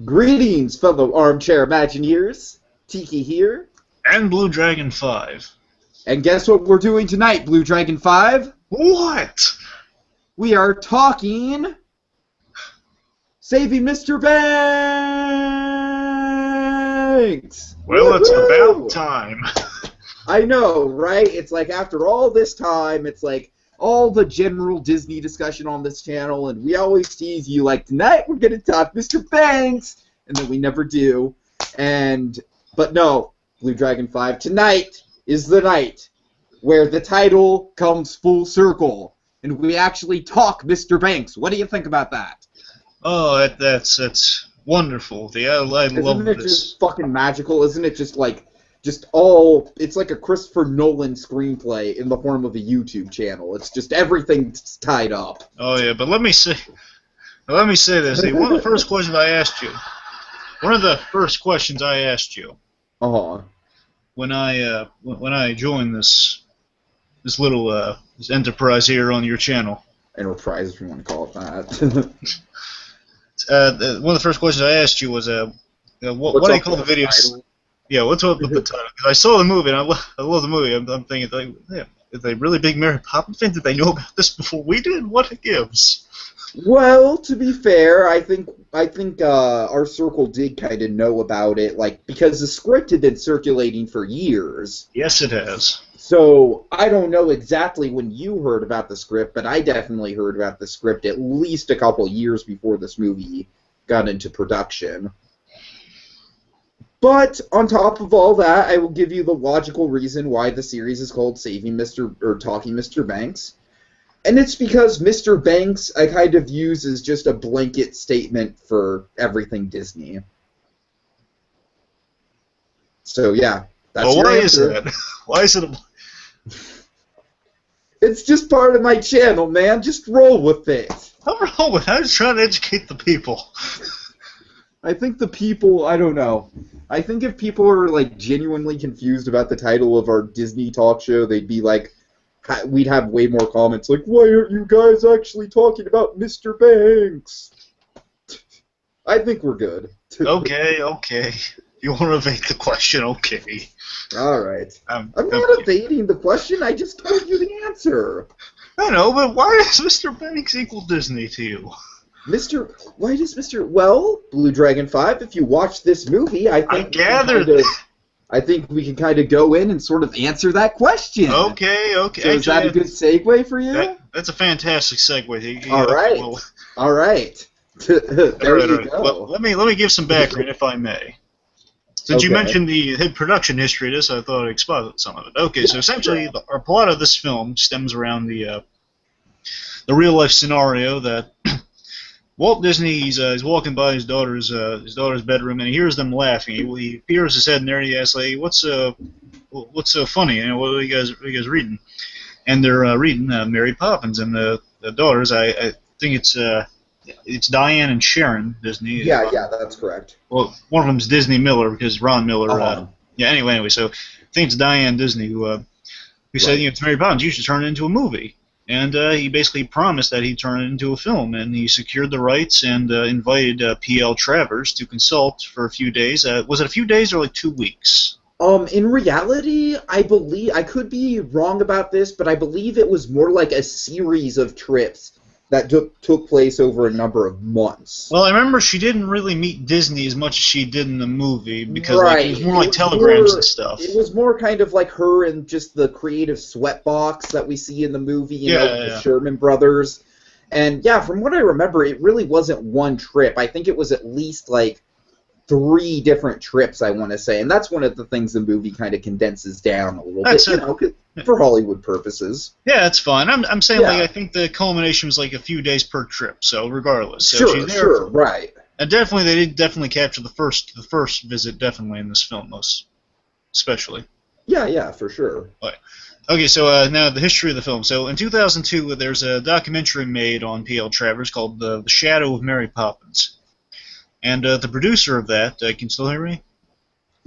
Greetings, fellow armchair Imagineers. Tiki here. And BlueDragonFive. And guess what we're doing tonight, BlueDragonFive? What? We are talking... Saving Mr. Banks! Well, it's about time. I know, right? It's like after all this time, it's like all the general Disney discussion on this channel, and we always tease you like, tonight we're going to talk Mr. Banks! And then we never do. But no, BlueDragonFive, tonight is the night where the title comes full circle, and we actually talk Mr. Banks. What do you think about that? Oh, that's wonderful. I love Isn't it this. just fucking magical? Isn't it just like, it's like a Christopher Nolan screenplay in the form of a YouTube channel. It's just everything's tied up. Oh yeah, but let me say this. See, one of the first questions I asked you when I joined this little this enterprise here on your channel. Enterprise, if you want to call it that. One of the first questions I asked you was, what do you call the videos? Yeah, what's up with the title? 'Cause I saw the movie, and I love the movie. I'm thinking, like, yeah, are they really big Mary Poppins fans? Did they know about this before we did? What it gives? Well, to be fair, I think our circle did kind of know about it, like, because the script had been circulating for years. Yes, it has. So I don't know exactly when you heard about the script, but I definitely heard about the script at least a couple years before this movie got into production. But on top of all that, I will give you the logical reason why the series is called Talking Mr. Banks. And it's because Mr. Banks I kind of use as just a blanket statement for everything Disney. So yeah, that's Well, your why answer. is that? Why is it It's just part of my channel, man. Just roll with it. I'm wrong with it. I'm just trying to educate the people. I think the people, I don't know. I think if people are like genuinely confused about the title of our Disney talk show, they'd be like, we'd have way more comments like, why aren't you guys actually talking about Mr. Banks? I think we're good. Okay. You want to evade the question? Okay. Alright. I'm not evading the question, I just told you the answer. I know, but why does Mr. Banks equal Disney to you? Why does Well, BlueDragonFive, if you watch this movie, I think we can kind of go in and sort of answer that question. Okay. So is that a good segue for you? That's a fantastic segue. All right. There you go. Well, let me give some background, if I may. Since you mentioned the production history of this, I thought I'd exposit some of it. Okay, so essentially, our plot of this film stems around the real-life scenario that Walt Disney, he's walking by his daughter's bedroom, and he hears them laughing. He peers his head in there, and he asks, like, what's so funny? You know, what are you guys reading? And they're reading Mary Poppins, and the daughters, I think it's Diane and Sharon Disney. Yeah, that's correct. Well, one of them's Disney Miller because Ron Miller. Anyway, so I think it's Diane Disney who said, you know, it's Mary Poppins, you should turn it into a movie. And he basically promised that he'd turn it into a film, and he secured the rights and invited P.L. Travers to consult for a few days. Was it a few days or like 2 weeks? In reality, I believe, I could be wrong about this, but I believe it was more like a series of trips that took place over a number of months. Well, I remember she didn't really meet Disney as much as she did in the movie, because like, it was more like telegrams and stuff. It was more kind of like her and just the creative sweatbox that we see in the movie, you know, the Sherman Brothers. And yeah, from what I remember, it really wasn't one trip. I think it was at least like 3 different trips, I want to say. And that's one of the things the movie kind of condenses down a little bit, you know, for Hollywood purposes. Yeah, that's fine. I'm saying, like, I think the culmination was like a few days per trip, so regardless. So she's there right. And definitely, they did definitely capture the first visit, definitely, in this film, most especially. Yeah, for sure. Right. Okay, so now the history of the film. So in 2002, there's a documentary made on P.L. Travers called The Shadow of Mary Poppins. And the producer of that, can you still hear me?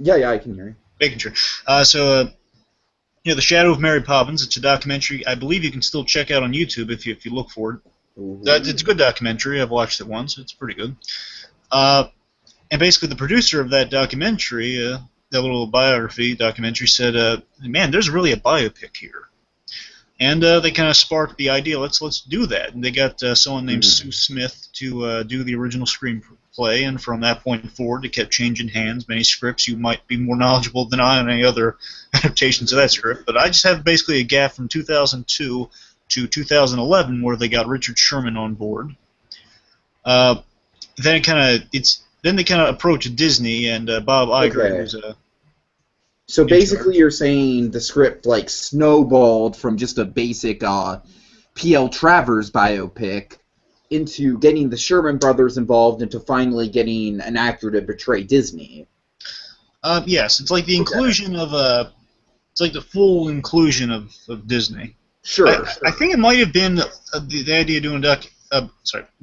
Yeah, I can hear you. Making sure. You know, The Shadow of Mary Poppins, it's a documentary I believe you can still check out on YouTube if you look for it. It's a good documentary. I've watched it once. It's pretty good. And basically, the producer of that documentary, that little biography documentary, said, "Man, there's really a biopic here." And they kind of sparked the idea. Let's do that. And they got someone named Sue Smith to do the original screenplay. And from that point forward, it kept changing hands. Many scripts. You might be more knowledgeable than I on any other adaptations of that script. But I just have basically a gap from 2002 to 2011 where they got Richard Sherman on board. Then they kind of approached Disney and Bob Iger, who's a. So basically, you're saying the script like snowballed from just a basic P.L. Travers biopic into getting the Sherman brothers involved into finally getting an actor to portray Disney. Yes, it's like the inclusion of it's like the full inclusion of Disney. Sure. I think it might have been the idea of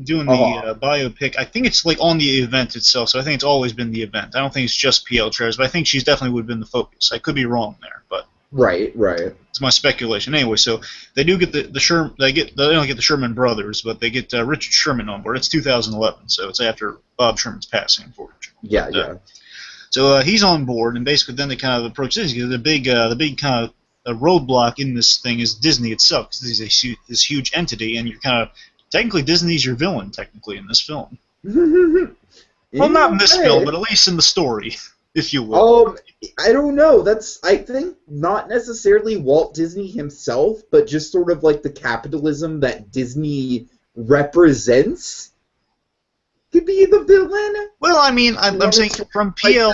doing the biopic. I think it's like on the event itself, so I think it's always been the event. I don't think it's just P.L. Travers, but I think she's definitely would have been the focus. I could be wrong there, but right. It's my speculation. Anyway, so they do get the Sherman. They don't get the Sherman brothers, but they get Richard Sherman on board. It's 2011, so it's after Bob Sherman's passing, unfortunately. Yeah. So he's on board, and basically then they kind of approach Disney. The big kind of roadblock in this thing is Disney itself, because this is this huge entity, and you're kind of technically Disney's your villain, technically, in this film. Well, not in this film, but at least in the story, if you will. I don't know. That's, I think, not necessarily Walt Disney himself, but just sort of like the capitalism that Disney represents could be the villain. Well, I mean, I'm saying from PL.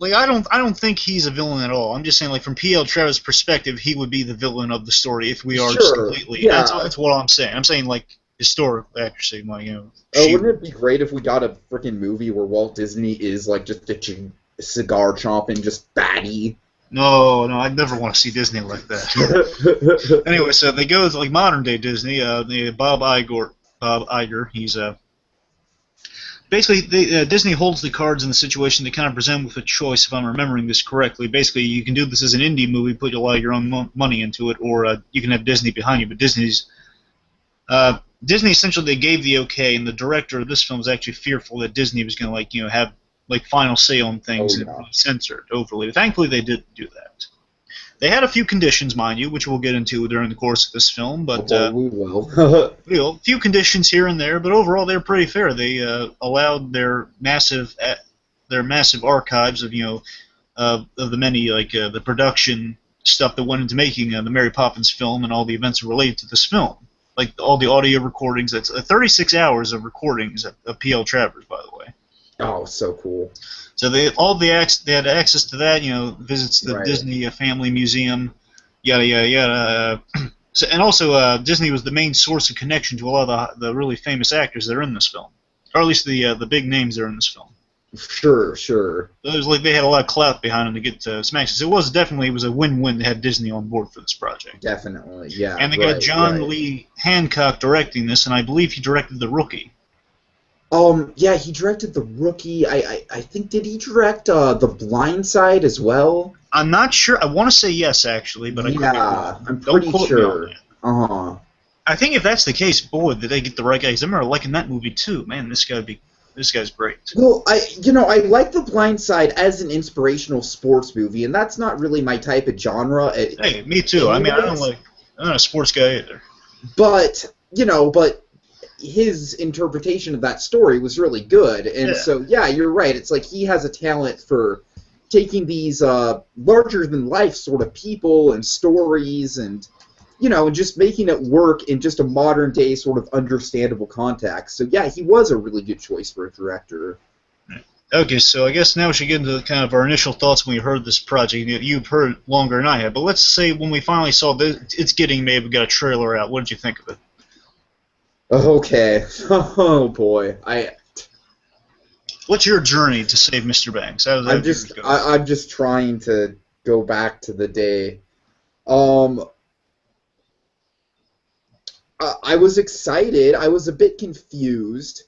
Like I don't think he's a villain at all. I'm just saying, like from P.L. Travers' perspective, he would be the villain of the story if we are just completely. Yeah. That's what I'm saying. I'm saying like historic accuracy, like wouldn't it be great if we got a freaking movie where Walt Disney is like just a cigar chomping, just batty? No, I'd never want to see Disney like that. Anyway, so they go to like modern day Disney. Bob Iger, he's basically, Disney holds the cards in the situation. They kind of present with a choice, if I'm remembering this correctly. Basically, you can do this as an indie movie, put a lot of your own money into it, or you can have Disney behind you. But Disney essentially, they gave the okay, and the director of this film was actually fearful that Disney was going to have final say on things and censored overly. But thankfully, they didn't do that. They had a few conditions, mind you, which we'll get into during the course of this film. But we will. A few conditions here and there, but overall they're pretty fair. They allowed their massive archives of the many the production stuff that went into making the Mary Poppins film and all the events related to this film, like all the audio recordings. That's 36 hours of recordings of P.L. Travers, by the way. Oh, so cool. So they had access to that, visits to the Disney Family Museum, yada yada yada. So, and also Disney was the main source of connection to a lot of the really famous actors that are in this film, or at least the big names that are in this film. Sure. So it was like they had a lot of clout behind them to get Smash. So it was a win-win to have Disney on board for this project. Definitely, yeah. And they got John Lee Hancock directing this, and I believe he directed The Rookie. Yeah, he directed The Rookie. I think, did he direct The Blind Side as well? I'm not sure. I want to say yes, actually, but I could be wrong. I'm pretty sure. I think if that's the case, boy, did they get the right guys. I remember liking that movie too. Man, this guy's great. Well, I like The Blind Side as an inspirational sports movie, and that's not really my type of genre. Hey, me too. I mean, I'm not a sports guy either. But his interpretation of that story was really good, and so you're right. It's like he has a talent for taking these larger than life sort of people and stories, and and just making it work in just a modern day sort of understandable context. So he was a really good choice for a director. Okay, so I guess now we should get into kind of our initial thoughts when we heard this project. You've heard it longer than I have, but let's say when we finally saw this, it's getting made. We got a trailer out. What did you think of it? Okay. Oh boy. What's your journey to save Mr. Banks? I'm just trying to go back to the day. I was excited. I was a bit confused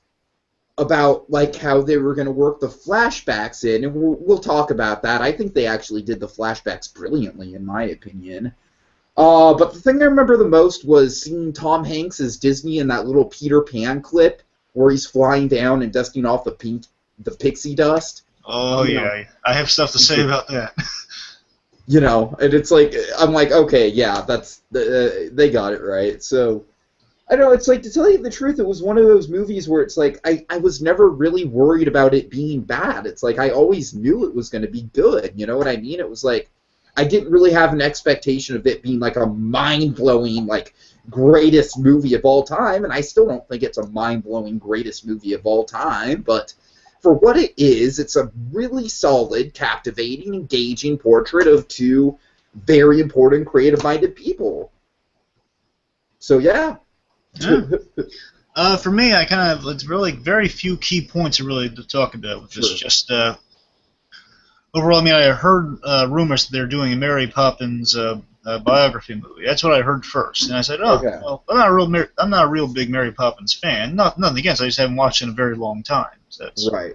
about how they were going to work the flashbacks in, and we'll talk about that. I think they actually did the flashbacks brilliantly, in my opinion. But the thing I remember the most was seeing Tom Hanks as Disney in that little Peter Pan clip where he's flying down and dusting off the the pixie dust. Oh, yeah. I have stuff to say about that. You know, and it's like, I'm like, okay, yeah, that's, they got it right. So, I don't know, it's like, to tell you the truth, it was one of those movies where it's like, I was never really worried about it being bad. It's like, I always knew it was going to be good, you know what I mean? It was like, I didn't really have an expectation of it being like a mind-blowing, like, greatest movie of all time, and I still don't think it's a mind-blowing greatest movie of all time, but for what it is, it's a really solid, captivating, engaging portrait of two very important, creative-minded people. So, yeah. For me, it's really very few key points really to talk about with this. Just overall, I mean, I heard rumors that they're doing a Mary Poppins biography movie. That's what I heard first, and I said, "Oh, okay. Well, I'm not a real big Mary Poppins fan. Nothing against. I just haven't watched it in a very long time." So that's right.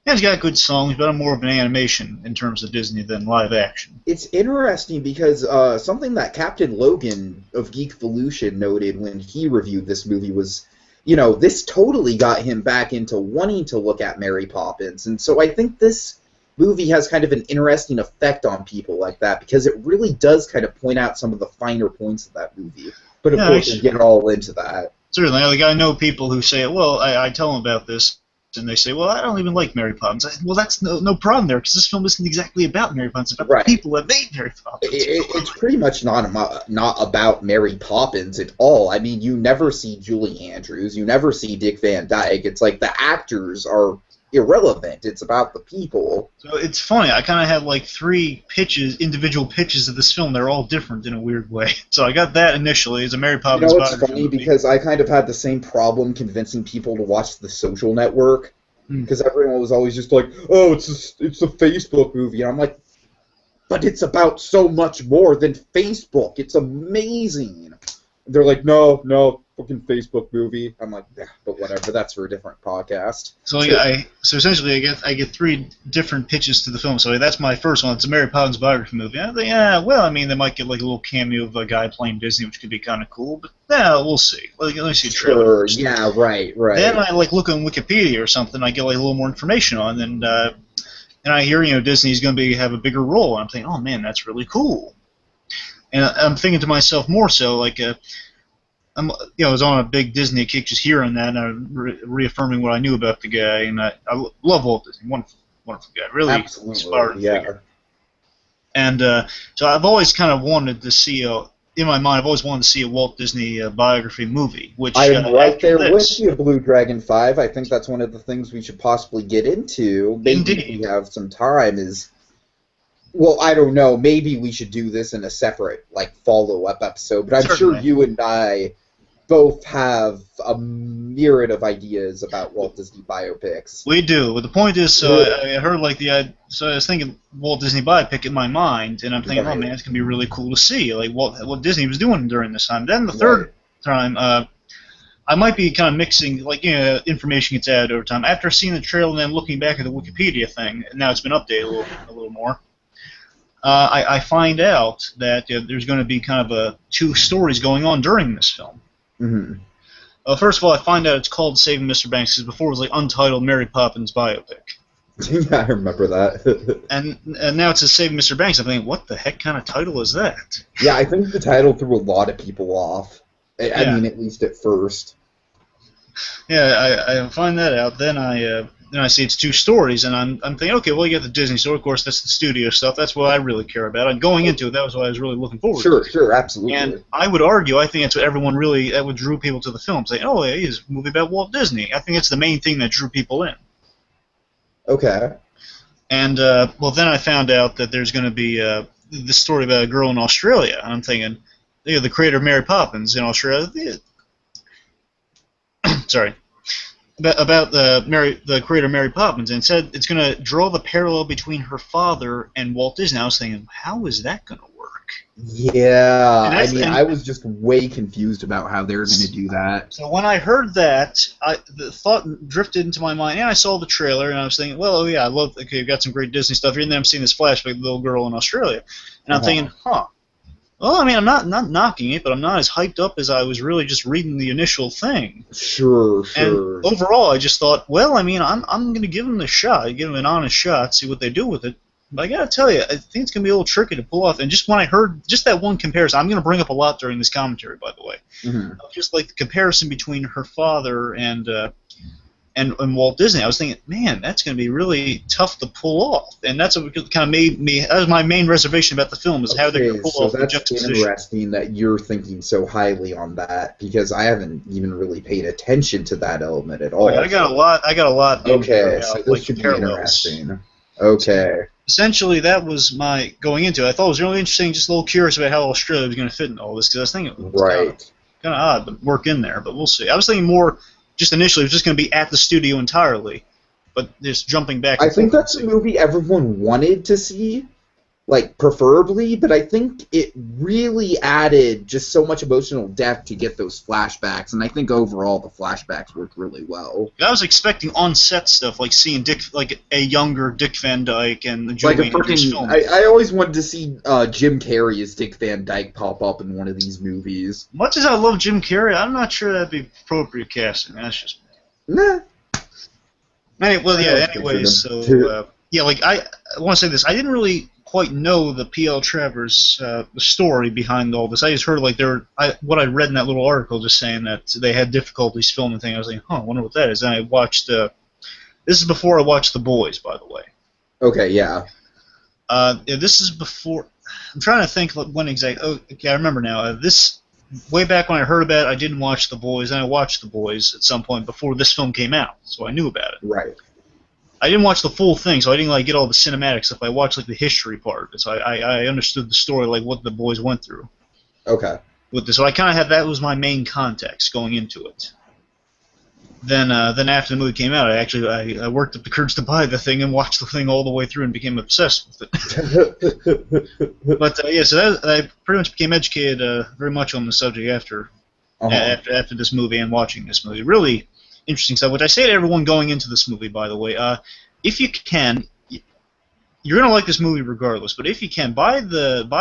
Yeah, it's got good songs, but I'm more of an animation in terms of Disney than live action. It's interesting because something that Captain Logan of Geekvolution noted when he reviewed this movie was, you know, this totally got him back into wanting to look at Mary Poppins, and so I think this movie has kind of an interesting effect on people like that because it really does kind of point out some of the finer points of that movie. But of course, we'll get all into that. Certainly. Like, I know people who say, well, I tell them about this, and they say, well, I don't even like Mary Poppins. Well, that's no problem there, because this film isn't exactly about Mary Poppins. It's about the people that made Mary Poppins. It's pretty much not about Mary Poppins at all. I mean, you never see Julie Andrews. You never see Dick Van Dyke. It's like the actors are irrelevant. It's about the people. So it's funny. I kind of had like three individual pitches of this film. They're all different in a weird way. So I got that initially as a Mary Poppins. You know, it's funny because I kind of had the same problem convincing people to watch The Social Network because everyone was always just like, "Oh, it's a Facebook movie," and I'm like, "But it's about so much more than Facebook. It's amazing." They're like, no, fucking Facebook movie. I'm like, yeah, but whatever. That's for a different podcast. So essentially, I get three different pitches to the film. So that's my first one. It's a Mary Poppins biography movie. And I think, well, I mean, they might get like a little cameo of a guy playing Disney, which could be kind of cool. But we'll see. Let me see a trailer. Sure. Yeah. Right. Then I look on Wikipedia or something. I get like a little more information on, and I hear Disney's going to have a bigger role. And I'm thinking, oh man, that's really cool. And I'm thinking to myself more so, like, I was on a big Disney kick just hearing that, and reaffirming what I knew about the guy, and I love Walt Disney, wonderful guy, really inspiring figure. And so I've always kind of wanted to see in my mind, I've always wanted to see a Walt Disney biography movie. Which I'm right there with you, BlueDragonFive. I think that's one of the things we should possibly get into. Maybe if we have some time. Well, I don't know. Maybe we should do this in a separate, like, follow-up episode. But I'm sure you and I both have a myriad of ideas about Walt Disney biopics. We do. But the point is, I heard, like, so I was thinking Walt Disney biopic in my mind, and I'm thinking, oh, man, it's going to be really cool to see, like, what Disney was doing during this time. Then the third time, I might be kind of mixing, like, information gets added over time. After seeing the trailer and then looking back at the Wikipedia thing, and now it's been updated a little more, I find out that there's going to be kind of two stories going on during this film. Mm-hmm. First of all, I find out it's called Saving Mr. Banks because before it was like Untitled Mary Poppins Biopic. Yeah, I remember that. and now it says Saving Mr. Banks. I'm thinking, what the heck kind of title is that? Yeah, I think the title threw a lot of people off. I mean, at least at first. Yeah, I find that out. Then I see it's two stories, and I'm thinking, okay, well, you got the Disney story. Of course, that's the studio stuff. That's what I really care about. And going into it, that was what I was really looking forward to. Sure, absolutely. And I would argue, I think that's what that would drew people to the film. Saying, oh, yeah, it's a movie about Walt Disney. I think it's the main thing that drew people in. Okay. And, well, then I found out that there's going to be this story about a girl in Australia. And I'm thinking, the creator of Mary Poppins in Australia. Sorry. About the creator of Mary Poppins, and said it's going to draw the parallel between her father and Walt Disney. I was thinking, how is that going to work? Yeah, I was just way confused about how they were going to do that. So when I heard that, the thought drifted into my mind, and I saw the trailer, and I was thinking, well, oh yeah, we've got some great Disney stuff here, and then I'm seeing this flashback of the little girl in Australia, and I'm thinking, Well, I mean, I'm not knocking it, but I'm not as hyped up as I was really just reading the initial thing. Sure. And overall, I just thought, well, I mean, I'm going to give them a shot, give them an honest shot, see what they do with it. But I got to tell you, I think it's going to be a little tricky to pull off. And just when I heard just that one comparison, I'm going to bring up a lot during this commentary, by the way. Just like the comparison between her father and Walt Disney, I was thinking, man, that's going to be really tough to pull off. And that's what kind of made me, that was my main reservation about the film, is how they're going to pull off the juxtaposition. That's interesting that you're thinking so highly on that, because I haven't even really paid attention to that element at all. I got a lot. Okay, so this should be interesting. Okay. Essentially, that was my going into it. I thought it was really interesting, just a little curious about how Australia was going to fit in all this, because I was thinking it was kind of odd to work in there, but we'll see. I was thinking more, just initially, it was just going to be at the studio entirely, but just jumping back. I think that's a movie everyone wanted to see, like, preferably, but I think it really added just so much emotional depth to get those flashbacks, and I think overall the flashbacks worked really well. I was expecting on-set stuff, like seeing a younger Dick Van Dyke and Julie Andrews film. I always wanted to see Jim Carrey as Dick Van Dyke pop up in one of these movies. Much as I love Jim Carrey, I'm not sure that'd be appropriate casting. That's just me. Nah. Anyways, so I want to say this. I didn't really quite know the P.L. Travers the story behind all this. I just heard what I read in that little article, just saying that they had difficulties filming thing. I was like, I wonder what that is. And I watched. This is before I watched The Boys, by the way. Okay, yeah. This is before. I'm trying to think when exactly. Oh, okay, I remember now. This way back when I heard about it, I didn't watch The Boys, and I watched The Boys at some point before this film came out, so I knew about it. Right. I didn't watch the full thing, so I didn't get all the cinematic stuff. I watched the history part, so I understood the story, what the boys went through. Okay. With this, so I kind of had that was my main context going into it. Then after the movie came out, I worked up the courage to buy the thing and watched the thing all the way through and became obsessed with it. But so I pretty much became educated very much on the subject after this movie and watching this movie. Really interesting stuff, which I say to everyone going into this movie, by the way. If you can, you're going to like this movie regardless, but if you can, buy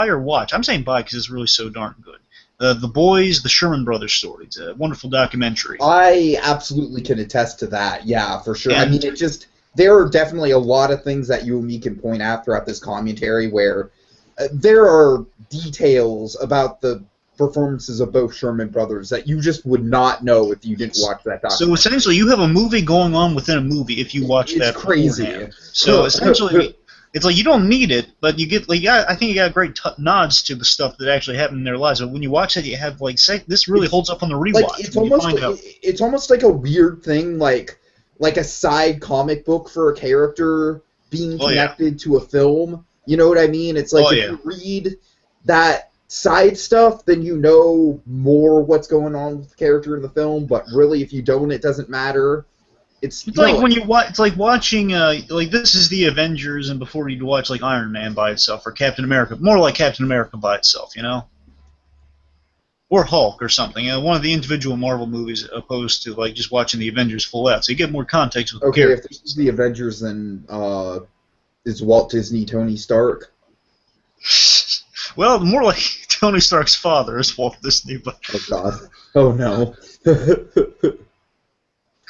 or watch. I'm saying buy because it's really so darn good. The Boys, the Sherman Brothers story. It's a wonderful documentary. I absolutely can attest to that, yeah, for sure. I mean, there are definitely a lot of things that you and me can point out throughout this commentary where there are details about the performances of both Sherman Brothers that you just would not know if you didn't watch that documentary. So essentially, you have a movie going on within a movie if you watch that. It's crazy. Beforehand. So essentially, it's you don't need it, but you get I think you got great nods to the stuff that actually happened in their lives. But when you watch it, you have this really holds up on the rewatch. It's almost like a weird thing, like a side comic book for a character being connected to a film. You know what I mean? It's if you read that side stuff, then you know more what's going on with the character in the film, but really if you don't, it doesn't matter. It's when you watch, it's like watching this is the Avengers, and before you'd watch Iron Man by itself or Captain America, more like Captain America by itself, or Hulk or something, one of the individual Marvel movies, opposed to just watching the Avengers full out, so you get more context with the characters. If this is the Avengers, then is Walt Disney Tony Stark? Well, more like Tony Stark's father is Walt Disney, but... Oh, God. Oh, no.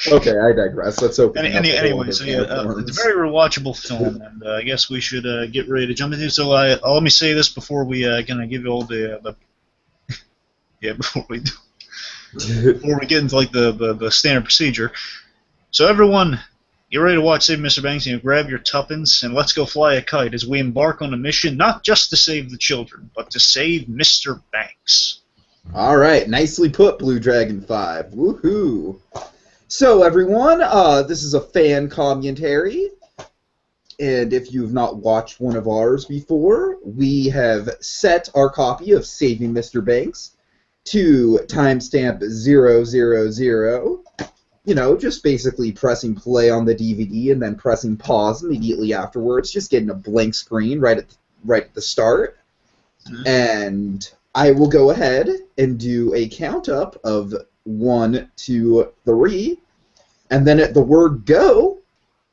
Okay, I digress. Let's open anyway, so it's a very rewatchable film, and I guess we should get ready to jump into it. So let me say this before we give you all the before we get into the standard procedure. So everyone, get ready to watch Save Mr. Banks, and grab your tuppence, and let's go fly a kite as we embark on a mission not just to save the children, but to save Mr. Banks. All right, nicely put, BlueDragonFive. Woohoo! So, everyone, this is a fan commentary, and if you've not watched one of ours before, we have set our copy of Saving Mr. Banks to timestamp 000. Just basically pressing play on the DVD and then pressing pause immediately afterwards, just getting a blank screen right at the start. Mm-hmm. And I will go ahead and do a count up of 1, 2, 3, and then at the word go,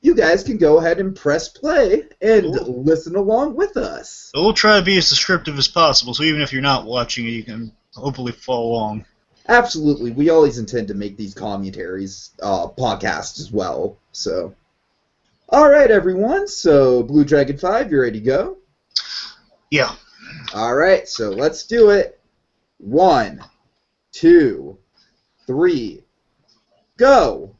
you guys can go ahead and press play and listen along with us. So we'll try to be as descriptive as possible, so even if you're not watching it, you can hopefully follow along. Absolutely. We always intend to make these commentaries podcasts as well. So, all right, everyone. So, BlueDragonFive, you ready to go? Yeah. All right, so let's do it. 1, 2, 3, go!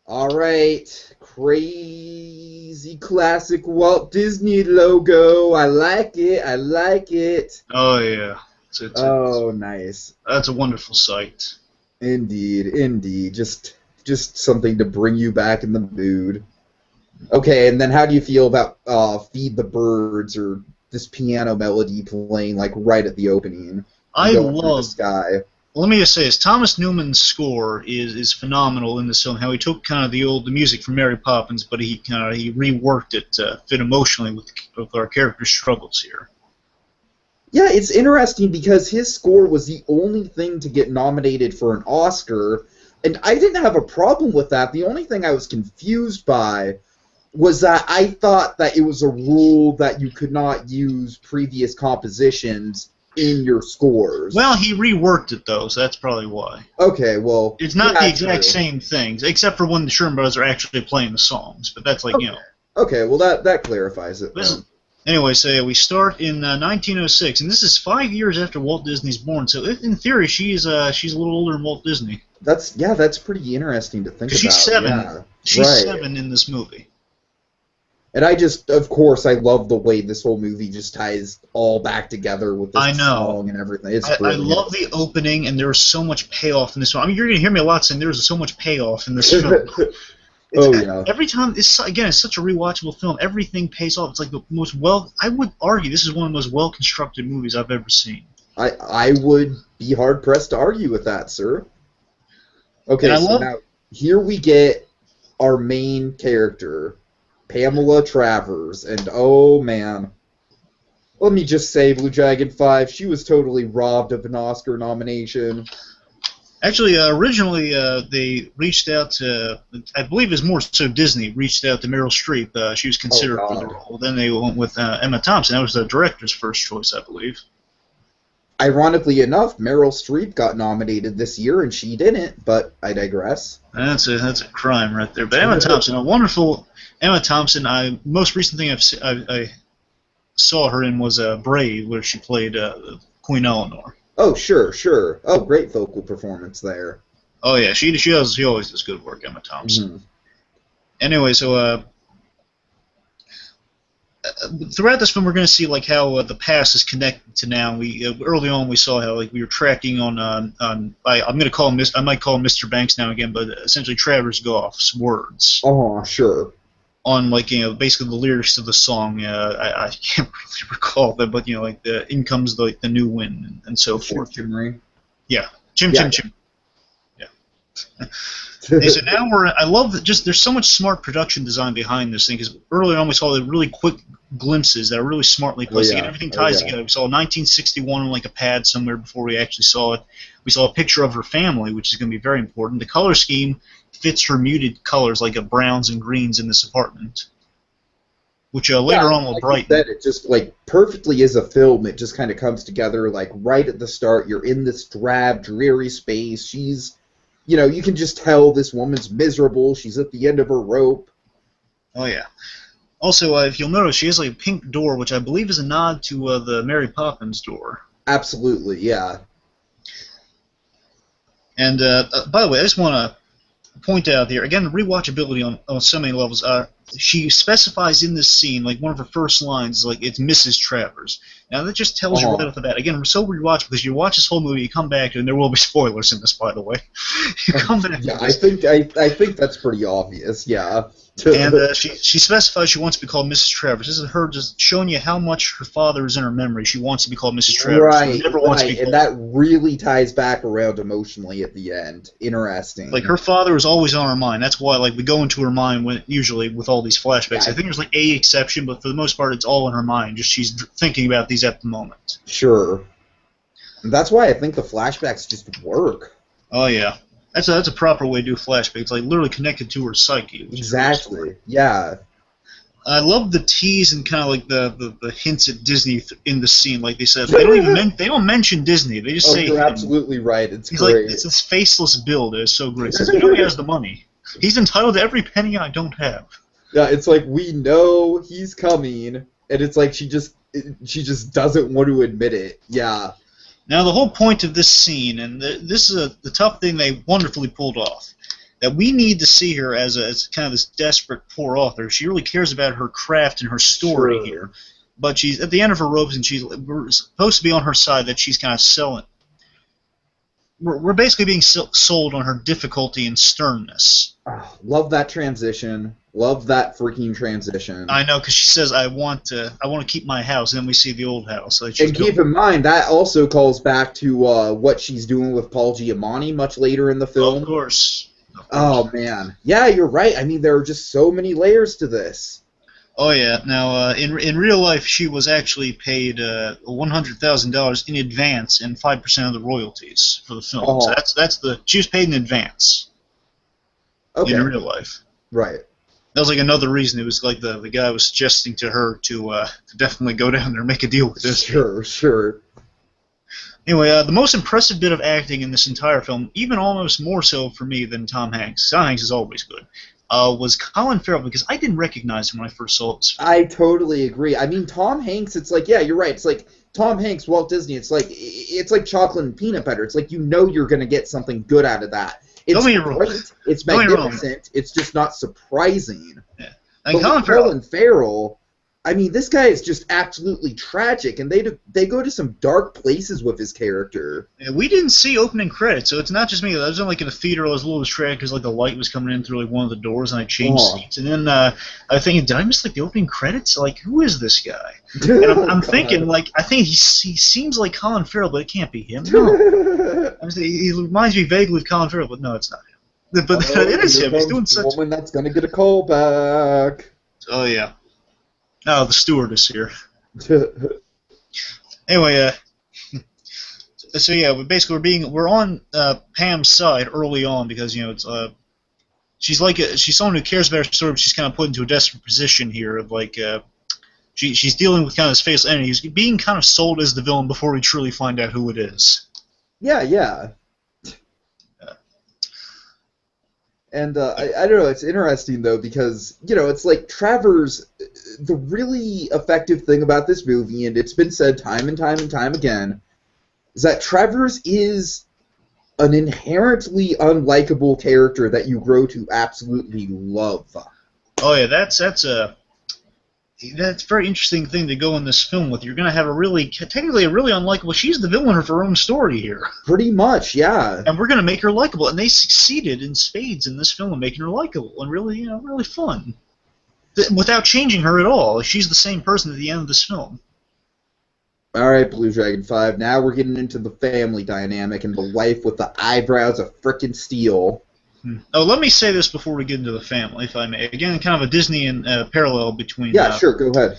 All right, crazy classic Walt Disney logo. I like it. I like it. Oh yeah. Nice. That's a wonderful sight. Indeed, indeed. Just something to bring you back in the mood. Okay, and then how do you feel about Feed the Birds, or this piano melody playing like right at the opening? I love the sky. Let me just say this: Thomas Newman's score is phenomenal in this film. How he took kind of the music from Mary Poppins, but he reworked it to fit emotionally with our characters' struggles here. Yeah, it's interesting because his score was the only thing to get nominated for an Oscar, and I didn't have a problem with that. The only thing I was confused by was that I thought that it was a rule that you could not use previous compositions in your scores. Well, he reworked it, though, so that's probably why. Okay, well... It's not the exact same things, except for when the Sherman Brothers are actually playing the songs, but that's like, okay. Okay, well, that clarifies it. Anyway, so we start in 1906, and this is 5 years after Walt Disney's born, so in theory, she's a little older than Walt Disney. That's pretty interesting to think about. She's 7. Yeah. She's 7 in this movie. And of course, I love the way this whole movie just ties all back together with this song and everything. It's brilliant. I love the opening, and there was so much payoff in this film. I mean, you're going to hear me a lot saying there's so much payoff in this film. Yeah. Every time, it's such a rewatchable film. Everything pays off. It's like the most I would argue this is one of the most well-constructed movies I've ever seen. I would be hard-pressed to argue with that, sir. Okay, so now here we get our main character, Pamela Travers, and oh man, let me just say, BlueDragonFive, she was totally robbed of an Oscar nomination. Actually, originally they reached out to, I believe it was more so Disney, reached out to Meryl Streep. She was considered for the role. Then they went with Emma Thompson. That was the director's first choice, I believe. Ironically enough, Meryl Streep got nominated this year, and she didn't, but I digress. That's a crime right there. But Emma Thompson, a wonderful Emma Thompson. Most recent thing I saw her in was Brave, where she played Queen Eleanor. Oh, sure. Oh, great vocal performance there. Oh yeah, she always does good work, Emma Thompson. Mm-hmm. Anyway, so throughout this film, we're going to see like how the past is connected to now. We early on we saw how like we were tracking on I'm going to call him I might call him Mr. Banks now again, but essentially Travers Goff's words. Oh, sure. On like basically the lyrics of the song. I can't really recall that, but like in comes the new wind and so forth. Chim. Yeah, chim. Yeah. And so now I love that there's so much smart production design behind this thing, because early on we saw the really quick glimpses that are really smartly placed together. Everything ties together. We saw 1961 on like a pad somewhere before we actually saw it. We saw a picture of her family, which is going to be very important. The color scheme fits her muted colors, like browns and greens in this apartment, which later on will brighten. That it just like perfectly is a film. It just kind of comes together like right at the start. You're in this drab, dreary space. She's, you can just tell this woman's miserable. She's at the end of her rope. Oh yeah. Also, if you'll notice, she has like a pink door, which I believe is a nod to the Mary Poppins door. Absolutely, yeah. And by the way, I just want to point out here again, the rewatchability on so many levels. She specifies in this scene, like one of her first lines is like, "It's Mrs. Travers." Now that just tells you right off the bat. Again, we're so rewatchable because you watch this whole movie, you come back, and there will be spoilers in this, by the way. You come back. Yeah, I think that's pretty obvious. Yeah. And she specifies she wants to be called Mrs. Travers. This is her just showing you how much her father is in her memory. She wants to be called Mrs. Travers. Right, she never wants to be called. And that really ties back around emotionally at the end. Interesting. Like her father is always on her mind. That's why like we go into her mind usually with all these flashbacks. Yeah. I think there's like a exception, but for the most part, it's all in her mind. Just she's thinking about these at the moment. Sure. And that's why I think the flashbacks just work. Oh yeah. That's a proper way to do flashback. It's like literally connected to her psyche. Exactly. Yeah. I love the tease and kind of like the hints at Disney in the scene. Like they said, they don't mention Disney. They just say you're him. absolutely right. He's great. Like, it's this faceless build. It's so great. It says, you know he has the money. He's entitled to every penny I don't have. Yeah, it's like we know he's coming, and it's like she just doesn't want to admit it. Yeah. Now the whole point of this scene, and this is the tough thing they wonderfully pulled off, that we need to see her as kind of this desperate poor author. She really cares about her craft and her story here, but she's at the end of her ropes, and we're supposed to be on her side. That she's kind of selling. We're basically being sold on her difficulty and sternness. Oh, love that transition. Love that freaking transition. I know, because she says, I want to keep my house, and then we see the old house. And keep in mind, that also calls back to what she's doing with Paul Giamatti much later in the film. Of course. Oh, man. Yeah, you're right. I mean, there are just so many layers to this. Oh, yeah. Now, in real life, she was actually paid $100,000 in advance and 5% of the royalties for the film. Oh. So she was paid in advance. Okay. In real life. Right. That was like another reason. It was like the guy was suggesting to her to definitely go down there and make a deal with this. Sure. Anyway, the most impressive bit of acting in this entire film, even almost more so for me than Tom Hanks. Tom Hanks is always good. Was Colin Farrell, because I didn't recognize him when I first saw it. I totally agree. I mean, Tom Hanks, it's like, yeah, you're right. It's like Tom Hanks, Walt Disney. It's like chocolate and peanut butter. It's like you know you're going to get something good out of that. It's great. It's magnificent. It's just not surprising. Yeah. And Colin Farrell, I mean, this guy is just absolutely tragic, and they go to some dark places with his character. Yeah, we didn't see opening credits, so it's not just me. I was in like in a theater. I was a little distracted because like the light was coming in through like one of the doors, and I changed seats. And then I was thinking, did I miss like the opening credits? Like, who is this guy? And I'm thinking, like, I think he seems like Colin Farrell, but it can't be him. No, he reminds me vaguely of Colin Farrell, but no, it's not him. But it is him. He's doing such. The woman that's gonna get a call back. Oh yeah. Oh, the stewardess here. Anyway, so yeah, basically we're on Pam's side early on because it's she's someone who cares about her story, but she's kind of put into a desperate position here of like she's dealing with kind of this faceless enemy. He's being kind of sold as the villain before we truly find out who it is. Yeah. And I don't know, it's interesting, though, because, it's like Travers, the really effective thing about this movie, and it's been said time and time again, is that Travers is an inherently unlikable character that you grow to absolutely love. Oh, yeah, that's a very interesting thing to go in this film with. You're going to have technically a really unlikable. She's the villain of her own story here. Pretty much, yeah. And we're going to make her likable, and they succeeded in spades in this film in making her likable and really, really fun, without changing her at all. She's the same person at the end of this film. All right, BlueDragonFive. Now we're getting into the family dynamic and the wife with the eyebrows of frickin' steel. Oh, let me say this before we get into the family, if I may. Again, kind of a Disney and parallel between. Yeah, sure. Go ahead.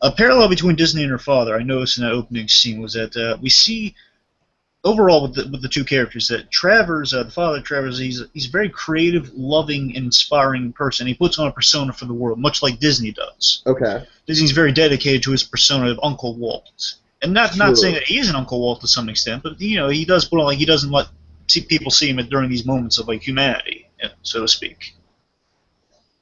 A parallel between Disney and her father. I noticed in that opening scene was that we see overall with the two characters that Travers, the father Travers, he's a very creative, loving, and inspiring person. He puts on a persona for the world, much like Disney does. Okay. Disney's very dedicated to his persona of Uncle Walt, and not saying that he is an Uncle Walt to some extent, but he does put on like he doesn't let people see him during these moments of like humanity, so to speak.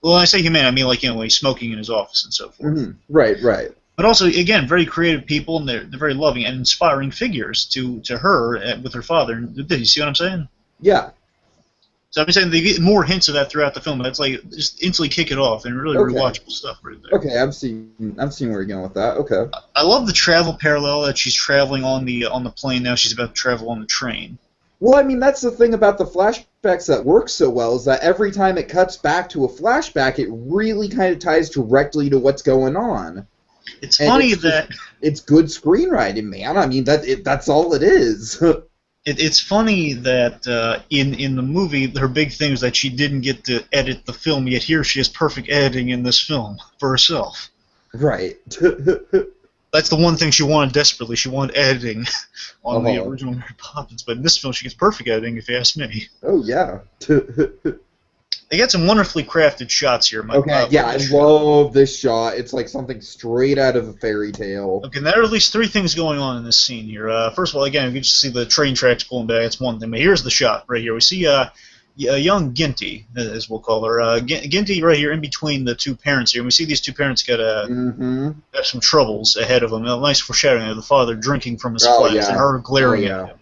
Well, when I say humanity, I mean like when he's smoking in his office and so forth. Mm-hmm. Right. But also, again, very creative people, and they're very loving and inspiring figures to her with her father. Did you see what I'm saying? Yeah. So I'm saying they get more hints of that throughout the film. That's like just instantly kick it off and really rewatchable stuff right there. Okay, I'm seeing where you're going with that. Okay. I love the travel parallel that she's traveling on the plane now. She's about to travel on the train. Well, I mean, that's the thing about the flashbacks that works so well, is that every time it cuts back to a flashback, it really kind of ties directly to what's going on. It's funny that... It's good screenwriting, man. I mean, that's all it is. It's funny that in the movie, her big thing is that she didn't get to edit the film, yet here she has perfect editing in this film for herself. Right. That's the one thing she wanted desperately. She wanted editing on the original Mary Poppins, but in this film she gets perfect editing, if you ask me. Oh, yeah. They got some wonderfully crafted shots here. I love this shot. It's like something straight out of a fairy tale. Okay, there are at least 3 things going on in this scene here. First of all, again, you can just see the train tracks pulling back. That's one thing. But here's the shot right here. We see a young Ginty, as we'll call her. Ginty right here in between the 2 parents here. And we see these 2 parents got have some troubles ahead of them. A nice foreshadowing of the father drinking from his glass and her glaring at him.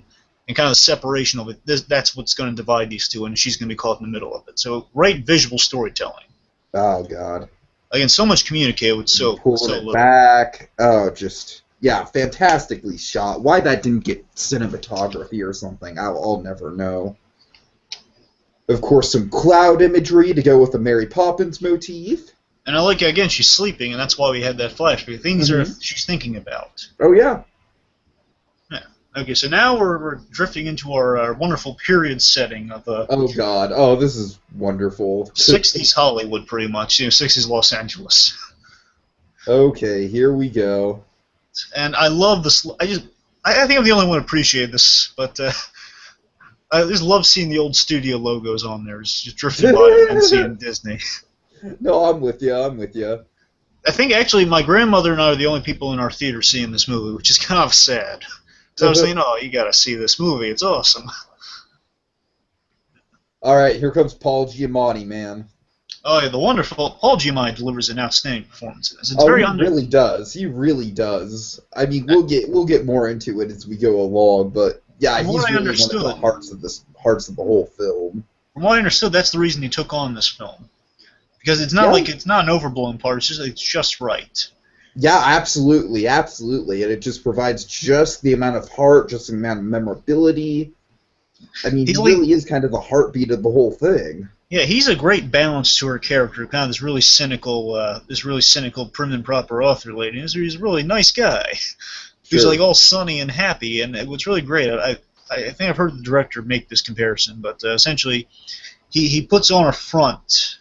And kind of the separation of it, that's what's going to divide these 2, and she's going to be caught in the middle of it. So, great visual storytelling. Oh, God. Again, so much communicated with so little. Back. Oh, fantastically shot. Why that didn't get cinematography or something, I'll never know. Of course, some cloud imagery to go with the Mary Poppins motif. And I like, again, she's sleeping, and that's why we had that flash, because things she's thinking about. Oh, yeah. Okay, so now we're drifting into our wonderful period setting of oh God! Oh, this is wonderful. 60s Hollywood, pretty much. 60s Los Angeles. Okay, here we go. And I love this. I think I'm the only one who appreciate this, but I just love seeing the old studio logos on there, just drifting by and seeing Disney. No, I'm with you. I'm with you. I think actually my grandmother and I are the only people in our theater seeing this movie, which is kind of sad. So I was saying, oh, you gotta see this movie. It's awesome. All right, here comes Paul Giamatti, man. Oh, yeah, the wonderful Paul Giamatti delivers an outstanding performance. He really does. He really does. I mean, we'll get more into it as we go along, but yeah, he's really one of the hearts of the whole film. From what I understood, that's the reason he took on this film, because it's not like it's not an overblown part. It's just right. Yeah, absolutely, absolutely, and it just provides just the amount of heart, just the amount of memorability. I mean, he really is kind of the heartbeat of the whole thing. Yeah, he's a great balance to her character, kind of this really cynical, prim and proper author lady. He's a really nice guy. He's like all sunny and happy, and what's really great, I think I've heard the director make this comparison, but essentially, he puts on a front.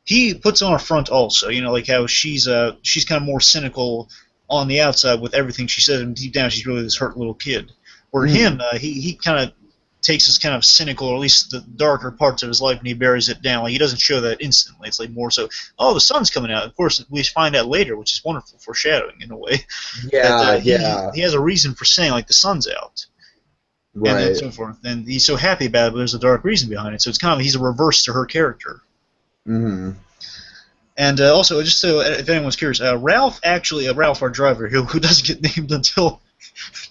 He puts on a front also, like how she's kind of more cynical on the outside with everything she says, and deep down she's really this hurt little kid. Where him, he kind of takes this kind of cynical, or at least the darker parts of his life, and he buries it down. Like, he doesn't show that instantly. It's like more so, oh, the sun's coming out. Of course, we find out later, which is wonderful foreshadowing in a way. Yeah, He has a reason for saying, like, the sun's out. Right. And so forth. And he's so happy about it, but there's a dark reason behind it. So it's kind of, he's a reverse to her character. Mm-hmm. And also, just so if anyone's curious, Ralph, our driver, who doesn't get named until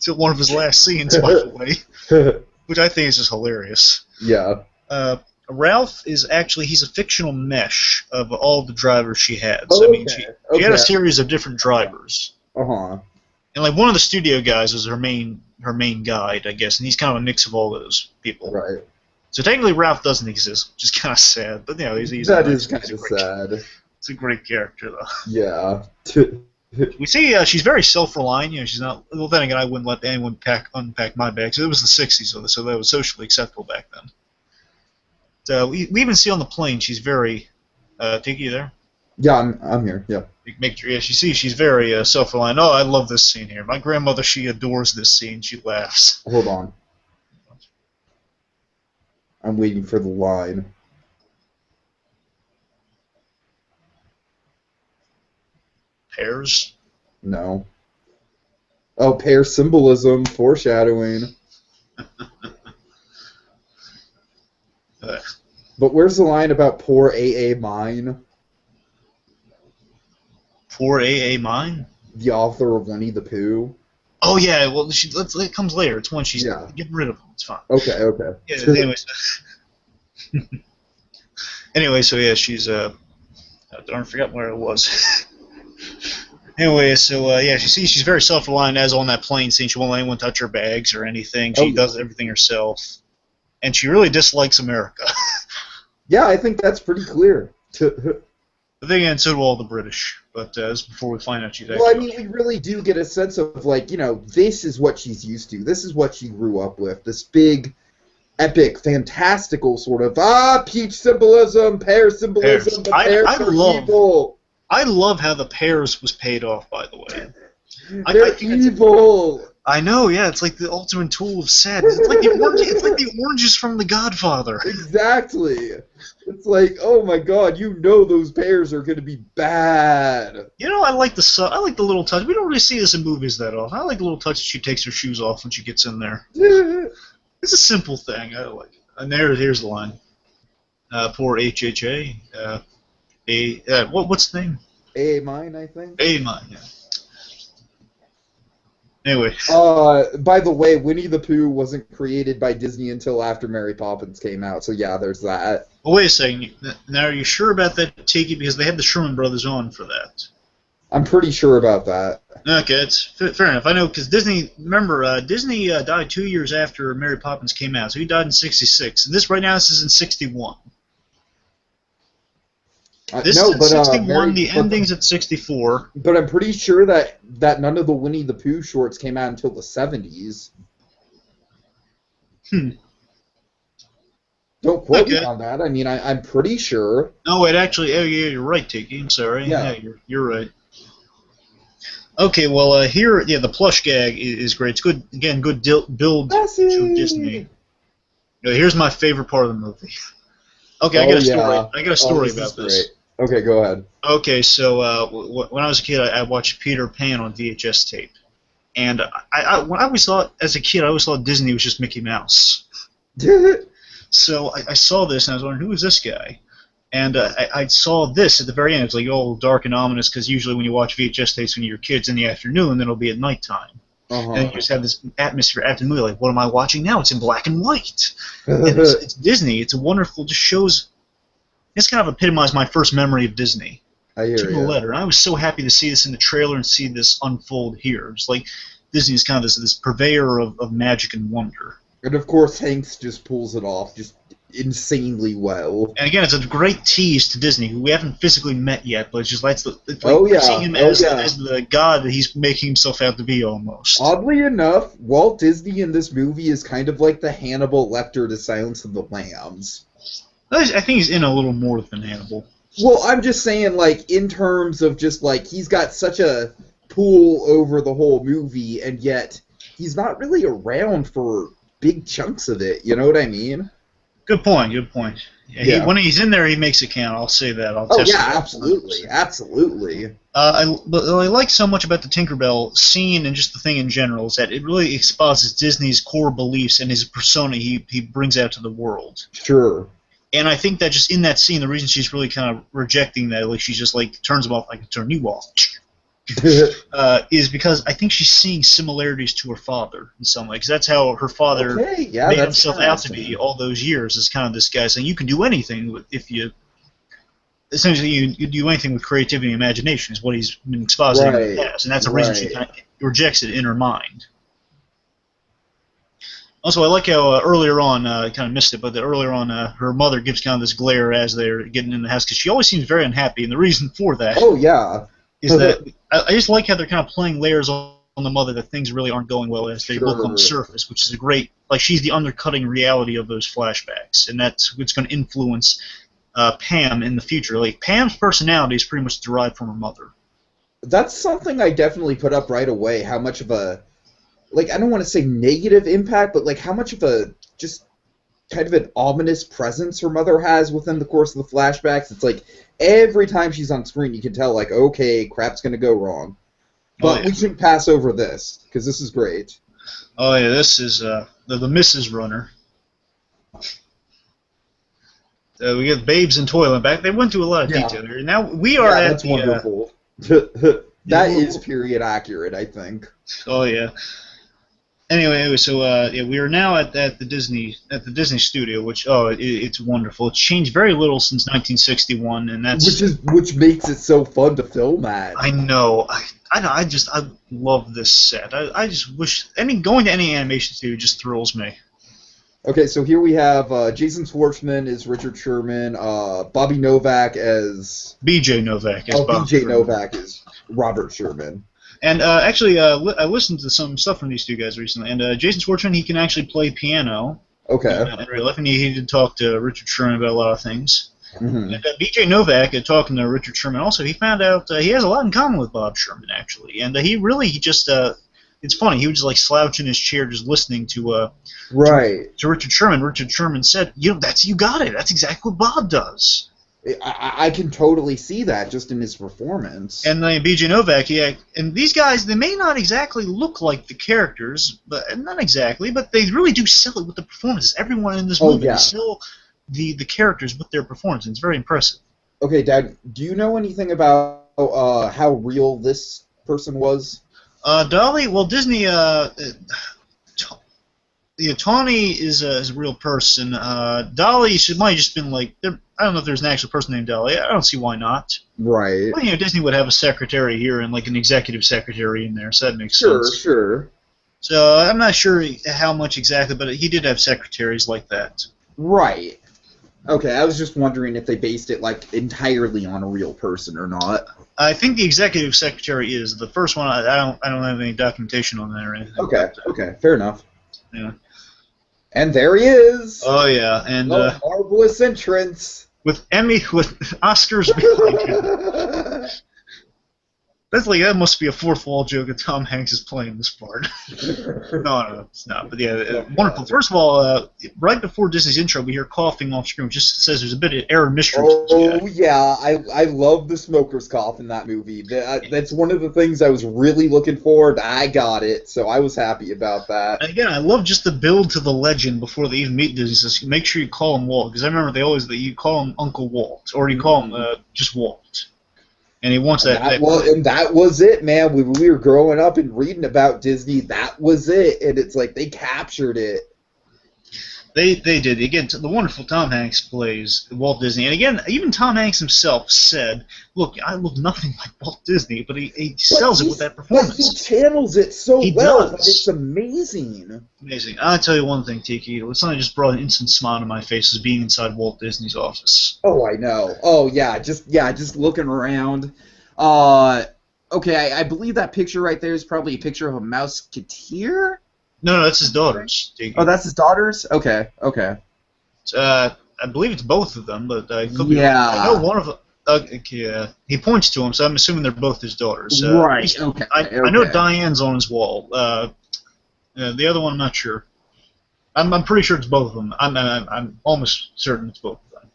one of his last scenes, by the way, which I think is just hilarious. Yeah. Ralph is actually, he's a fictional mesh of all the drivers she had. So, I mean, she had a series of different drivers. Uh-huh. And, like, one of the studio guys was her main guide, I guess, and he's kind of a mix of all those people. Right. So technically Ralph doesn't exist, which is kind of sad, but he's that is kind of sad. It's a great character, though. Yeah. We see she's very self-reliant. She's not. Well, then again, I wouldn't let anyone unpack my bags. It was the '60s, so that was socially acceptable back then. So we even see on the plane she's very. Tiki, you there? Yeah, I'm here. Yeah. She's very self-reliant. Oh, I love this scene here. My grandmother, she adores this scene. She laughs. Hold on. I'm waiting for the line. Pears? No. Oh, pear symbolism, foreshadowing. But where's the line about poor A.A. Mine? Poor A.A. Mine? The author of Winnie the Pooh. Oh, yeah, well, it comes later. It's when she's getting rid of them. It's fine. Okay. Yeah, anyways. Anyway, so yeah, she's, I forgot where it was. Anyway, so yeah, she's very self-reliant, as on that plane scene. She won't let anyone touch her bags or anything. She does everything herself. And she really dislikes America. Yeah, I think that's pretty clear. But then again, so do all the British. But this is before we find out she's actually... Well, I mean, we really do get a sense of, like, this is what she's used to. This is what she grew up with. This big, epic, fantastical sort of, peach symbolism, pear symbolism, the pears are evil. I love how the pears was paid off, by the way. They're evil! I know, yeah, it's like the ultimate tool of sadness. It's like the oranges from The Godfather. Exactly. It's like, oh my god, you know those pears are going to be bad. You know, I like the little touch. We don't really see this in movies that often. I like the little touch that she takes her shoes off when she gets in there. It's a simple thing. I like it. And here's the line. Poor HHA. What's the name? A mine, I think. A mine, yeah. Anyway. By the way, Winnie the Pooh wasn't created by Disney until after Mary Poppins came out, so yeah, there's that. Well, wait a second. Now, are you sure about that, Tiki? Because they had the Sherman Brothers on for that. I'm pretty sure about that. Okay, it's fair enough. I know, because Disney, remember, Disney died 2 years after Mary Poppins came out, so he died in 66. And this, right now, this is in 61. This is at 61, the ending's at 64. But I'm pretty sure that none of the Winnie the Pooh shorts came out until the 70s. Don't quote me on that. I mean, I'm pretty sure. No, wait, actually, yeah, you're right, Tiki. I'm sorry. Yeah, you're right. Okay, well, here, yeah, the plush gag is great. It's good, again, good build to Disney. Here's my favorite part of the movie. Okay, I got a story. Yeah. I got a story about this. Great. Okay, go ahead. Okay, so when I was a kid, I watched Peter Pan on VHS tape, and when I always thought, as a kid, I always thought Disney was just Mickey Mouse. So I saw this, and I was wondering, who is this guy? And I saw this at the very end. It's like all dark and ominous, because usually when you watch VHS tapes when you're kids in the afternoon, then it'll be at nighttime. And you just have this atmosphere after the movie, like, what am I watching now? It's in black and white. And it's Disney. It's a wonderful, just shows. This kind of epitomized my first memory of Disney. I hear you. To the letter. And I was so happy to see this in the trailer and see this unfold here. It's like Disney is kind of this purveyor of magic and wonder. And of course, Hanks just pulls it off just insanely well. And again, it's a great tease to Disney, who we haven't physically met yet, but it's just like seeing him as the god that he's making himself out to be almost. Oddly enough, Walt Disney in this movie is kind of like the Hannibal Lecter to Silence of the Lambs. I think he's in a little more than Hannibal. Well, I'm just saying, like, in terms of just, like, he's got such a pull over the whole movie, and yet he's not really around for big chunks of it, you know what I mean? Good point, good point. Yeah. When he's in there, he makes it count, I'll say that. Absolutely. But what I like so much about the Tinkerbell scene and just the thing in general is that it really exposits Disney's core beliefs and his persona he brings out to the world. Sure. And I think that just in that scene, the reason she's really kind of rejecting that, like she's just like turns him off, I can turn you off, is because I think she's seeing similarities to her father in some way. Because that's how her father made himself out to be all those years, as kind of this guy saying you can do anything if you. Essentially, you do anything with creativity and imagination is what he's been expositing in the past, and that's the reason she kind of rejects it in her mind. Also, I like how earlier on, I kind of missed it, but earlier on, her mother gives kind of this glare as they're getting in the house, because she always seems very unhappy, and the reason for that is that I just like how they're kind of playing layers on the mother that things really aren't going well as they look on the surface, which is a great, like she's the undercutting reality of those flashbacks, and that's what's going to influence Pam in the future. Like, Pam's personality is pretty much derived from her mother. That's something I definitely put up right away, how much of a, like, I don't want to say negative impact, but like how much of a just kind of an ominous presence her mother has within the course of the flashbacks. It's like every time she's on screen, you can tell, like, okay, crap's going to go wrong. But we shouldn't pass over this, because this is great. Oh, yeah, this is the Mrs. Runner. We get babes in toilet back. They went through a lot of detail here. Now, we are at that's wonderful. That is period accurate, I think. Oh, yeah. Anyway, so we are now at the Disney studio, which it's wonderful. It's changed very little since 1961, and that's which makes it so fun to film at. I know. I love this set. I just wish going to any animation studio just thrills me. Okay, so here we have Jason Schwartzman as Richard Sherman, Bobby Novak as B.J. Novak as B.J. Novak as Robert Sherman. And actually, I listened to some stuff from these two guys recently, and Jason Schwartzman, he can actually play piano. Okay. In real life, and he did talk to Richard Sherman about a lot of things. Mm-hmm. And B.J. Novak, talking to Richard Sherman, also, he found out he has a lot in common with Bob Sherman, actually. And he just, it's funny, he would just like slouch in his chair just listening to Richard Sherman. Richard Sherman said, you got it. That's exactly what Bob does. I can totally see that just in his performance. And B.J. Novak, and these guys, they may not exactly look like the characters, not exactly, but they really do sell it with the performances. Everyone in this movie is still the characters with their performance, and it's very impressive. Okay, Dad, do you know anything about how real this person was? Dolly, well, Disney, Tawny is a real person. Dolly, she might have just been like, I don't know if there's an actual person named Dolly. I don't see why not. Right. Well, Disney would have a secretary here and like an executive secretary in there, so that makes sense. Sure. So I'm not sure how much exactly, but he did have secretaries like that. Right. Okay, I was just wondering if they based it like entirely on a real person or not. I think the executive secretary is the first one. I don't have any documentation on that or anything. Okay, fair enough. Yeah. And there he is. Oh yeah, and marvelous entrance with Oscars behind him. That must be a fourth wall joke that Tom Hanks is playing this part. No, it's not. But yeah, wonderful. First of all, right before Disney's intro, we hear coughing off screen, which just says there's a bit of error mystery. Oh yeah, I love the smoker's cough in that movie. That's one of the things I was really looking for. I got it, so I was happy about that. And again, I love just the build to the legend before they even meet Disney. Says, make sure you call him Walt, because I remember you call him Uncle Walt, or you call him just Walt. And he wants that. And that was it, man. When we were growing up and reading about Disney, that was it. And it's like they captured it. They did. Again, the wonderful Tom Hanks plays Walt Disney. And again, even Tom Hanks himself said, look, I look nothing like Walt Disney, but he sells it with that performance. But he channels it so well that it's amazing. Amazing. I'll tell you one thing, Tiki. Something just brought an instant smile to my face is being inside Walt Disney's office. Oh, I know. Oh, yeah. Just looking around. Okay, I believe that picture right there is probably a picture of a Mouseketeer? No, that's his daughters. Tiki. Oh, that's his daughters? Okay. I believe it's both of them, but I could be wrong. I know one of them. He points to them, so I'm assuming they're both his daughters. Right. Okay. I know Diane's on his wall. The other one, I'm not sure. I'm pretty sure it's both of them. I'm almost certain it's both of them.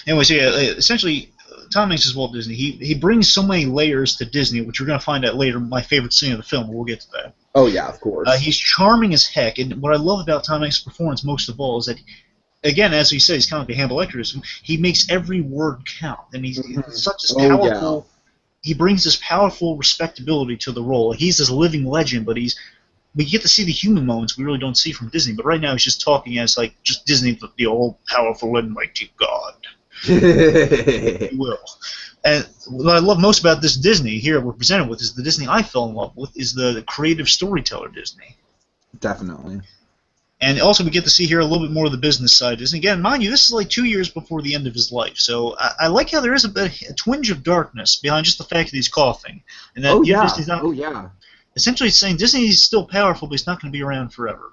Anyways, essentially, Tom Hanks is Walt Disney. He brings so many layers to Disney, which we're going to find out later. My favorite scene of the film. We'll get to that. Oh yeah, of course. He's charming as heck, and what I love about Tom Hanks' performance most of all is that, again, as we say, he's kind of like a Hannibal Lecter. He makes every word count, and he's such as powerful. Yeah. He brings this powerful respectability to the role. He's this living legend, but we get to see the human moments we really don't see from Disney. But right now, he's just talking as like just Disney, the all powerful and mighty God. If you will. And what I love most about this Disney here we're presented with is the Disney I fell in love with is the creative storyteller Disney. Definitely. And also we get to see here a little bit more of the business side. And again, mind you, this is like 2 years before the end of his life. So I like how there is a twinge of darkness behind just the fact that he's coughing. And that Disney's not, essentially it's saying Disney is still powerful, but he's not going to be around forever.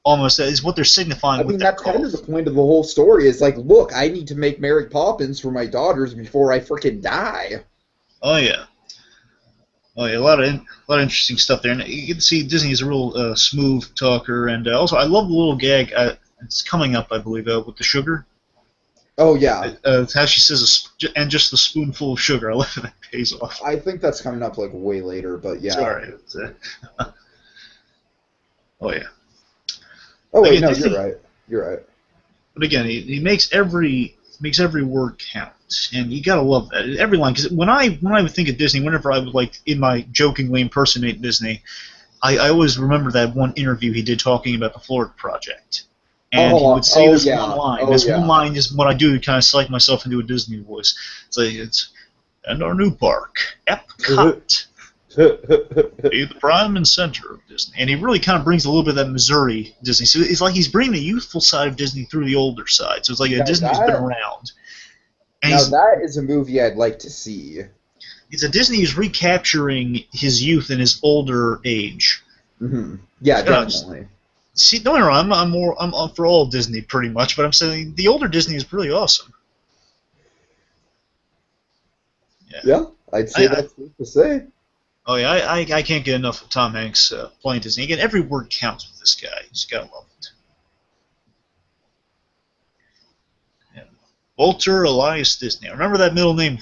Almost is what they're signifying with that. That's kind of the point of the whole story. Is like, look, I need to make Mary Poppins for my daughters before I freaking die. Oh yeah, a lot of interesting stuff there, and you can see Disney is a real smooth talker, and also I love the little gag. It's coming up, I believe, with the sugar. Oh yeah. How she says, and just the spoonful of sugar. I love that pays off. I think that's coming up like way later, but yeah. Sorry. Oh yeah. Oh wait, no, you're right. But again, he makes every word count, and you gotta love that every line. Because when I would think of Disney, whenever I would like in my jokingly impersonate Disney, I always remember that one interview he did talking about the Florida Project, and he would say this one line. One line is what I do to kind of psych myself into a Disney voice. It's like and our new park, Epcot. Be the prime and center of Disney. And he really kind of brings a little bit of that Missouri Disney. So it's like he's bringing the youthful side of Disney through the older side. So it's like Disney's been around. And now that is a movie I'd like to see. It's a Disney who's recapturing his youth and his older age. Mm-hmm. Yeah, definitely. See, don't get me wrong, I'm up for all Disney pretty much, but I'm saying the older Disney is really awesome. Yeah, I'd say that's safe to say. Oh yeah, I can't get enough of Tom Hanks playing Disney. Again, every word counts with this guy. You just gotta love it. Yeah. Walter Elias Disney. I remember that middle name,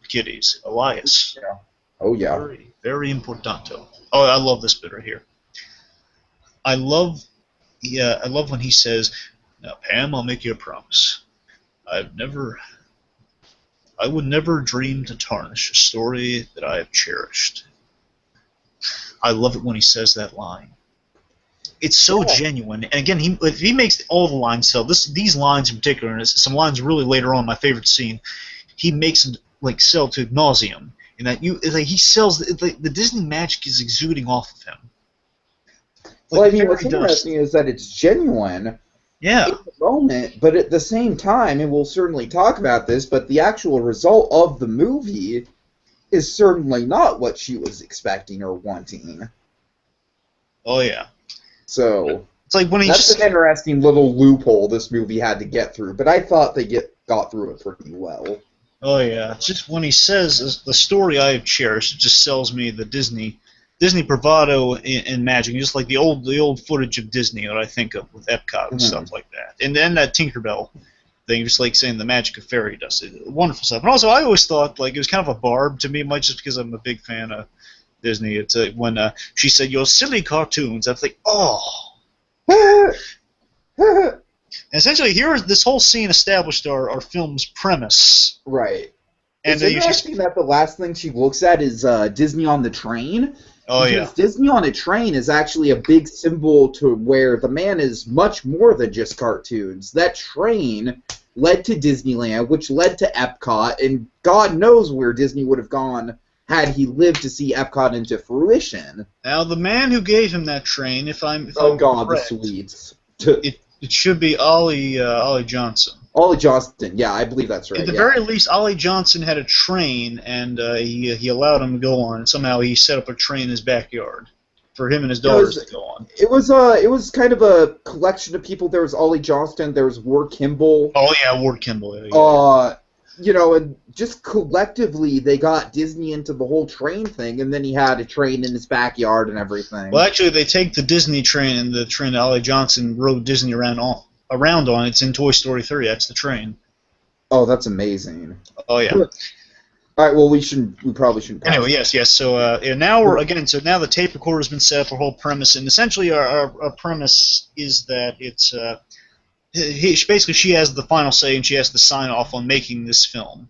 kiddies. Elias. Yeah. Oh yeah. Very, very importanto. Oh, I love this bit right here. I love when he says, "Now, Pam, I'll make you a promise. I would never dream to tarnish a story that I have cherished." I love it when he says that line. It's so genuine, and again, he makes all the lines sell. These lines in particular, and some lines really later on, my favorite scene, he makes them like sell to nauseum. In that he sells the Disney magic is exuding off of him. Well, I mean, what's interesting is that it's genuine in the moment, but at the same time, and we'll certainly talk about this, but the actual result of the movie is certainly not what she was expecting or wanting. Oh, yeah. So, it's like when that's an interesting little loophole this movie had to get through, but I thought they got through it pretty well. Oh, yeah. It's just when he says, the story I have cherished, it just sells me the Disney bravado and magic, just like the old footage of Disney that I think of with Epcot and stuff like that. And then that Tinkerbell thing, just like saying the magic of fairy dust. Wonderful stuff. And also, I always thought like it was kind of a barb to me, much just because I'm a big fan of Disney. It's when she said, "Your silly cartoons," I was like, oh. And essentially, this whole scene established our film's premise. Right. And it's interesting that the last thing she looks at is Disney on the train. Oh, because Disney on a train is actually a big symbol to where the man is much more than just cartoons. That train led to Disneyland, which led to Epcot, and God knows where Disney would have gone had he lived to see Epcot into fruition. Now, the man who gave him that train, if I'm God, correct, the sweets. It should be Ollie Johnson. Ollie Johnston, yeah, I believe that's right. At the very least, Ollie Johnson had a train, and he allowed him to go on. And somehow he set up a train in his backyard for him and his daughters to go on. It was kind of a collection of people. There was Ollie Johnston, there was Ward Kimball. Oh yeah, Ward Kimball. Yeah. And just collectively they got Disney into the whole train thing, and then he had a train in his backyard and everything. Well, actually, they take the Disney train and the train that Ollie Johnson rode Disney around on. It's in Toy Story 3. That's the train. Oh, that's amazing. Oh yeah. All right. Well, we probably shouldn't. Anyway, yes. So now now the tape recorder has been set up. Our whole premise, and essentially our premise is that it's basically she has the final say and she has to sign off on making this film.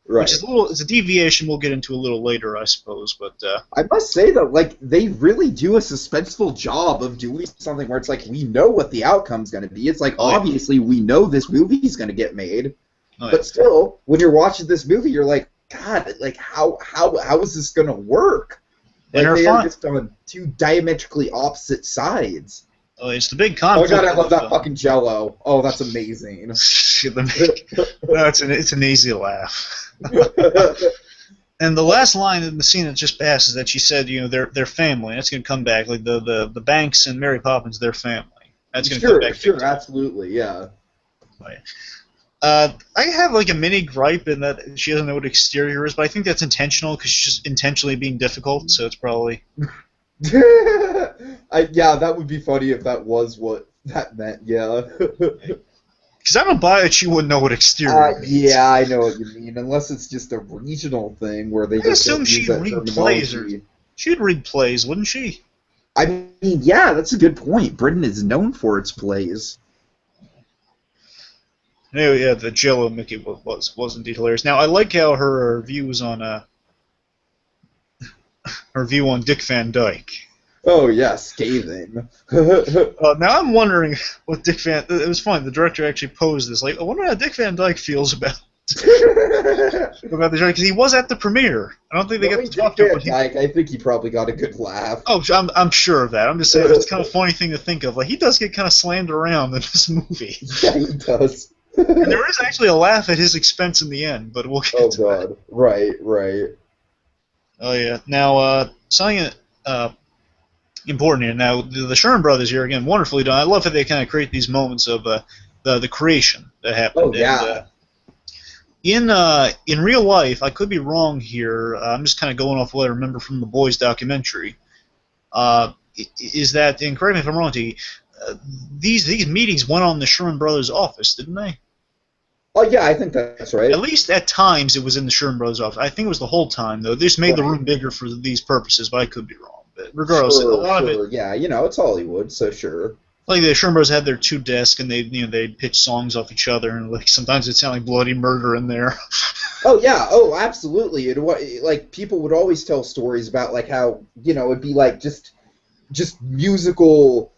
Right. Which is it's a deviation we'll get into a little later, I suppose. But I must say though, like they really do a suspenseful job of doing something where it's like we know what the outcome's going to be. It's like obviously we know this movie's going to get made, but still, when you're watching this movie, you're like, God, like how is this going to work? Like they are just on two diametrically opposite sides. Oh, it's the big conflict. Oh God, I love that fucking Jell-O. Oh, that's amazing. It's an easy laugh. And the last line in the scene that just passed is that she said, they're family. That's going to come back. Like the Banks and Mary Poppins, they're family. That's going to come back. Sure, absolutely, yeah. I have like a mini gripe in that she doesn't know what exterior is, but I think that's intentional because she's just intentionally being difficult. So it's probably. Yeah, that would be funny if that was what that meant. Yeah. Because I don't buy it. She wouldn't know what exterior means. Yeah, I know what you mean. Unless it's just a regional thing where they just assume she'd read plays. She'd read plays, wouldn't she? I mean, yeah, that's a good point. Britain is known for its plays. Anyway, yeah, the Jell-O Mickey was indeed hilarious. Now, I like how her views on Dick Van Dyke. Oh, yeah, scathing. Now I'm wondering what Dick Van... It was fun. The director actually posed this. Like, I wonder how Dick Van Dyke feels about the director, because he was at the premiere. I don't think they got to talk to him. I think he probably got a good laugh. Oh, I'm sure of that. I'm just saying it's kind of a funny thing to think of. Like, he does get kind of slammed around in this movie. Yeah, he does. And there is actually a laugh at his expense in the end, but we'll get to that. God. Right. Oh, yeah. Now, something important here. Now, the Sherman brothers here, again, wonderfully done. I love how they kind of create these moments of the creation that happened. Oh, yeah. In real life, I could be wrong here. I'm just kind of going off what I remember from the Boys documentary. Is that, and correct me if I'm wrong, Tiki, these meetings went on in the Sherman brothers' office, didn't they? Oh, yeah, I think that's right. At least at times it was in the Sherman brothers' office. I think it was the whole time, though. They just made the room bigger for these purposes, but I could be wrong. But regardless, a lot of it... Yeah, it's Hollywood, so sure. Like the Sherman brothers had their two desks, and they'd pitch songs off each other, and like sometimes it'd sound like bloody murder in there. Oh yeah, oh absolutely. Like people would always tell stories about like how it'd be like just musical,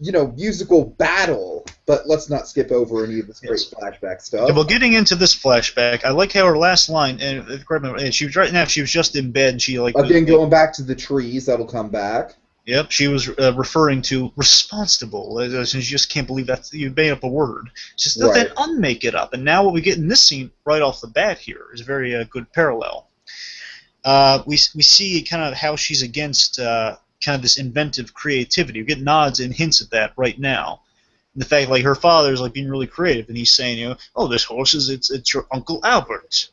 musical battle. But let's not skip over any of this great flashback stuff. Yeah, well, getting into this flashback, I like how her last line, and she was right now. She was just in bed, and she like again going back to the trees. That'll come back. Yep, she was referring to responsible, and she just can't believe that you made up a word. She says, then unmake it up. And now what we get in this scene right off the bat here is a very good parallel. We see kind of how she's against kind of this inventive creativity. We get nods and hints at that right now. And the fact like her father's like being really creative, and he's saying, oh, this horse it's your Uncle Albert.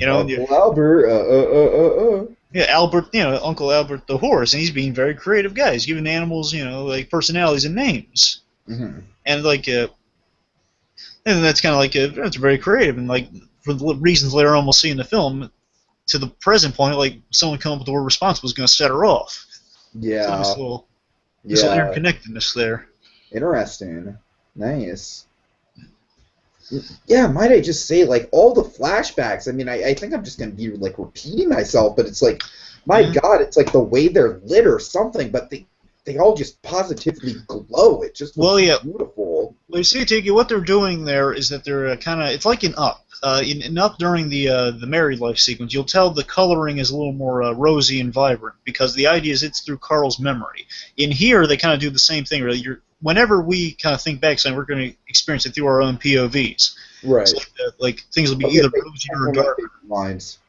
Uncle Albert. Yeah, Albert, Uncle Albert the horse, and he's being a very creative guy. He's giving animals, like personalities and names. Mm-hmm. And like, and that's kind of like it's very creative, and like for the reasons later on we'll see in the film, to the present point, like someone coming up with the word responsible is going to set her off. Yeah. So this little interconnectedness there. Interesting. Nice. Yeah, might I just say, like, all the flashbacks, I mean, I think I'm just going to be, like, repeating myself, but it's like, my God, it's like the way they're lit or something, but they all just positively glow. It just looks beautiful. Well, you see, Tiki, what they're doing there is that they're kind of, it's like in Up. In Up during the married life sequence, you'll tell the coloring is a little more rosy and vibrant, because the idea is it's through Carl's memory. In here, they kind of do the same thing. Whenever we kind of think back, we're going to experience it through our own POVs. Right. So, like things will be either rosier or darker. Lines.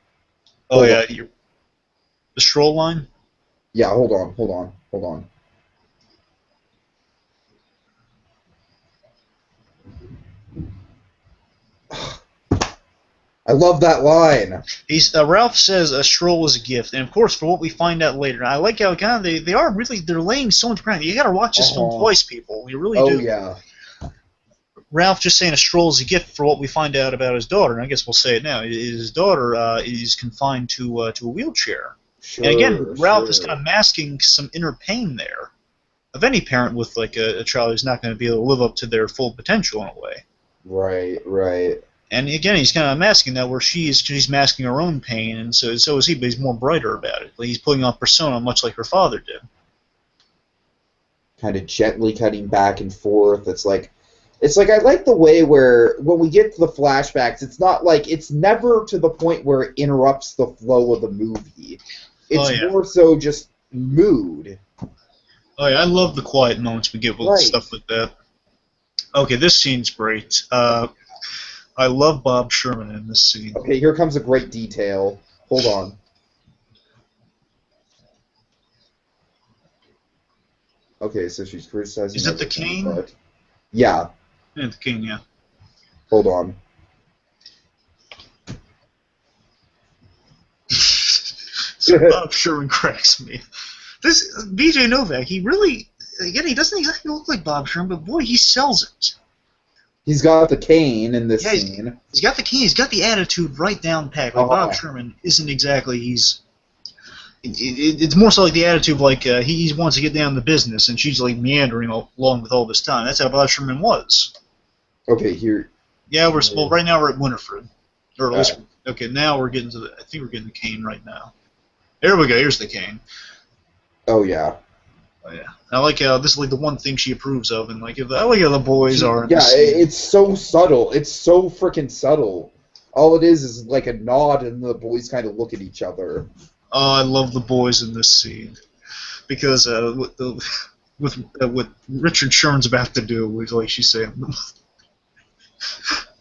Oh, yeah. The stroll line? Yeah, hold on. I love that line. Ralph says a stroll is a gift, and of course, for what we find out later, I like how kind of they're laying so much ground. You got to watch this film twice, people. You really do. Oh yeah. Ralph just saying a stroll is a gift for what we find out about his daughter, and I guess we'll say it now. His daughter is confined to a wheelchair, and again, Ralph is kind of masking some inner pain there of any parent with like a child who's not going to be able to live up to their full potential in a way. Right. And again, he's kind of masking that where she's masking her own pain, and so is he, but he's more brighter about it. Like he's putting on persona much like her father did. Kind of gently cutting back and forth. It's like I like the way where when we get to the flashbacks, it's not like it's never to the point where it interrupts the flow of the movie. It's more so just mood. Oh yeah, I love the quiet moments we get with stuff like that. Okay, this scene's great. I love Bob Sherman in this scene. Okay, here comes a great detail. Hold on. Okay, so she's criticizing... Is that the cane? But... Yeah. Yeah, the cane, yeah. Hold on. So Bob Sherman cracks me. This B.J. Novak, he really... Again, he doesn't exactly look like Bob Sherman, but boy, he sells it. He's got the cane in this scene. He's got the cane. He's got the attitude right down pat. Like Bob Sherman isn't exactly. It's more so like the attitude of like he wants to get down to business, and she's like meandering along with all this time. That's how Bob Sherman was. Okay, here. Yeah, right now we're at Winifred, or at least okay. Now we're getting to I think we're getting the cane right now. There we go. Here's the cane. Oh yeah. Oh, yeah. I like how this is like the one thing she approves of, and like I like how the boys are. Yeah, it's so subtle. It's so freaking subtle. All it is like a nod, and the boys kind of look at each other. Oh, I love the boys in this scene because what Richard Sherman's about to do, like she's saying,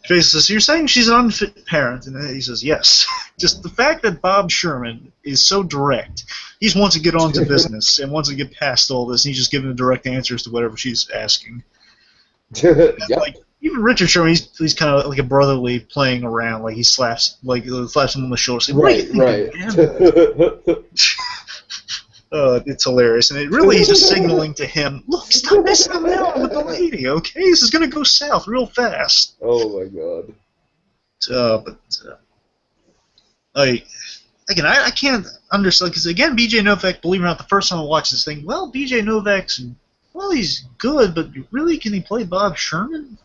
Basically says, "You're saying she's an unfit parent?" And he says, "Yes." Just the fact that Bob Sherman is so direct. He just wants to get on to business and wants to get past all this. And he's just giving the direct answers to whatever she's asking. Yep. Like even Richard Sherman, he's kind of like a brotherly playing around. Like he slaps him on the shoulder. Saying, Right. It's hilarious, and it really is just signaling to him, look, stop messing around with the lady, okay? This is gonna go south real fast. Oh my god. I can't understand, because again, B.J. Novak, believe it or not, the first time I watched this thing, well, B.J. Novak's, well, he's good, but really, can he play Bob Sherman?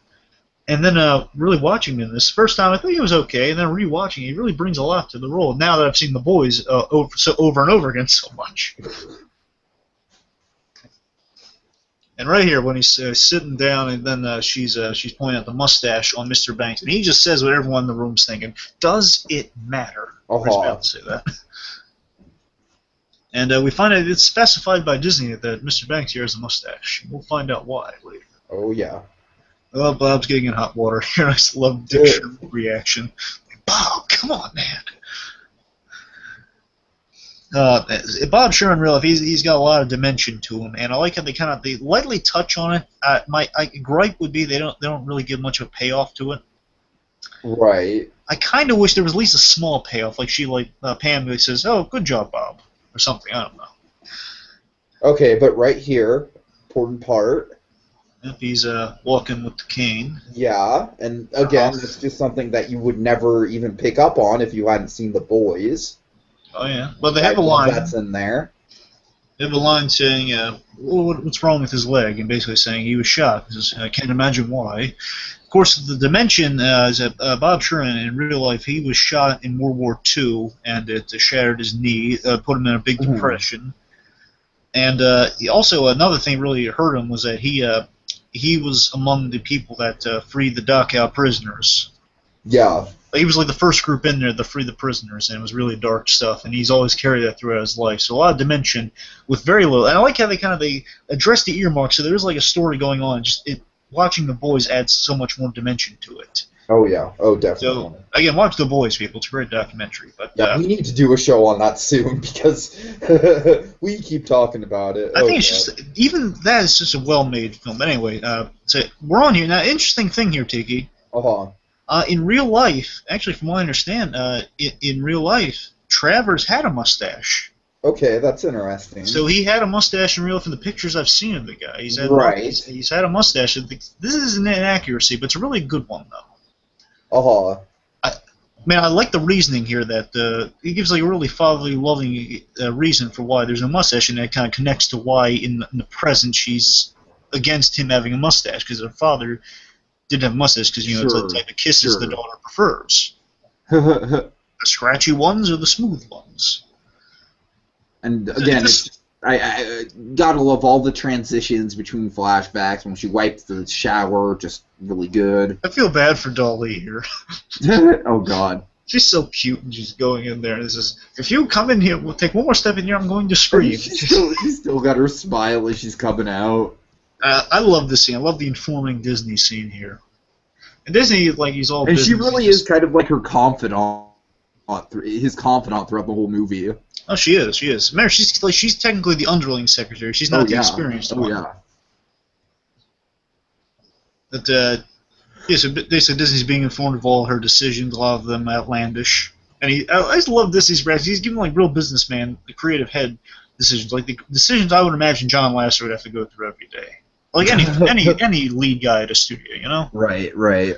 And then really watching him this first time, I thought he was okay, and then rewatching, he really brings a lot to the role. Now that I've seen The Boys over and over again so much. And right here, when he's sitting down, and then she's pointing out the mustache on Mr. Banks, and he just says what everyone in the room's thinking: "Does it matter?" Or he's about to say that. And we find out it's specified by Disney that Mr. Banks here has a mustache. We'll find out why later. Oh yeah. Oh, Bob's getting in hot water here. I just love Dick's reaction. Bob, come on, man. Bob Sherman, real life, he's got a lot of dimension to him, and I like how they lightly touch on it. My gripe would be they don't really give much of a payoff to it. Right. I kind of wish there was at least a small payoff, like Pam really says, "Oh, good job, Bob," or something. I don't know. Okay, but right here, important part. If he's walking with the cane. Yeah, and again, it's just something that you would never even pick up on if you hadn't seen The Boys. Oh yeah, but they have a line. That's in there. They have a line saying, "What's wrong with his leg?" and basically saying he was shot. He says, "I can't imagine why." Of course, the dimension is that Bob Sherman in real life, he was shot in World War II, and it shattered his knee, put him in a big depression. And he also, another thing really hurt him was that he was among the people that freed the Dachau prisoners. Yeah. He was like the first group in there to free the prisoners, and it was really dark stuff, and he's always carried that throughout his life. So a lot of dimension with very little. And I like how they address the earmarks, so there's like a story going on. Watching The Boys adds so much more dimension to it. Oh yeah, oh definitely. So again, watch The Boys, people. It's a great documentary. But yeah, we need to do a show on that soon because we keep talking about it. I think it's just even that is just a well-made film. Anyway, so we're on here now. Interesting thing here, Tiki. In real life, actually, from what I understand, in real life, Travers had a mustache. Okay, that's interesting. So he had a mustache in real life in the pictures I've seen of the guy. He's had he's had a mustache. This is an inaccuracy, but it's a really good one, though. I like the reasoning here that he gives like a really fatherly, loving reason for why there's a mustache, and that kind of connects to why in the present she's against him having a mustache, because her father didn't have a mustache, because it's the type of kisses the daughter prefers. The scratchy ones or the smooth ones. And again, I gotta love all the transitions between flashbacks. When she wipes the shower, just really good. I feel bad for Dolly here. Oh God, she's so cute, and she's going in there. And says, "If you come in here, we'll take one more step in here. I'm going to scream." She's still got her smile as she's coming out. I love this scene. I love the informing Disney scene here. And Disney, like, he's all. And she really is kind of like her confidant, his confidant throughout the whole movie. Oh, she is. She is. Remember, she's technically the underling secretary. She's not the experienced one. Yeah. But so basically Disney's being informed of all her decisions. A lot of them outlandish. And I just love Disney's reaction. He's giving like real businessman, the creative head decisions, like the decisions I would imagine John Lasseter would have to go through every day. Like any lead guy at a studio, you know. Right.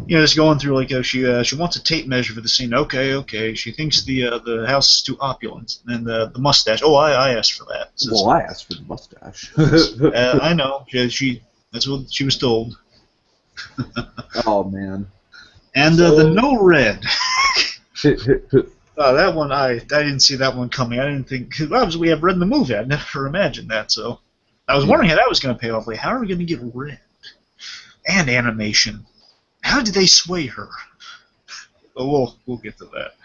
Just going through like she wants a tape measure for the scene. Okay. She thinks the house is too opulent, and the mustache. Oh, I asked for that. Well, I asked for the mustache. I know. That's what she was told. Oh man. And the no red. That one I didn't see that one coming. I didn't think, because obviously we have red in the movie. I never imagined that. So I was wondering how that was going to pay off. Like, how are we going to get red and animation? How did they sway her? But we'll get to that.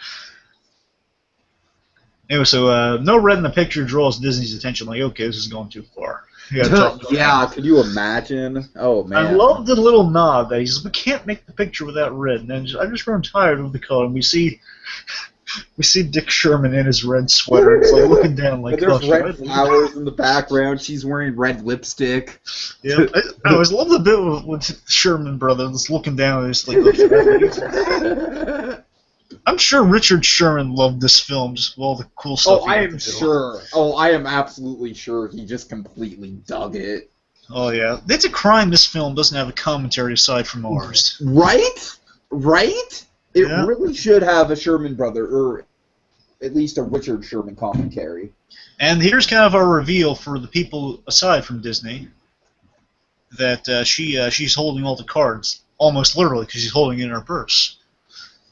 Anyway, so no red in the picture draws Disney's attention. Like, okay, this is going too far. Yeah, could you imagine? Oh, man. I love the little nod that he says, we can't make the picture without red. And then I just grown tired of the color. And we see Dick Sherman in his red sweater. It's like looking down like, there's red flowers in the background. She's wearing red lipstick. Yeah, I always love the bit with Sherman brothers looking down and it's like, I'm sure Richard Sherman loved this film, just all the cool stuff. Oh, I am sure. Oh, I am absolutely sure he just completely dug it. Oh, yeah. It's a crime this film doesn't have a commentary aside from ours. Right? Right? It really should have a Sherman brother, or at least a Richard Sherman commentary. And here's kind of our reveal for the people aside from Disney, that she's holding all the cards, almost literally, because she's holding it in her purse.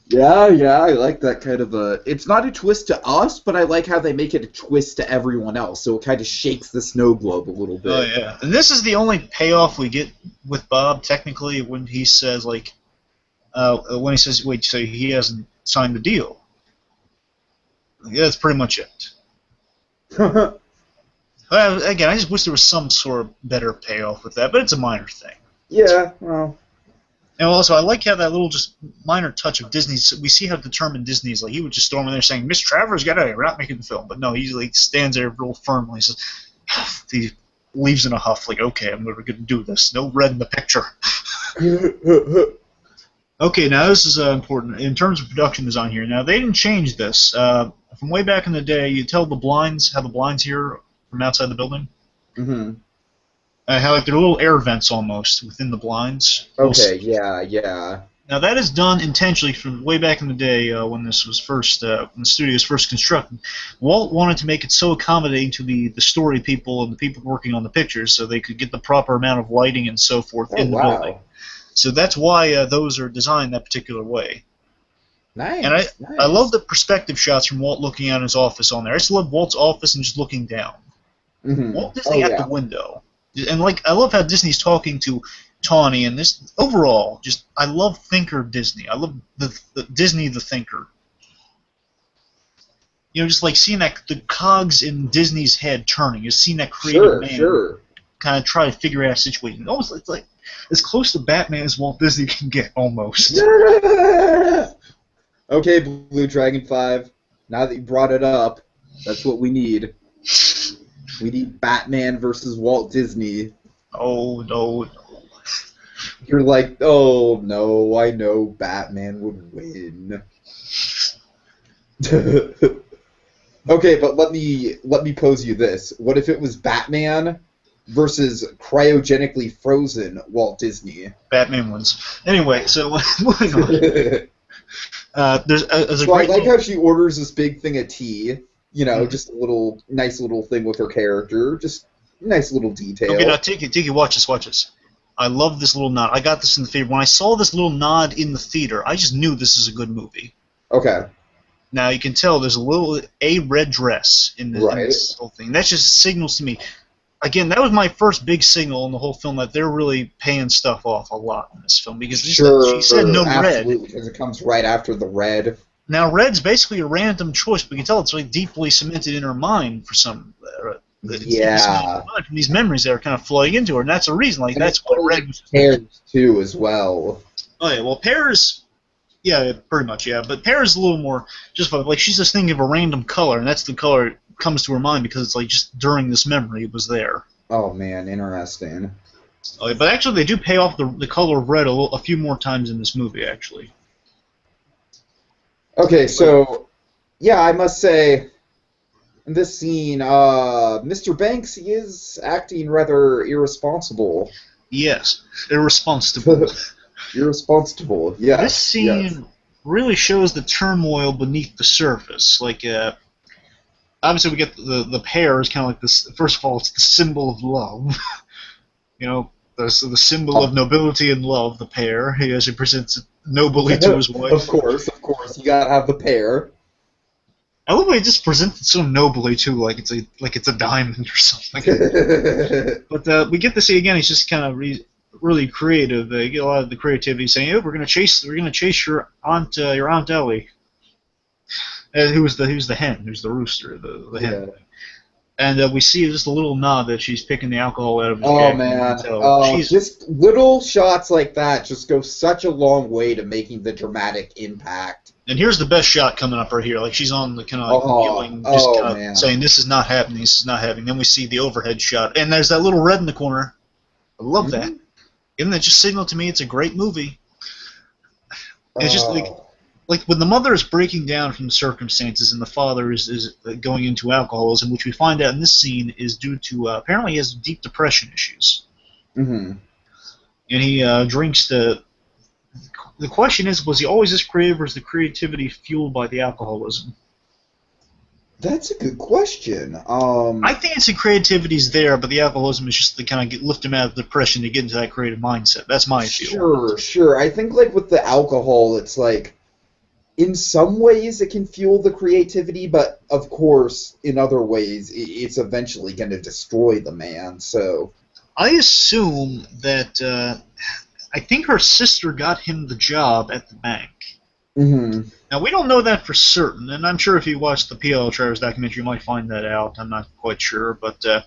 Yeah, I like that kind of a... It's not a twist to us, but I like how they make it a twist to everyone else, so it kind of shakes the snow globe a little bit. Oh, yeah. And this is the only payoff we get with Bob, technically, when he says, like... wait, so he hasn't signed the deal. Yeah, that's pretty much it. Again, I just wish there was some sort of better payoff with that, but it's a minor thing. Yeah, well... And also, I like how that little just minor touch of Disney's. We see how determined Disney is. Like, he would just storm in there saying, Miss Travers, get out of here. We're not making the film. But no, he like stands there real firmly. He says, he leaves in a huff, like, okay, I'm going to do this. No red in the picture. Okay, now this is important. In terms of production design here, now they didn't change this. From way back in the day, you tell the blinds, how the blinds here from outside the building? Mm-hmm. How like they're little air vents almost within the blinds. Okay, yeah. Now that is done intentionally from way back in the day when this was first, when the studio was first constructed. Walt wanted to make it so accommodating to the story people and the people working on the pictures, so they could get the proper amount of lighting and so forth in the building. So that's why those are designed that particular way. Nice. And I love the perspective shots from Walt looking out in his office on there. I just love Walt's office and just looking down. Mm-hmm. Walt Disney at the window. And like I love how Disney's talking to Tawny, and this overall, just I love Thinker Disney. I love the Disney the Thinker. You know, just like seeing that the cogs in Disney's head turning, just seeing that creative man kind of try to figure out a situation. Almost it's like as close to Batman as Walt Disney can get, almost. Okay, BlueDragonFive. Now that you brought it up, that's what we need. We need Batman versus Walt Disney. Oh, no. You're like, oh, no, I know Batman would win. Okay, but let me pose you this. What if it was Batman versus cryogenically frozen Walt Disney? Batman wins. Anyway, so moving on. There's a so great I like how she orders this big thing of tea. You know, just a nice little thing with her character. Just nice little detail. Okay, now Tiki, watch this. I love this little nod. I got this in the theater. When I saw this little nod in the theater, I just knew this is a good movie. Okay. Now you can tell there's a red dress in this whole thing. That just signals to me. Again, that was my first big signal in the whole film that they're really paying stuff off a lot in this film because she said no red. Because it comes right after the red. Now, red's basically a random choice, but you can tell it's like deeply cemented in her mind for some. From these memories that are kind of flowing into her, and that's a reason. Like that's what red was. Pears too, as well. Oh yeah, well pears. Yeah, pretty much. Yeah, but pears is a little more just like she's just thinking of a random color, and that's the color that comes to her mind because it's like just during this memory it was there. Oh man, interesting. Oh, yeah, but actually, they do pay off the color of red a few more times in this movie, actually. Okay, so, yeah, I must say, in this scene, Mr. Banks, he is acting rather irresponsible. Yes, irresponsible. Irresponsible, yes. This scene really shows the turmoil beneath the surface. Like, obviously we get the pears, kind of like this. First of all, it's the symbol of love. You know, the symbol of nobility and love, the pear. He actually presents it nobly to his wife. Of course. You gotta have the pear. I love how he just presents it so nobly too, like it's a diamond or something. But we get to see again. He's just kind of really creative. You get a lot of the creativity saying, "Oh, we're gonna chase your aunt Ellie." Who's the hen? Who's the rooster? The hen. And we see just a little nod that she's picking the alcohol out of his Oh jacket. man, She's just little shots like that just go such a long way to making the dramatic impact. And here's the best shot coming up right here. Like she's on the kind of like yelling, just kind of saying, "This is not happening. This is not happening." Then we see the overhead shot, and there's that little red in the corner. I love that. Isn't that just signal to me it's a great movie? It's just like when the mother is breaking down from the circumstances and the father is going into alcoholism, which we find out in this scene is due to apparently he has deep depression issues. Mm-hmm. And he drinks the question is, was he always this creative, or is the creativity fueled by the alcoholism? That's a good question. I think it's the creativity's there, but the alcoholism is just to kind of lift him out of depression to get into that creative mindset. That's my feel. Sure. I think like with the alcohol, it's like in some ways it can fuel the creativity, but of course in other ways it's eventually going to destroy the man. So I assume that I think her sister got him the job at the bank. Mm-hmm. Now, we don't know that for certain, and I'm sure if you watch the P.L. Travers documentary, you might find that out. I'm not quite sure, but the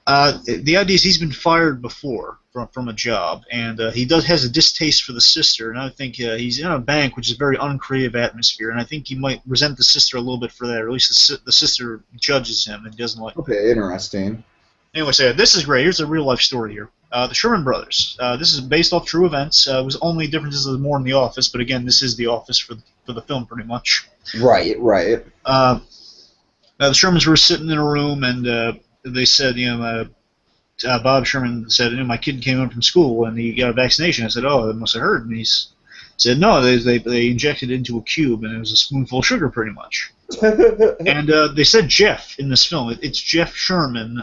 idea is he's been fired before from a job, and he has a distaste for the sister, and I think he's in a bank, which is a very uncreative atmosphere, and I think he might resent the sister a little bit for that, or at least the sister judges him and doesn't like him. Okay, interesting. Anyway, so this is great. Here's a real-life story here. The Sherman Brothers. This is based off true events. It was only differences of more in The Office, but again, this is The Office for the film, pretty much. Right. The Shermans were sitting in a room, and they said, Bob Sherman said, my kid came in from school, and he got a vaccination. I said, oh, that must have hurt. And he said, no, they injected it into a cube, and it was a spoonful of sugar, pretty much. And they said Jeff in this film. It's Jeff Sherman.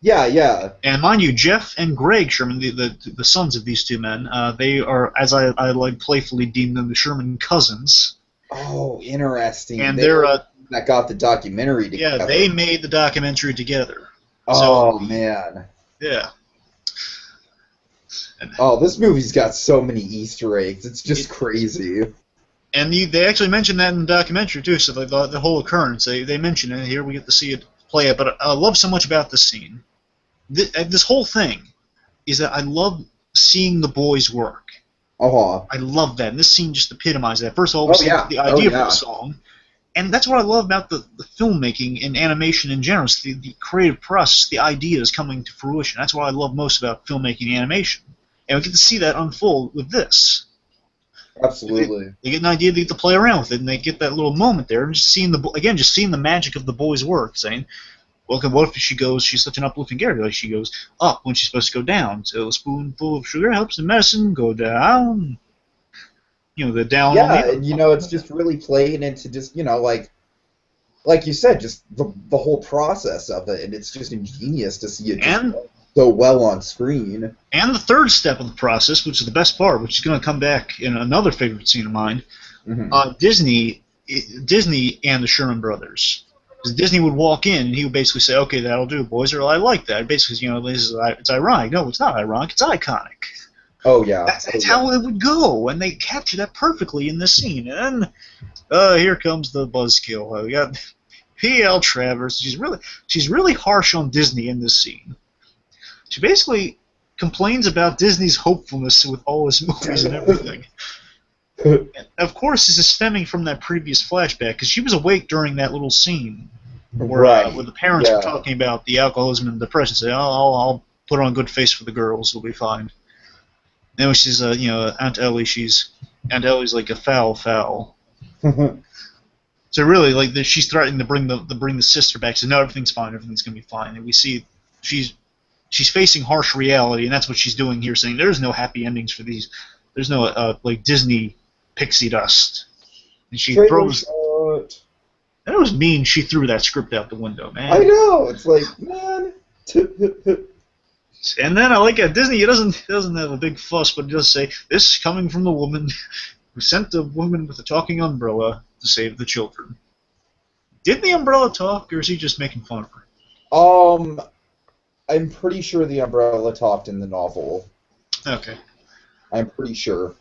Yeah. And mind you, Jeff and Greg Sherman, the sons of these two men, they are, as I like playfully deem them, the Sherman cousins. Oh, interesting. And they're that got the documentary together. Yeah, they made the documentary together. Oh, man. Yeah. Oh, this movie's got so many Easter eggs. It's just crazy. And they actually mention that in the documentary, too, so the whole occurrence, they mention it. Here we get to see it play it. But I love so much about this scene. This whole thing is that I love seeing the boys work. I love that. And this scene just epitomizes that. First of all, we see the idea for the song. And that's what I love about the filmmaking and animation in general. It's the creative process, the ideas coming to fruition. That's what I love most about filmmaking and animation. And we get to see that unfold with this. Absolutely. They get an idea, they get to play around with it, and they get that little moment there. And just seeing the magic of the boys' work, saying, well, what if she's such an uplifting character? Like she goes up when she's supposed to go down. So a spoonful of sugar helps the medicine go down. The down. Yeah, and it's just really playing into just like you said, just the whole process of it, and it's just ingenious to see it just so well on screen. And the third step of the process, which is the best part, which is going to come back in another favorite scene of mine, Disney and the Sherman Brothers. Because Disney would walk in and he would basically say, "Okay, that'll do, boys," or "I like that." Basically, it's ironic. No, it's not ironic. It's iconic. Oh yeah, that's how it would go, and they capture that perfectly in this scene. And then here comes the buzzkill. We got P.L. Travers. She's really harsh on Disney in this scene. She basically complains about Disney's hopefulness with all his movies and everything. And of course, this is stemming from that previous flashback, because she was awake during that little scene where the parents were talking about the alcoholism and depression. Say, I'll put on a good face for the girls. It'll be fine. And when she's, Aunt Ellie's like a foul. So really, like, she's threatening to bring the sister back. So no, everything's fine. Everything's gonna be fine. And we see she's facing harsh reality, and that's what she's doing here, saying there's no happy endings for these. There's no like Disney pixie dust. And she throws. And it was mean. She threw that script out the window, man. I know. It's like, man. And then I like it. Disney. It doesn't have a big fuss, but it does say this is coming from the woman who sent the woman with the talking umbrella to save the children. Did the umbrella talk, or is he just making fun of her? I'm pretty sure the umbrella talked in the novel. Okay. I'm pretty sure.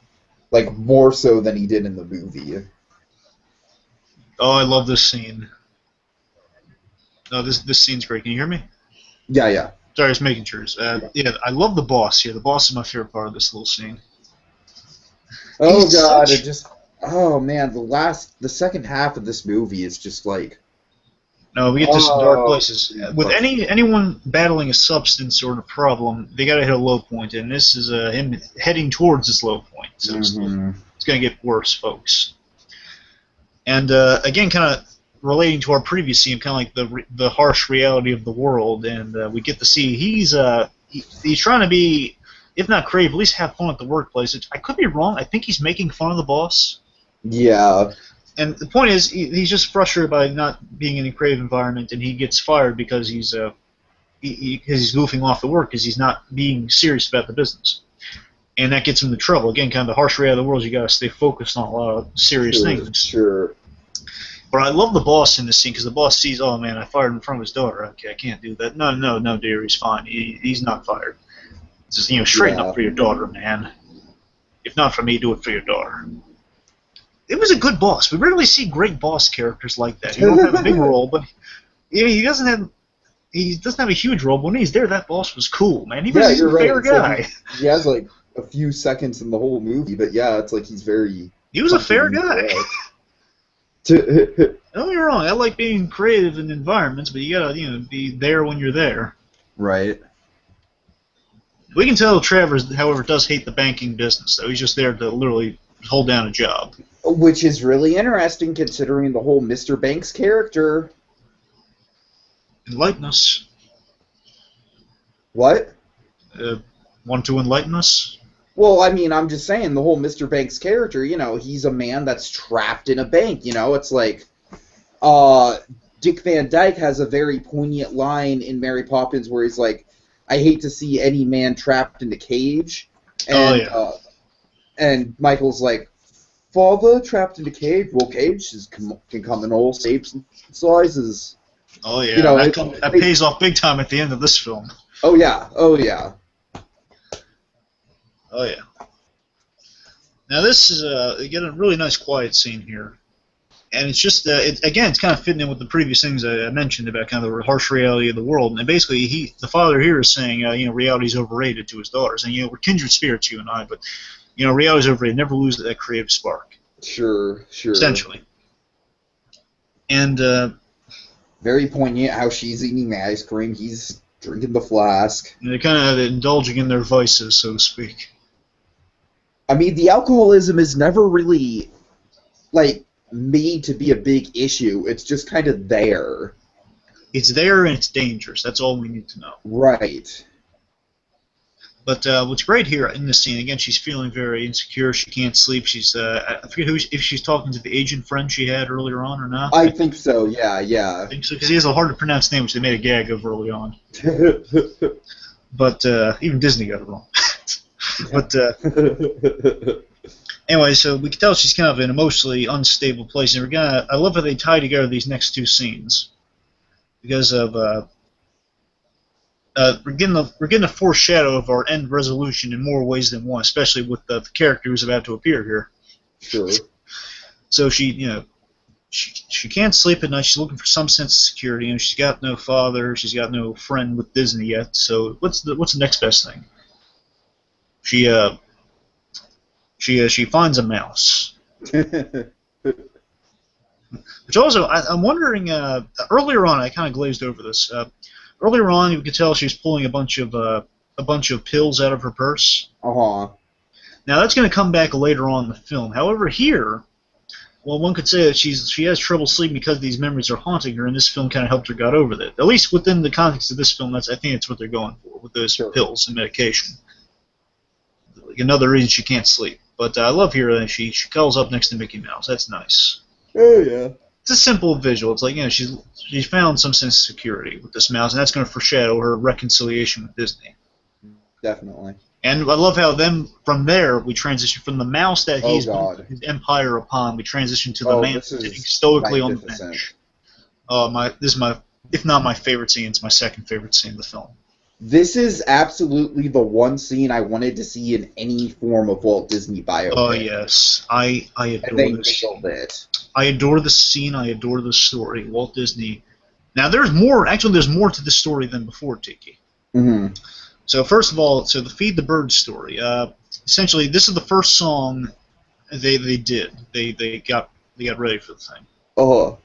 Like, more so than he did in the movie. Oh, I love this scene. No, this scene's great. Can you hear me? Yeah, yeah. Sorry, I was making sure. Yeah, I love the boss here. The boss is my favorite part of this little scene. Oh He's God, such- it just. Oh man, the second half of this movie is just like. No, we get to some dark Oh. places. With anyone battling a substance or a problem, they gotta hit a low point, and this is him heading towards this low point. So it's gonna get worse, folks. And again, kind of relating to our previous scene, kind of like the harsh reality of the world, and we get to see he's trying to be, if not creative, at least have fun at the workplace. I could be wrong. I think he's making fun of the boss. Yeah. And the point is, he's just frustrated by not being in a creative environment, and he gets fired because he's goofing off the work because he's not being serious about the business, and that gets him into trouble. Again, kind of the harsh reality of the world. You gotta stay focused on a lot of serious things. Sure. But I love the boss in this scene because the boss sees, oh man, I fired him in front of his daughter. Okay, I can't do that. No, dear, he's fine. He's not fired. Just straighten up for your daughter, man. If not for me, do it for your daughter. It was a good boss. We rarely see great boss characters like that. He don't have a big role, but he doesn't have a huge role. But when he's there, that boss was cool, man. He was a fair guy. Like he has like a few seconds in the whole movie, but yeah, it's like he's very. He was a fair guy. Don't get me wrong. I like being creative in environments, but you gotta be there when you're there. Right. We can tell Travers, however, does hate the banking business, though. He's just there to literally hold down a job. Which is really interesting considering the whole Mr. Banks character. Enlighten us. What? Want to enlighten us? Well, I mean, I'm just saying, the whole Mr. Banks character, he's a man that's trapped in a bank, It's like, Dick Van Dyke has a very poignant line in Mary Poppins where he's like, I hate to see any man trapped in a cage. And, and Michael's like, Father, trapped in a cage? Well, cages can come in all shapes and sizes. Oh, yeah. That pays off big time at the end of this film. Oh, yeah. Oh, yeah. Oh, yeah. Now, this is, again, a really nice quiet scene here. And it's just, again, it's kind of fitting in with the previous things I mentioned about kind of the harsh reality of the world. And basically, the father here is saying, reality's overrated to his daughters. And, we're kindred spirits, you and I, but, reality's overrated. Never lose that creative spark. Sure. Essentially. And, very poignant how she's eating the ice cream, he's drinking the flask. And they're kind of indulging in their vices, so to speak. I mean, the alcoholism is never really, made to be a big issue. It's just kind of there. It's there and it's dangerous. That's all we need to know. Right. But what's great here in this scene, again, she's feeling very insecure. She can't sleep. She's I forget if she's talking to the Asian friend she had earlier on or not. I think so, yeah. I think so, because he has a hard to pronounce name, which they made a gag of early on. But even Disney got it wrong. But anyway, so we can tell she's kind of in an emotionally unstable place, and I love how they tie together these next two scenes because of we're getting a foreshadow of our end resolution in more ways than one, especially with the character who's about to appear here. Sure. So she can't sleep at night. She's looking for some sense of security, and she's got no father. She's got no friend with Disney yet. So what's the next best thing? She finds a mouse. Which also, I'm wondering. Earlier on, I kind of glazed over this. Earlier on, you could tell she was pulling a bunch of pills out of her purse. Uh-huh. Now that's going to come back later on in the film. However, here, well, one could say that she has trouble sleeping because these memories are haunting her, and this film kind of helped her get over that. At least within the context of this film, I think that's what they're going for with those pills and medication. Like another reason she can't sleep. But I love here that she calls up next to Mickey Mouse. That's nice. Oh yeah. It's a simple visual. It's like she's found some sense of security with this mouse, and that's going to foreshadow her reconciliation with Disney. Definitely. And I love how then from there we transition from the mouse that he's built his empire upon. We transition to the man sitting stoically on the bench. This is my, if not my favorite scene, it's my second favorite scene of the film. This is absolutely the one scene I wanted to see in any form of Walt Disney biopic. Oh yes, I adore this. It. I adore the scene. I adore the story. Walt Disney Now, there's more. Actually, there's more to this story than before, Tiki. Mm-hmm. So first of all, the Feed the Bird story. Essentially, this is the first song they did. They got ready for the thing. Oh.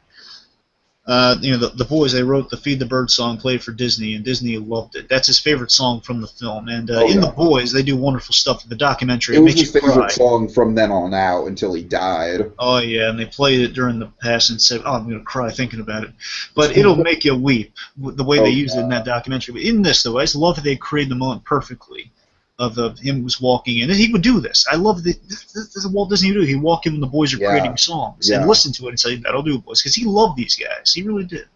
The boys, they wrote the Feed the Bird song, played for Disney, and Disney loved it. That's his favorite song from the film. And The Boys, they do wonderful stuff in the documentary. It was his favorite song from then on out until he died. Oh, yeah, and they played it during the past and said, oh, I'm going to cry thinking about it. But it'll make you weep, the way they used it in that documentary. But in this, though, I just love that they created the moment perfectly of him was walking in. And he would do this. I love that. This is Walt Disney would do. He'd walk in when the boys are creating songs and listen to it and say, that'll do, boys. Because he loved these guys. He really did.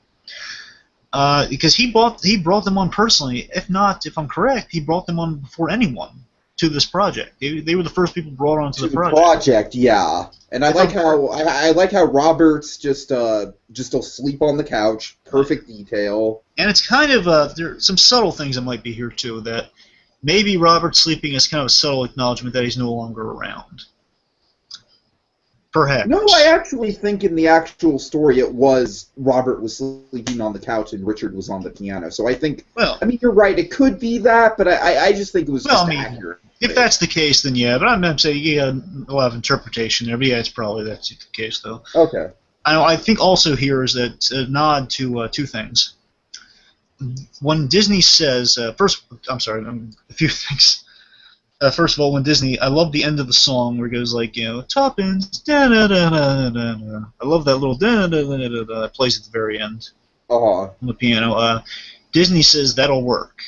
Because he brought them on personally. If I'm correct, he brought them on before anyone to this project. They were the first people brought on to the project. Yeah. And I like how Robert's just asleep on the couch. Perfect detail. And it's kind of there are some subtle things that might be here too. That maybe Robert sleeping is kind of a subtle acknowledgement that he's no longer around. Perhaps. No, I actually think in the actual story it was Robert was sleeping on the couch and Richard was on the piano. So I think, I mean, you're right, it could be that, but I just think it was accurate. If that's the case, then yeah, but I'm saying you got a lot of interpretation there, but yeah, that's the case, though. Okay. I think also here is that a nod to two things. When Disney says, a few things. First of all, when Disney, I love the end of the song where it goes like, Toppins, da-da-da-da-da-da. I love that little da-da-da-da-da that plays at the very end on the piano. Disney says, that'll work.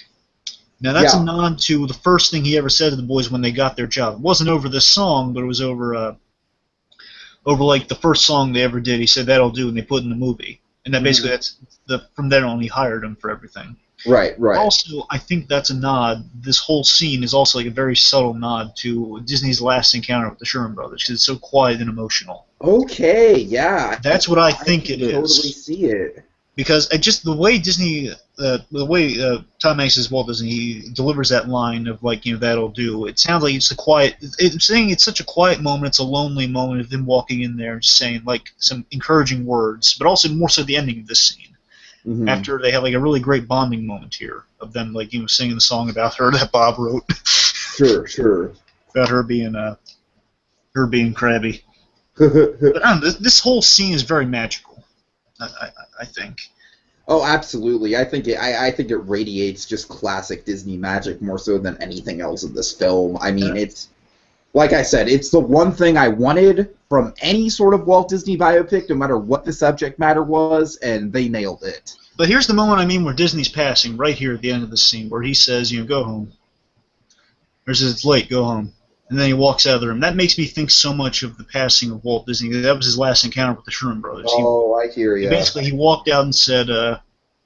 Now, that's a nod to the first thing he ever said to the boys when they got their job. It wasn't over this song, but it was over like the first song they ever did. He said, that'll do, and they put it in the movie. And that basically, from then on, he hired him for everything. Right. Also, I think that's a nod. This whole scene is also like a very subtle nod to Disney's last encounter with the Sherman Brothers, because it's so quiet and emotional. Okay, yeah. That's what I think it is. I totally see it. Because just the way Disney, Tom Hanks as Walt Disney, he delivers that line of like, that'll do. It sounds like it's a quiet. It's saying it's such a quiet moment. It's a lonely moment of them walking in there and just saying like some encouraging words, but also more so the ending of this scene. Mm-hmm. After they have like a really great bonding moment here of them like singing the song about her that Bob wrote. Sure. About her being crabby. But this whole scene is very magical. I think. Oh, absolutely. I think it radiates just classic Disney magic more so than anything else in this film. I mean, it's like I said, it's the one thing I wanted from any sort of Walt Disney biopic, no matter what the subject matter was, and they nailed it. But here's the moment where Disney's passing, right here at the end of the scene, where he says, go home. Or says, it's late, go home. And then he walks out of the room. That makes me think so much of the passing of Walt Disney. That was his last encounter with the Sherman Brothers. I hear you. Basically, he walked out and said,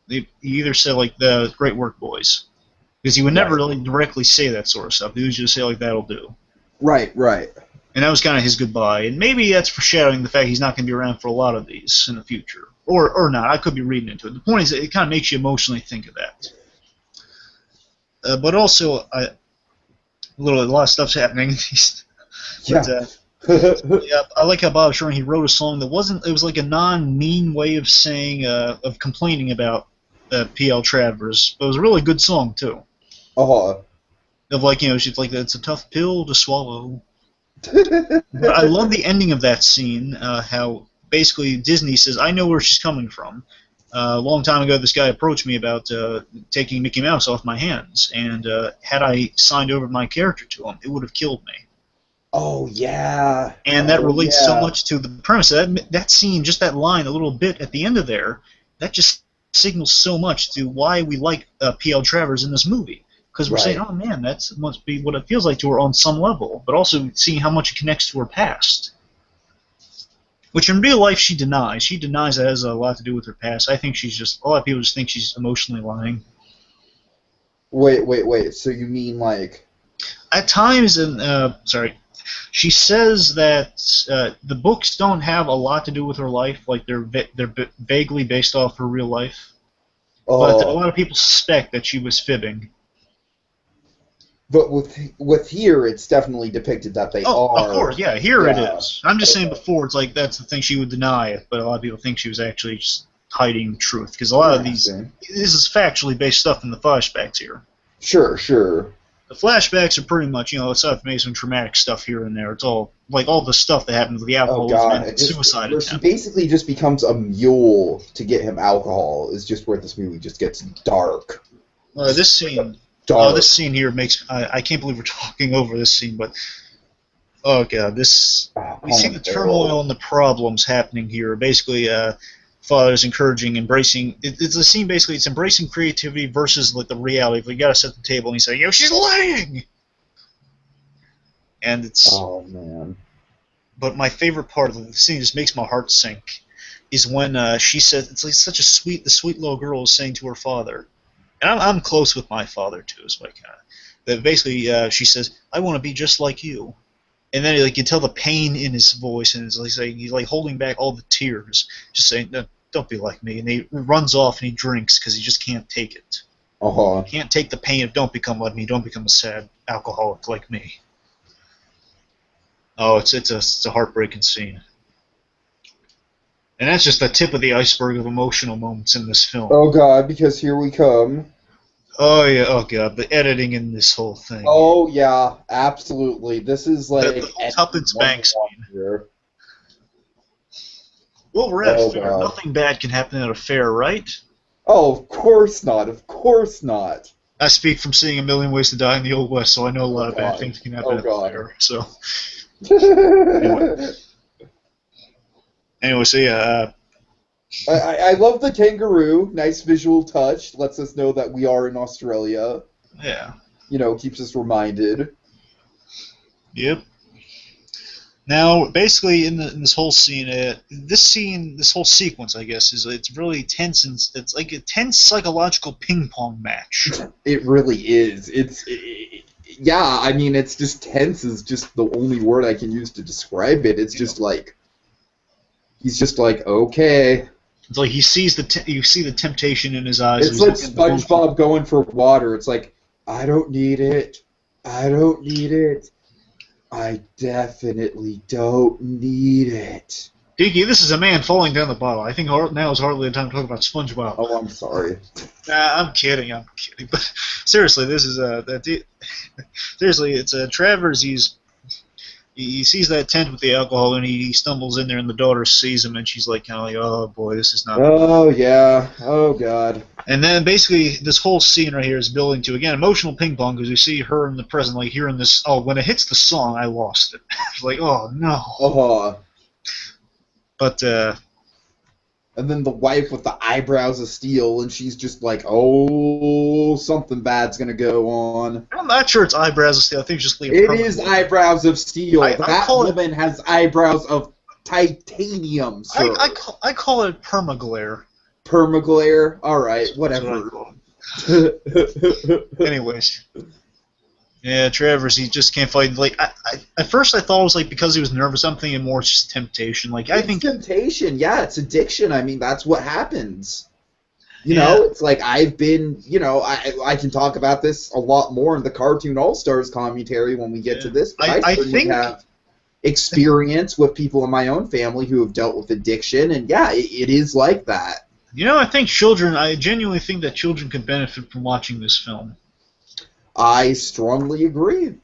he either said, like, the great work, boys. Because he would never really directly say that sort of stuff. He would just say, like, that'll do. Right. And that was kind of his goodbye. And maybe that's foreshadowing the fact he's not going to be around for a lot of these in the future. Or not. I could be reading into it. The point is that it kind of makes you emotionally think of that. But also, a lot of stuff's happening. I like how Bob Sherman, he wrote a song that it was like a non-mean way of saying, of complaining about P.L. Travers. But it was a really good song, too. Of like, she's like, it's a tough pill to swallow. But I love the ending of that scene, how basically Disney says, I know where she's coming from. A long time ago, this guy approached me about taking Mickey Mouse off my hands, and had I signed over my character to him, it would have killed me. Oh, yeah. And that relates so much to the premise. That scene, just that line, a little bit at the end of there, that just signals so much to why we like P.L. Travers in this movie. Because we're saying, oh, man, that must be what it feels like to her on some level, but also seeing how much it connects to her past. Which in real life she denies. She denies it has a lot to do with her past. I think a lot of people just think she's emotionally lying. Wait. So you mean like... At times, she says that the books don't have a lot to do with her life. Like they're vaguely based off her real life. But a lot of people suspect that she was fibbing. But with here, it's definitely depicted that they are. Of course, here it is. I'm just saying before, it's like that's the thing she would deny it, but a lot of people think she was actually just hiding the truth, because a lot of this is factually based stuff in the flashbacks here. Sure, sure. The flashbacks are pretty much, aside from maybe some traumatic stuff here and there. It's all like all the stuff that happened with the alcoholism and suicide attempt. She basically just becomes a mule to get him alcohol. Is just where this movie just gets dark. This scene. Oh, this scene here makes. I can't believe we're talking over this scene, but oh god, we see the turmoil and the problems happening here. Basically, father's encouraging, embracing. It's a scene basically. It's embracing creativity versus like the reality. We gotta set the table, and he's saying, she's lying. And it's. Oh man. But my favorite part of the scene just makes my heart sink, is when she says it's like such the sweet little girl is saying to her father, and I'm close with my father too, so that basically she says, I want to be just like you. And then you can tell the pain in his voice, and it's like saying he's like holding back all the tears, just saying, no, "Don't be like me." And he runs off and he drinks because he just can't take it. He can't take the pain of "Don't become like me. Don't become a sad alcoholic like me." Oh, it's a heartbreaking scene, and that's just the tip of the iceberg of emotional moments in this film. Oh god, because here we come. Oh yeah, oh god, the editing in this whole thing. Oh yeah, absolutely. This is like the Tuppence Bank scene. Here. Well, we're at a fair. God. Nothing bad can happen at a fair, right? Oh, of course not. Of course not. I speak from seeing A Million Ways to Die in the Old West, so I know a lot of bad things can happen at a fair. So. Anyway, so yeah. I love the kangaroo. Nice visual touch. Lets us know that we are in Australia. Yeah. Keeps us reminded. Yep. Now, basically, in this whole scene, this whole sequence, I guess, it's really tense, and it's like a tense psychological ping pong match. It really is. Yeah, I mean, it's just tense is just the only word I can use to describe it. It's just like he's just like, okay. It's like you see the temptation in his eyes. It's like SpongeBob going for water. It's like, I don't need it. I don't need it. I definitely don't need it. Tiki, this is a man falling down the bottle. I think now is hardly the time to talk about SpongeBob. Oh, I'm sorry. I'm kidding. But seriously, this is seriously, it's Travers. He sees that tent with the alcohol, and he stumbles in there, and the daughter sees him, and she's like, kind of like, oh boy, this is not. Oh yeah. Oh god. And then basically this whole scene right here is building to, again, emotional ping pong, because we see her in the present, like hearing this. Oh, when it hits the song, I lost it. It's like, oh no. But and then the wife with the eyebrows of steel, and she's just like, oh, something bad's gonna go on. I'm not sure it's eyebrows of steel. I think it's just It is eyebrows of steel. That woman has eyebrows of titanium, sir. I call it permaglare. Permaglare? Alright, whatever. Anyways. Yeah, Travers, he just can't fight. Like, at first I thought it was like because he was nervous. I'm thinking more just temptation. Like, I think temptation. Yeah, it's addiction. I mean, that's what happens. You know, it's like I've been. I can talk about this a lot more in the Cartoon All Stars commentary when we get to this. But I certainly have experience with people in my own family who have dealt with addiction, and yeah, it is like that. I genuinely think that children could benefit from watching this film. I strongly agree.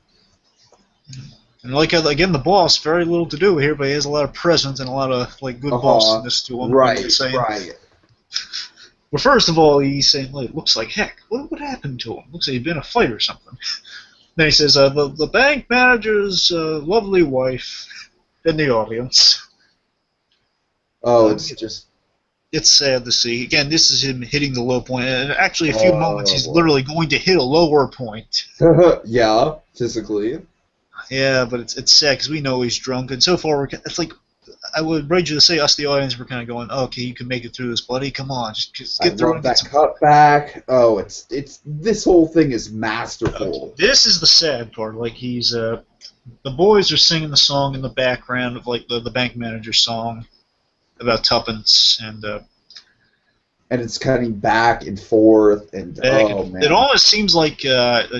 And again, the boss, very little to do here, but he has a lot of presence and a lot of good bossiness to him. Right. Well, first of all, he's saying, like, looks like heck. What happened to him? Looks like he'd been a fight or something. Then he says, the bank manager's lovely wife in the audience. Oh, it's just... It's sad to see. Again, this is him hitting the low point. And actually, a few moments, he's literally going to hit a lower point. Yeah, physically. Yeah, but it's sad because we know he's drunk. And so far, it's like, I would rage you to say, us, the audience, we're kind of going, okay, you can make it through this, buddy. Come on, just get through it. That cutback. Oh, it's this whole thing is masterful. Okay. This is the sad part. Like, he's the boys are singing the song in the background of like the bank manager song about Tuppence, and it's cutting back and forth, and man. It almost seems like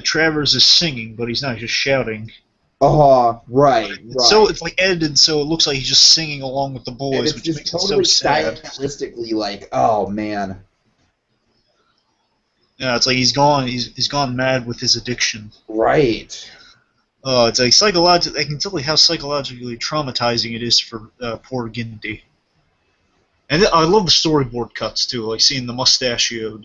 Travers is singing, but he's not, just shouting. Right, So right. it's like edited so it looks like he's just singing along with the And boys, it's which just makes it so totally sad. stylistically like, oh man. Yeah, it's like he's gone mad with his addiction. Right. It's like psychological. I can tell you how psychologically traumatizing it is for poor Ginty. And I love the storyboard cuts too, like seeing the mustachioed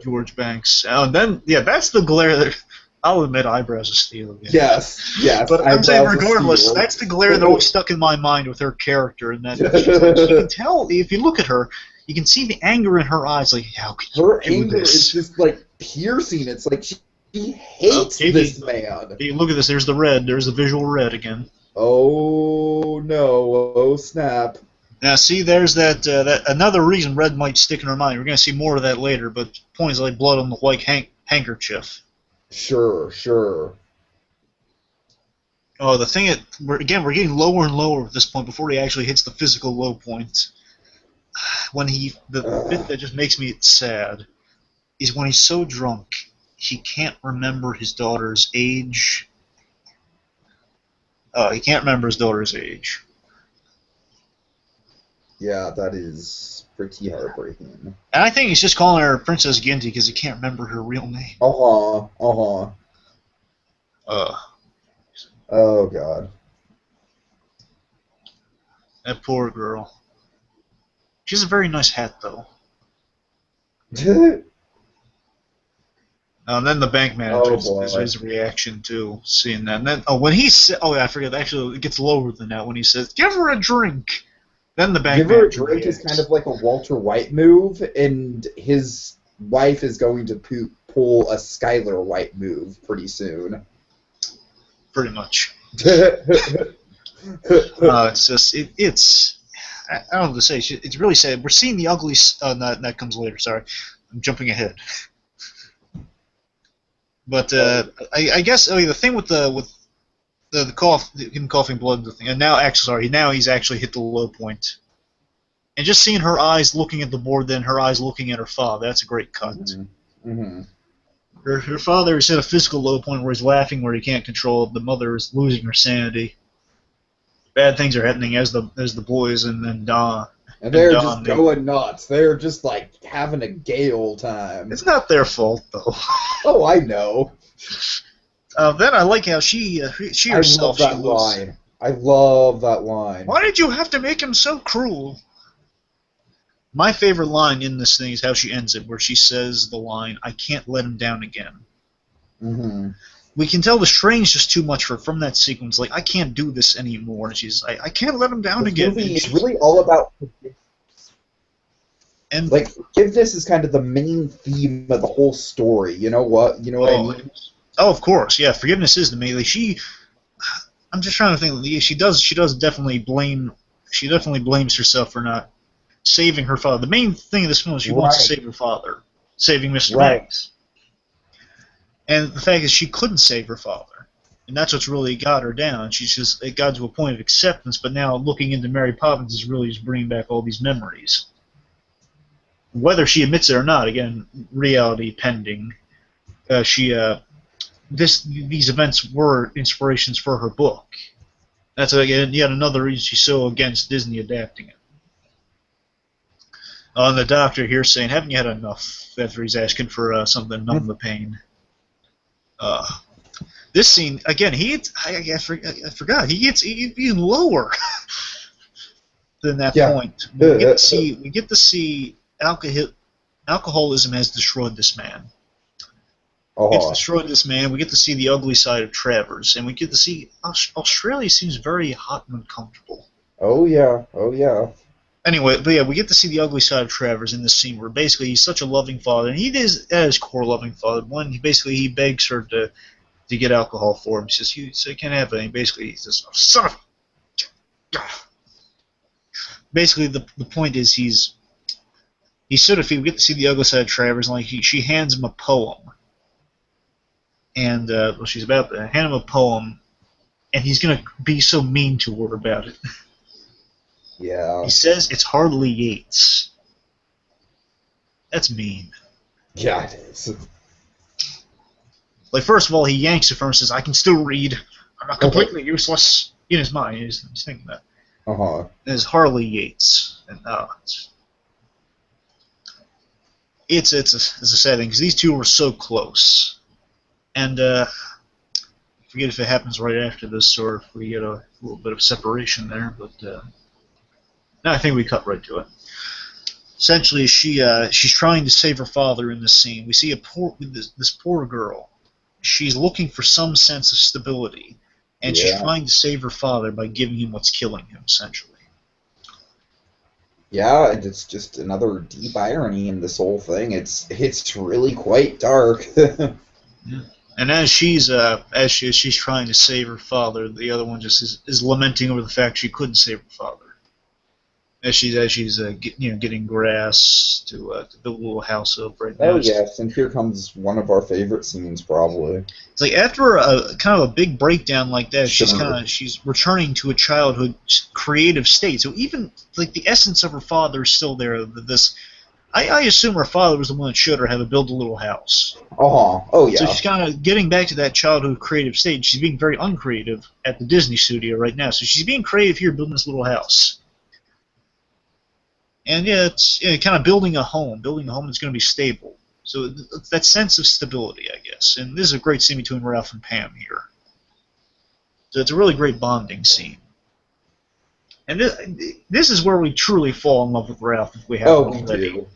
George Banks. And then, yeah, that's the glare that I'll admit eyebrows are steel again. Yes, yes. But I'm saying Eyebrows of regardless, steel. that's the glare that always stuck in my mind with her character, and that she's like, you can tell if you look at her, you can see the anger in her eyes. Like, how can you Her do anger is this? just like piercing. It's like she hates this man. Look at this. There's the red. There's the visual red again. Oh no! Oh snap! Now, see, there's that another reason red might stick in her mind. We're gonna see more of that later, but points like blood on the white handkerchief. Sure, sure. Oh, the thing that we're getting lower and lower at this point before he actually hits the physical low point. When the bit that just makes me sad is when he's so drunk he can't remember his daughter's age. He can't remember his daughter's age. Yeah, that is pretty heartbreaking. And I think he's just calling her Princess Ginty because he can't remember her real name. Uh-huh. Uh, Oh god. that poor girl. She has a very nice hat, though. And then the bank manager Oh boy. his reaction to seeing that. And then, when he said, yeah, I forget. Actually, it gets lower than that when he says, "Give her a drink." Then the bank Give her a manager drink reacts. is kind of like a Walter White move, and his wife is going to pull a Skylar White move pretty soon. Pretty much. It's just it's. I don't know what to say. It's really sad. We're seeing the ugly. That comes later. Sorry, I'm jumping ahead. But I guess the thing with the cough, him coughing blood, the thing, and now he's actually hit the low point. And just seeing her eyes looking at the board, then her eyes looking at her father, that's a great cut. Mm-hmm. Mm-hmm. Her father is at a physical low point where he's laughing where he can't control it. The mother is losing her sanity. Bad things are happening as the boys and Don. And they're just going nuts. They're just like having a gay old time. It's not their fault though. Oh, I know. Then I like how she herself. I love that line. I love that line. Why did you have to make him so cruel? My favorite line in this thing is how she ends it, where she says the line, "I can't let him down again." Mm-hmm. We can tell the strain's just too much from that sequence. Like, I can't do this anymore. And she's, I can't let him down again. Movie is really all about forgiveness. And like, forgiveness is kind of the main theme of the whole story. You know what? You know what I mean? Oh, of course, yeah. Forgiveness is the main. Like, I'm just trying to think. She does definitely blame. She definitely blames herself for not saving her father. The main thing of this film is she wants to save her father, saving Mr. Banks. And the fact is, she couldn't save her father, and that's what's really got her down. She's just it got to a point of acceptance, but now looking into Mary Poppins is really just bringing back all these memories. Whether she admits it or not, again, reality pending. These events were inspirations for her book. That's again yet another reason she's so against Disney adapting it. And the doctor here saying, "Haven't you had enough?" After he's asking for something to numb the pain. This scene again. I forgot. He gets even lower than that point. We get to see alcoholism has destroyed this man. It's destroyed this man. We get to see the ugly side of Travers, and we get to see Australia seems very hot and uncomfortable. Oh yeah. Anyway, but yeah, we get to see the ugly side of Travers in this scene where basically he's such a loving father, and he is at his core loving father. One, he begs her to get alcohol for him. He says, "You can't have it." And basically, he says, "Oh, son of a..." Basically, the point is he's sort of. We get to see the ugly side of Travers, and like she hands him a poem, and she's about to hand him a poem, and he's gonna be so mean to her about it. Yeah. He says it's hardly Yeats. That's mean. Yeah, it is. Like, first of all, he yanks it from her and says, "I can still read." I'm not completely useless. In his mind, he's thinking that. There's Harley Yates, and it's a sad thing because these two were so close, and I forget if it happens right after this or if we get a little bit of separation there, but no, I think we cut right to it. Essentially, she's trying to save her father in this scene. We see this poor girl. She's looking for some sense of stability, and she's trying to save her father by giving him what's killing him, essentially. Yeah, and it's just another deep irony in this whole thing. It's really quite dark. Yeah. And as she's trying to save her father, the other one just is lamenting over the fact she couldn't save her father. As she's getting grass to build a little house up right now. Oh yes, and here comes one of our favorite scenes, probably. It's like after a kind of a big breakdown like that, she's returning to a childhood creative state. So even like the essence of her father is still there. I assume her father was the one that showed her how to build a little house. Oh yeah. So she's kind of getting back to that childhood creative stage. She's being very uncreative at the Disney studio right now. So she's being creative here, building this little house. And yeah, it's kind of building a home that's going to be stable. So it's that sense of stability, I guess. And this is a great scene between Ralph and Pam here. So it's a really great bonding scene. And this is where we truly fall in love with Ralph if we haven't already. We do.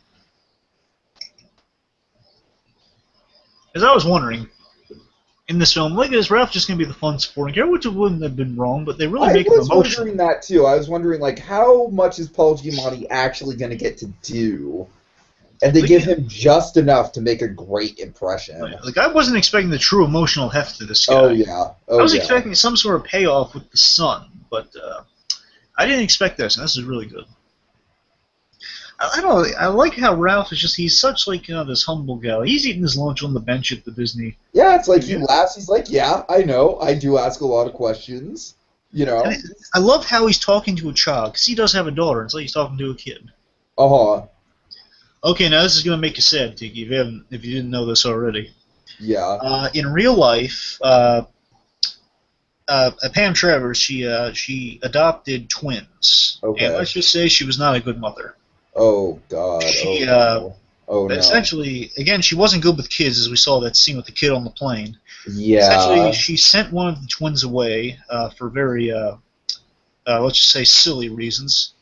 As I was wondering, in this film, like, is Ralph just going to be the fun supporting character, which wouldn't have been wrong, but they really make him emotional. I was wondering that, too. I was wondering, like, how much is Paul Giamatti actually going to get to do? And they give him just enough to make a great impression. Like, I wasn't expecting the true emotional heft of this guy. Oh, yeah. I was expecting some sort of payoff with the son, but I didn't expect this, and this is really good. I don't know. I like how Ralph is he's such like this humble guy. He's eating his lunch on the bench at the Disney. Yeah, it's like he laughs. He's like, yeah, I know. I do ask a lot of questions. You know. And I love how he's talking to a child because he does have a daughter. It's like he's talking to a kid. Okay, now this is gonna make you sad, Tiki. If you didn't know this already. Yeah. In real life, Pam Travers, she adopted twins. Okay. And let's just say she was not a good mother. Oh God. She, no. Essentially, again, she wasn't good with kids, as we saw that scene with the kid on the plane. Yeah. Essentially, she sent one of the twins away for very, let's just say, silly reasons.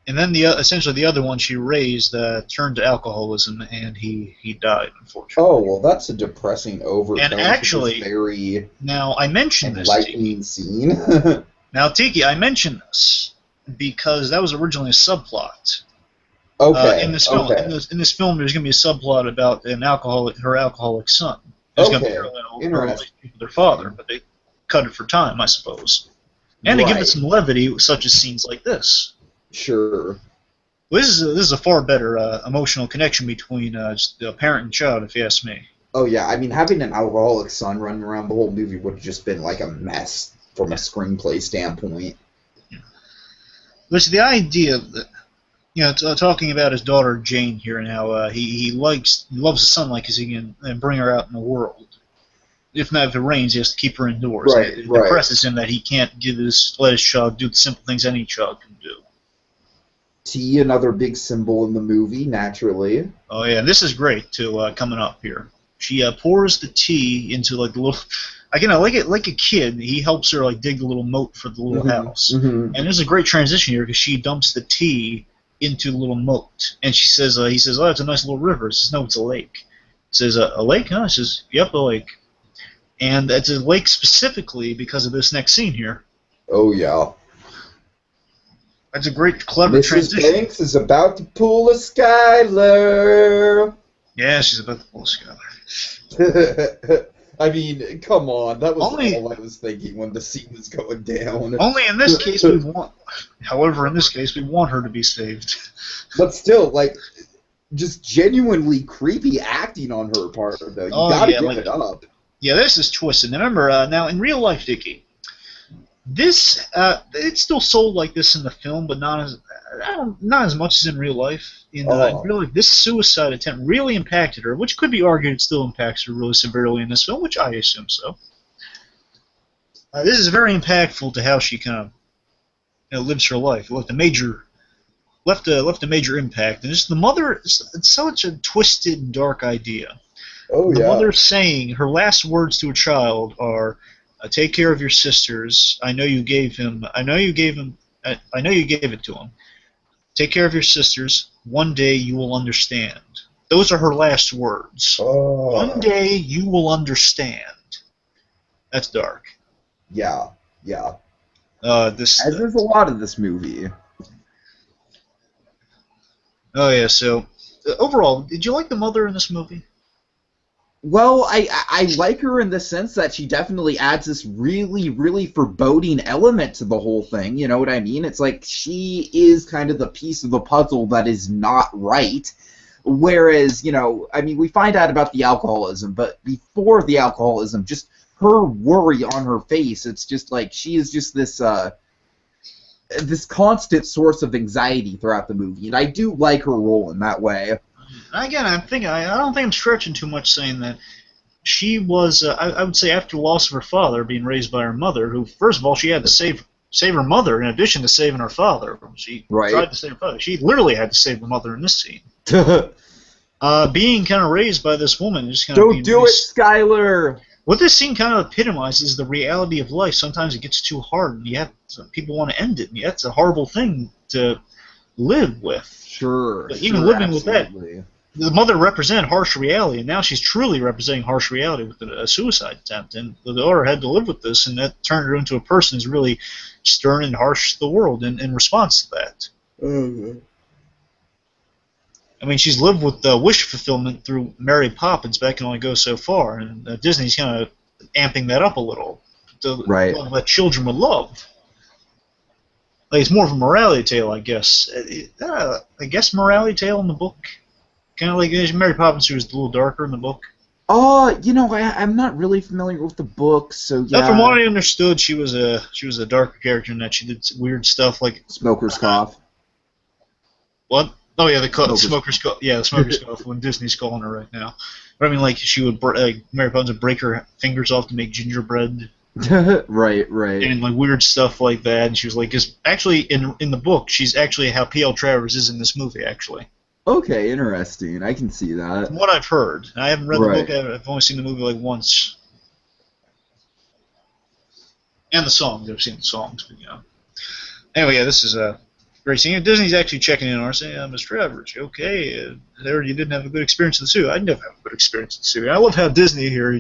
And then essentially the other one she raised turned to alcoholism, and he died, unfortunately. Oh well, that's a depressing overtone. And actually, very now I mentioned this. Enlightening scene. Now, Tiki, I mentioned this because that was originally a subplot. Okay. In this film, in this film, there's going to be a subplot about her alcoholic son. There's going to be her relationship with their father, but they cut it for time, I suppose, and to give it some levity, such as scenes like this. Sure. Well, this is a far better emotional connection between just a parent and child, if you ask me. Oh yeah, I mean, having an alcoholic son running around the whole movie would have just been like a mess from a screenplay standpoint. There's the idea that, talking about his daughter Jane here and how he loves his son like he can and bring her out in the world. If not, if it rains, he has to keep her indoors. Right, It depresses him that he can't let his child do the simple things any child can do. Tea, another big symbol in the movie, naturally. Oh yeah, and this is great too. Coming up here, she pours the tea into like the little. Again, I like it like a kid. He helps her like dig the little moat for the little house, and there's a great transition here because she dumps the tea into the little moat, and he says, "Oh, it's a nice little river." He says, "No, it's a lake." He says, "A lake?" Huh? He says, "Yep, a lake." And it's a lake specifically because of this next scene here. Oh yeah. That's a great, clever transition. Mrs. Banks is about to pull a Skylar. Yeah, she's about to pull a Skylar. I mean, come on. That was all I was thinking when the scene was going down. Only in this case however, in this case, we want her to be saved. But still, like, just genuinely creepy acting on her part, though. You gotta give it up. Yeah, this is twisted. Remember, now in real life, Dickie, this it's still sold like this in the film, but not as much as in real life. In real life, this suicide attempt really impacted her, which could be argued it still impacts her really severely in this film, which I assume so. this is very impactful to how she kind of lives her life. It left a major impact. And just the mother, it's such a twisted and dark idea. Oh, the mother saying her last words to a child are, "Take care of your sisters. I know you gave him. I know you gave it to him. Take care of your sisters. One day you will understand." Those are her last words. Oh. One day you will understand. That's dark. Yeah. There's a lot of this movie. Oh yeah. So overall, did you like the mother in this movie? Well, I like her in the sense that she definitely adds this really, really foreboding element to the whole thing. You know what I mean? It's like she is kind of the piece of the puzzle that is not right. Whereas, I mean, we find out about the alcoholism, but before the alcoholism, just her worry on her face, it's just like she is just this this constant source of anxiety throughout the movie, and I do like her role in that way. Again, I don't think I'm stretching too much saying that she was. I would say after the loss of her father, being raised by her mother, who first of all she had to save her mother in addition to saving her father. She tried to save her father. She literally had to save her mother in this scene. Being kind of raised by this woman, just kind of don't do it, Skylar. What this scene kind of epitomizes is the reality of life. Sometimes it gets too hard, and people want to end it. And that's a horrible thing to live with. Sure. But even living with that, the mother represented harsh reality, and now she's truly representing harsh reality with a suicide attempt. And the daughter had to live with this, and that turned her into a person who's really stern and harsh to the world in response to that. Mm-hmm. I mean, she's lived with wish fulfillment through Mary Poppins, but that can only go so far, and Disney's kind of amping that up a little to let children would love. Like, it's more of a morality tale, I guess. I guess morality tale in the book, kind of like Mary Poppins, who was a little darker in the book. I'm not really familiar with the book, so yeah. From what I understood, she was a darker character in that she did weird stuff like Smoker's Cough. What? Oh yeah, the smoker's cough. Yeah, the smoker's cough. When Disney's calling her right now, but I mean, like she would, Mary Poppins would break her fingers off to make gingerbread. Right. And like weird stuff like that. And she was like, actually in the book, she's actually how P.L. Travers is in this movie, actually. Okay, interesting. I can see that. From what I've heard, I haven't read the book. I've only seen the movie like once. And the songs. I've seen the songs, but Anyway, yeah, this is great scene. Disney's actually checking in on her, saying, Mr. Travers, you okay? There, you didn't have a good experience in the zoo. I never have a good experience in the zoo. I love how Disney here,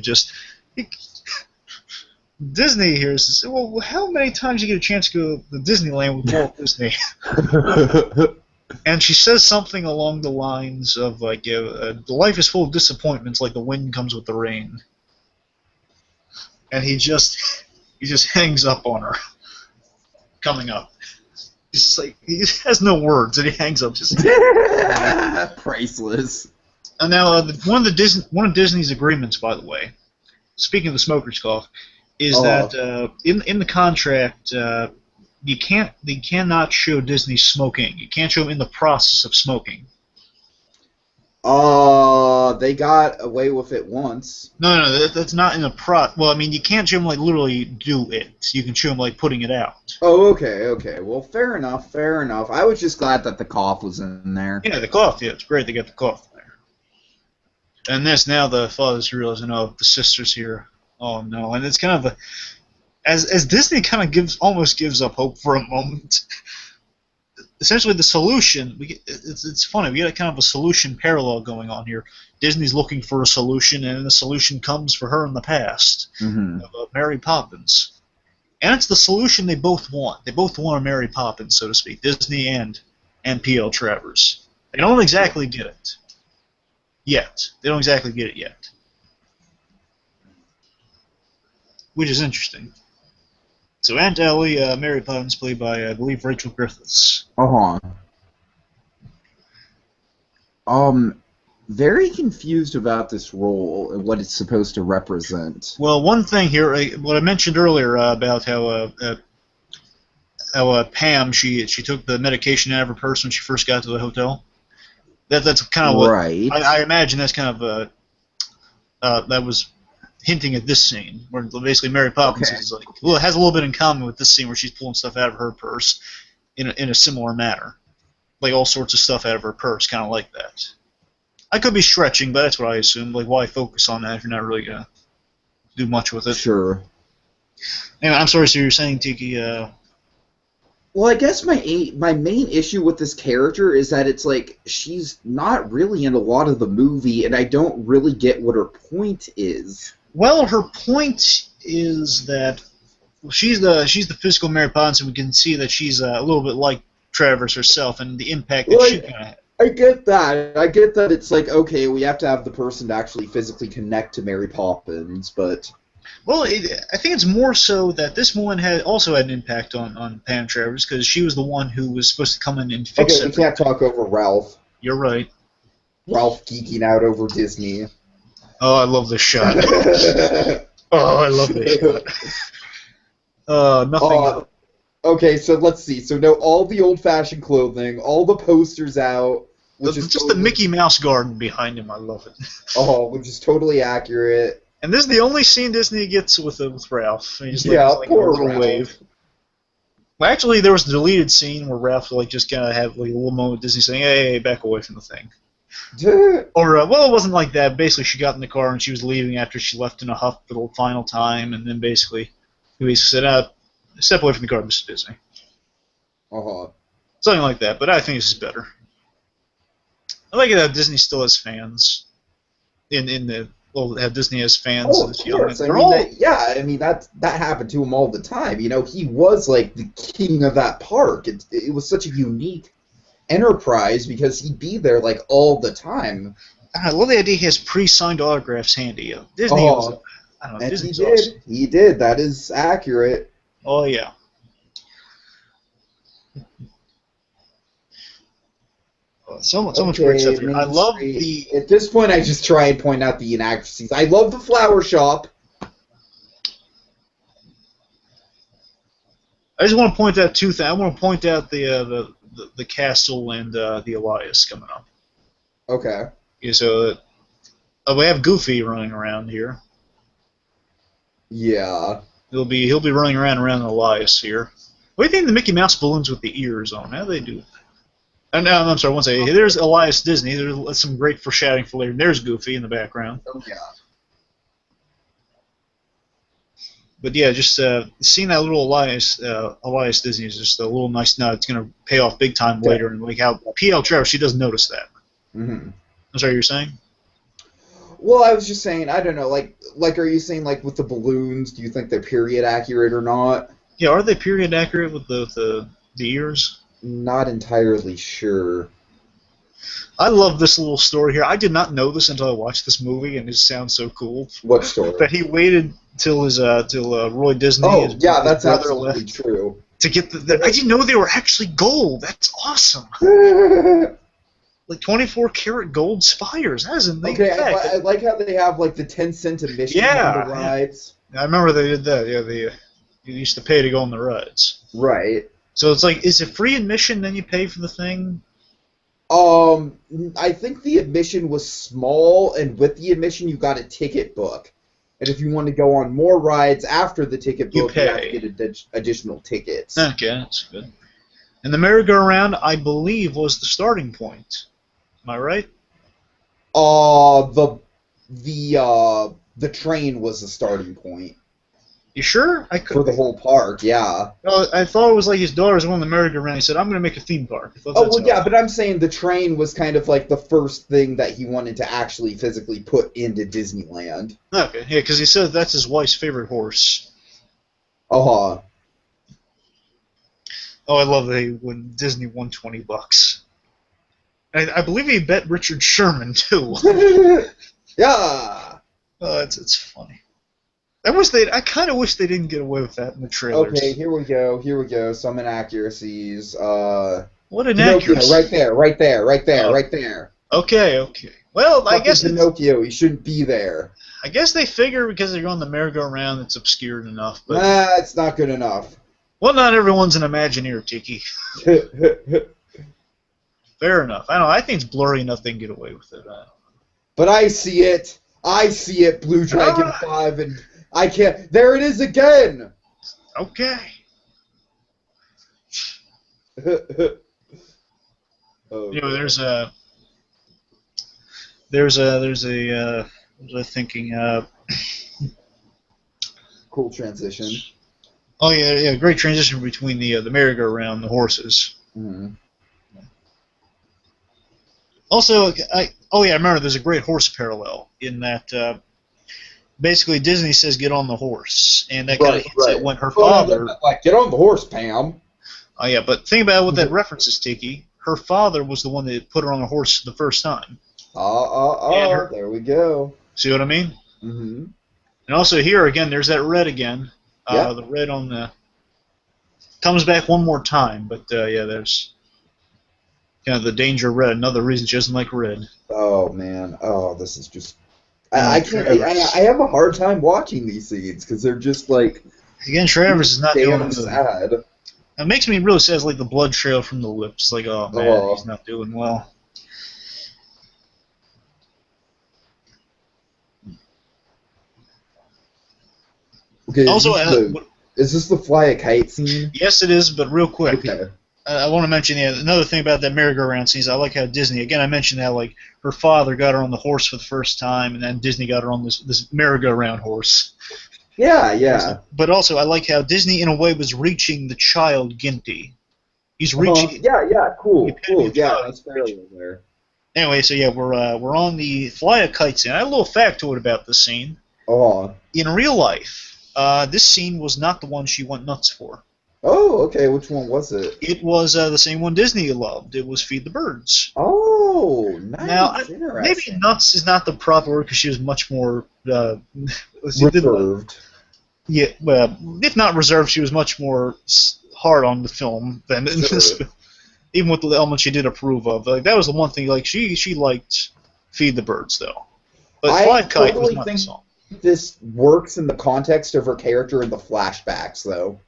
Disney here says, well, how many times you get a chance to go to Disneyland with Walt Disney? And she says something along the lines of, like, life is full of disappointments like the wind comes with the rain. And he just hangs up on her, coming up. He's just like, he has no words, and he hangs up just priceless. And now, one of Disney's agreements, by the way, speaking of the smoker's cough, is that in the contract, you cannot show Disney smoking. You can't show him in the process of smoking. They got away with it once. No, that's not in the Well, I mean, you can't show him like literally do it. You can show him like putting it out. Oh, okay. Well, fair enough. I was just glad that the cough was in there. Yeah, the cough. Yeah, it's great they got the cough in there. And now the father's realizing, oh, the sister's here. Oh no, and it's kind of as Disney kind of almost gives up hope for a moment. Essentially, the solution, it's funny, we got kind of a solution parallel going on here. Disney's looking for a solution, and the solution comes for her in the past, of Mary Poppins. And it's the solution they both want. They both want a Mary Poppins, so to speak, Disney and P.L. Travers. They don't exactly get it yet. Which is interesting. So Aunt Ellie, Mary Poppins, played by, I believe, Rachel Griffiths. Very confused about this role and what it's supposed to represent. Well, one thing here, what I mentioned earlier about how Pam, she took the medication out of her purse when she first got to the hotel. That's kind of what right. I imagine. That's kind of that was hinting at this scene, where basically Mary Poppins is like, well, it has a little bit in common with this scene where she's pulling stuff out of her purse in a similar manner, like all sorts of stuff out of her purse, kind of like that. I could be stretching, but that's what I assume. Like, why focus on that if you're not really gonna do much with it? Sure. Anyway, I'm sorry, so you're saying, Tiki, Well, I guess my main issue with this character is that it's like she's not really in a lot of the movie, and I don't really get what her point is. Well, her point is that she's the physical Mary Poppins, and we can see that she's a little bit like Travers herself, and the impact that she kind of had. I get that. I get that it's like, okay, we have to have the person to actually physically connect to Mary Poppins, but... Well, I think it's more so that this woman also had an impact on Pam Travers, because she was the one who was supposed to come in and fix it. Okay, we can't talk over Ralph. You're right. Ralph geeking out over Disney. Oh, I love this shot. Oh, I love this shot. Nothing... Okay, so let's see. So no, all the old-fashioned clothing, all the posters out, which is just the Mickey Mouse garden behind him. I love it. Oh, which is totally accurate. And this is the only scene Disney gets with Ralph. He's like a poor little Ralph. wave. Well, actually, there was a deleted scene where Ralph just kind of had a little moment with Disney saying, "Hey, back away from the thing." Or well, it wasn't like that. Basically, she got in the car and she was leaving after she left in a huff for the final time, and then basically said, "Step away from the car, Mrs. Disney." Something like that. But I think this is better. I like it how Disney still has fans. How Disney has fans. Oh, of course. That happened to him all the time. You know, he was like the king of that park. It was such a unique enterprise because he'd be there like all the time. I love the idea he has pre-signed autographs handy. Disney was, I don't know, and Disney's he did. awesome. He did. That is accurate. Oh, yeah. So much great stuff here. I love the... At this point, I just try and point out the inaccuracies. I love the flower shop. I just want to point out two things. I want to point out the castle and the Elias coming up. Okay. Yeah, so we have Goofy running around here. Yeah. He'll be running around Elias here. What do you think of the Mickey Mouse balloons with the ears on? How do they do that? And I'm sorry, one second. There's Elias Disney. There's some great foreshadowing for later. There's Goofy in the background. Oh, yeah. But yeah, just seeing that little Elias Disney is just a little nice nod. It's going to pay off big time later. And like how P.L. Travers, she doesn't notice that. Mm-hmm. I'm sorry, you were saying? Well, I was just saying, I don't know, like are you saying, like, with the balloons, do you think they're period accurate or not? Yeah, are they period accurate with the ears? Not entirely sure. I love this little story here. I did not know this until I watched this movie, and it sounds so cool. What story? That he waited till Roy Disney. Oh, his yeah, that's brother absolutely left true. To get I didn't know they were actually gold. That's awesome. Like 24 karat gold spires. That is a neat fact. I like how they have like the 10-cent admission on the rides. I remember they did that. Yeah, you used to pay to go on the rides. Right. So it's like, is it free admission, then you pay for the thing? I think the admission was small, and with the admission you got a ticket book. And if you want to go on more rides after the ticket book, you have to get additional tickets. Okay, that's good. And the merry-go-round, I believe, was the starting point. Am I right? The train was the starting point. You sure? For the whole park, yeah. I thought it was like his daughter's on the merry-go-round. He said, "I'm going to make a theme park." But I'm saying the train was kind of like the first thing that he wanted to actually physically put into Disneyland. Okay, yeah, because he said that's his wife's favorite horse. Uh-huh. Oh, I love that when Disney won $20. I believe he bet Richard Sherman, too. Yeah! Oh, it's funny. I kind of wish they didn't get away with that in the trailers. Okay, here we go. Some inaccuracies. What inaccuracies? Right there. Okay. Well, I guess Pinocchio, he shouldn't be there. I guess they figure because they're on the merry-go-round, it's obscured enough. But it's not good enough. Well, not everyone's an Imagineer, Tiki. Fair enough. I think it's blurry enough they can get away with it. But I see it. I see it, Blue Dragon 5, and I can't. There it is again. Okay. Oh, You know, what was I thinking? cool transition. Oh yeah, great transition between the merry-go-round and the horses. Mm-hmm. Also, I remember there's a great horse parallel in that. Basically, Disney says get on the horse, and that kind of hints at when her father. Like, get on the horse, Pam. Oh yeah, but think about what that references, Tiki. Her father was the one that put her on a horse the first time. There we go. See what I mean? Mm-hmm. And also here again, there's that red again. Yeah. The red on the comes back one more time, but yeah, there's kind of the danger of red. Another reason she doesn't like red. Oh man. Oh, this is just. I can't. I have a hard time watching these scenes because they're just like. Again, Travers is not doing damn sad. It makes me really sad, like the blood trail from the lips. Like, oh man, he's not doing well. Okay. Also, is this the fly a kite scene? Yes, it is, but real quick. Okay. I want to mention another thing about that merry-go-round scene is I like how Disney, again, I mentioned how like her father got her on the horse for the first time, and then Disney got her on this merry-go-round horse. Yeah. But also, I like how Disney, in a way, was reaching the child Ginty. He's reaching. Yeah. Cool. Yeah, that's fairly there. Anyway, so yeah, we're on the fly a kite scene. I have a little factoid about this scene. Oh. In real life, this scene was not the one she went nuts for. Oh, okay. Which one was it? It was the same one Disney loved. It was Feed the Birds. Oh, nice. Now, maybe nuts is not the proper word because she was much more reserved. Yeah, well, if not reserved, she was much more hard on the film than in this film. Even with the elements she did approve of. Like that was the one thing. Like she liked Feed the Birds though, but Fly Kite was not the song. This works in the context of her character in the flashbacks, though.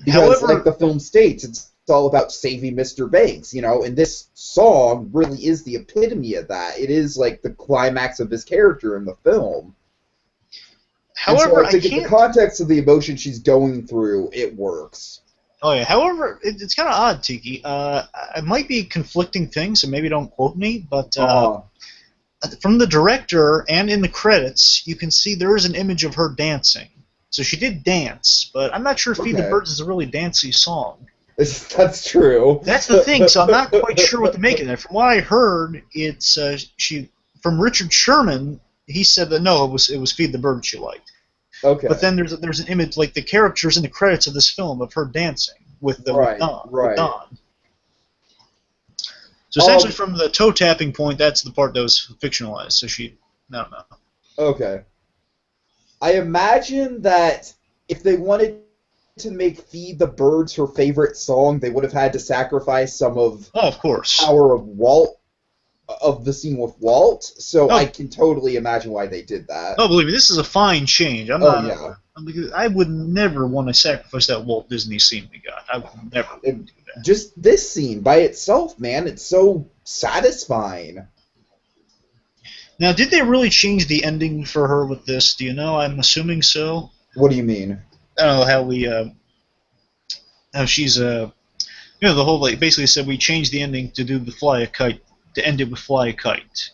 Because, like the film states, it's all about saving Mr. Banks, you know, and this song really is the epitome of that. It is, like, the climax of his character in the film. However, so I think in the context of the emotion she's going through, it works. Oh, yeah. However, it's kind of odd, Tiki. It might be conflicting things, so maybe don't quote me, but from the director and in the credits, you can see there is an image of her dancing. So she did dance, but I'm not sure Feed the Birds is a really dancey song. That's true. That's the thing, so I'm not quite sure what to make of that. From what I heard, it's from Richard Sherman, he said that no, it was Feed the Birds she liked. Okay. But then there's an image, like the characters in the credits of this film, of her dancing with Don. With Don. So essentially from the toe-tapping point, that's the part that was fictionalized, so I don't know. Okay. I imagine that if they wanted to make Feed the Birds her favorite song, they would have had to sacrifice some of power of Walt, of the scene with Walt, so I can totally imagine why they did that. Oh, believe me, this is a fine change. I would never want to sacrifice that Walt Disney scene we got. I would never do that. Just this scene by itself, man, it's so satisfying. Now, did they really change the ending for her with this? Do you know? I'm assuming so. What do you mean? I don't know how she's the whole basically said we changed the ending to do the fly a kite to end it with fly a kite.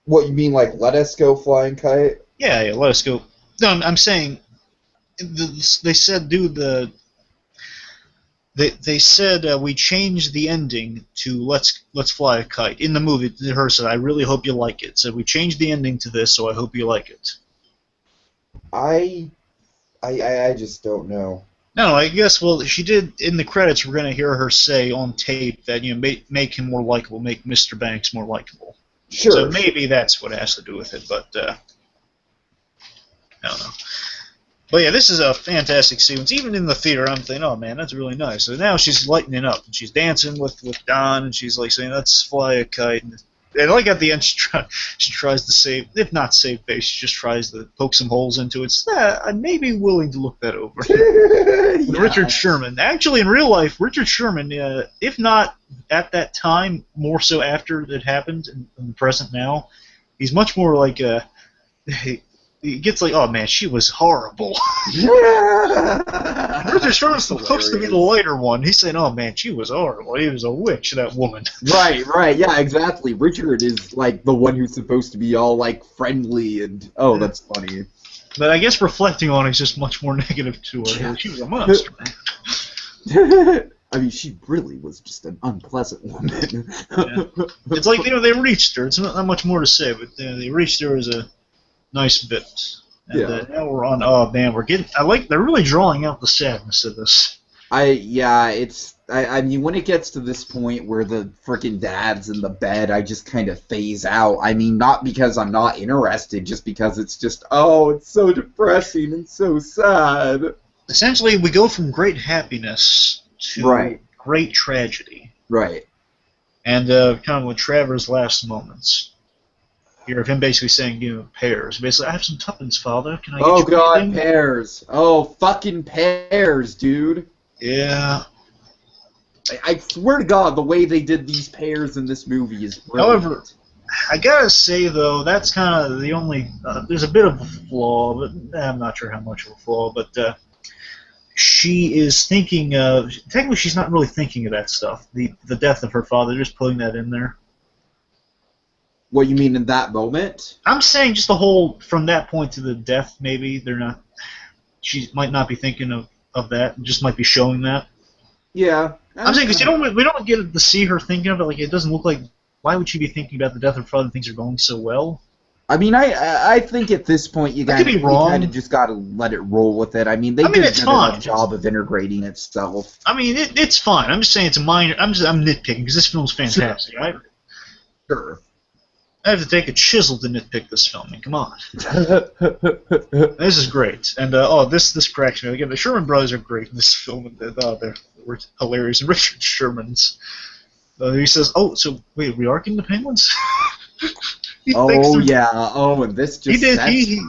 What you mean, like let us go flying kite? Yeah, let us go. No, I'm saying they said do the. They said we changed the ending to let's fly a kite in the movie. Her said, "I really hope you like it." So we changed the ending to this, so I hope you like it. I just don't know. No, I guess she did in the credits. We're gonna hear her say on tape that make him more likable, make Mr. Banks more likable. Sure. So maybe that's what it has to do with it, but I don't know. But yeah, this is a fantastic sequence. Even in the theater, I'm thinking, oh man, that's really nice. So now she's lightening up, and she's dancing with Don, and she's like saying, let's fly a kite. And like at the end, she tries to save, if not save face, she just tries to poke some holes into it. I may be willing to look that over. Yeah. Richard Sherman. Actually, in real life, Richard Sherman, if not at that time, more so after it happened in the present now, he's much more like he gets like, oh man, she was horrible. Richard Sherman's supposed to be the lighter one. He's saying, oh man, she was horrible. He was a witch, that woman. Right, yeah, exactly. Richard is like the one who's supposed to be all like friendly and that's funny. But I guess reflecting on it is just much more negative to her. Yeah. She was a monster, man. I mean, she really was just an unpleasant woman. Yeah. It's like they reached her. It's not much more to say, but they reached her as a nice bit. And now we're on. Oh man, we're getting. They're really drawing out the sadness of this. I mean, when it gets to this point where the frickin' dad's in the bed, I just kind of phase out. I mean, not because I'm not interested, just because it's just, it's so depressing and so sad. Essentially, we go from great happiness to great tragedy. Right. And kind of with Trevor's last moments. Here of him basically saying, pears. Basically, I have some tuppence, Father. Can I get you anything? Pears. Oh, fucking pears, dude. Yeah. I swear to God, the way they did these pears in this movie is brilliant. However, I gotta say, though, that's kind of the only... there's a bit of a flaw, but I'm not sure how much of a flaw, but she is thinking of... Technically, she's not really thinking of that stuff. The death of her father, just putting that in there. What you mean in that moment? I'm saying just the whole... From that point to the death, maybe, they're not... She might not be thinking of that, just might be showing that. Yeah. I'm saying because we don't get to see her thinking of it. Like it doesn't look like. Why would she be thinking about the death of her father? Things are going so well. I mean, I think at this point you kind of just got to let it roll with it. I mean, they did a good job of integrating itself. I mean, it's fine. I'm just saying it's a minor. I'm nitpicking because this film's fantastic, right? Sure. I have to take a chisel to nitpick this film. I mean, come on. This is great, and this cracks me. Again, the Sherman brothers are great in this film. And they're hilarious. And Richard Sherman's. He says, "Oh, so wait, we are getting the Penguins?" and this just sets the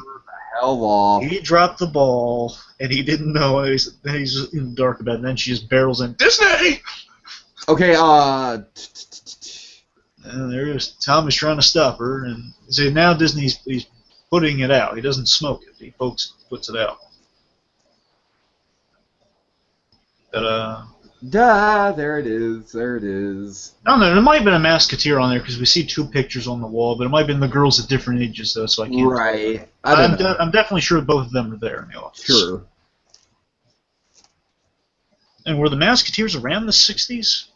hell off. He dropped the ball, and he didn't know. He's in the dark about it, and then she just barrels in, Disney! Okay, And there is Tom is trying to stop her, and so now Disney's he's putting it out. He doesn't smoke it. He puts it out. But there it is. There it is. I don't know. There might have been a Musketeer on there because we see two pictures on the wall, but it might have been the girls at different ages, though, so I can't. Right. I'm definitely sure both of them are there in the office. Sure. And were the Musketeers around the 60s?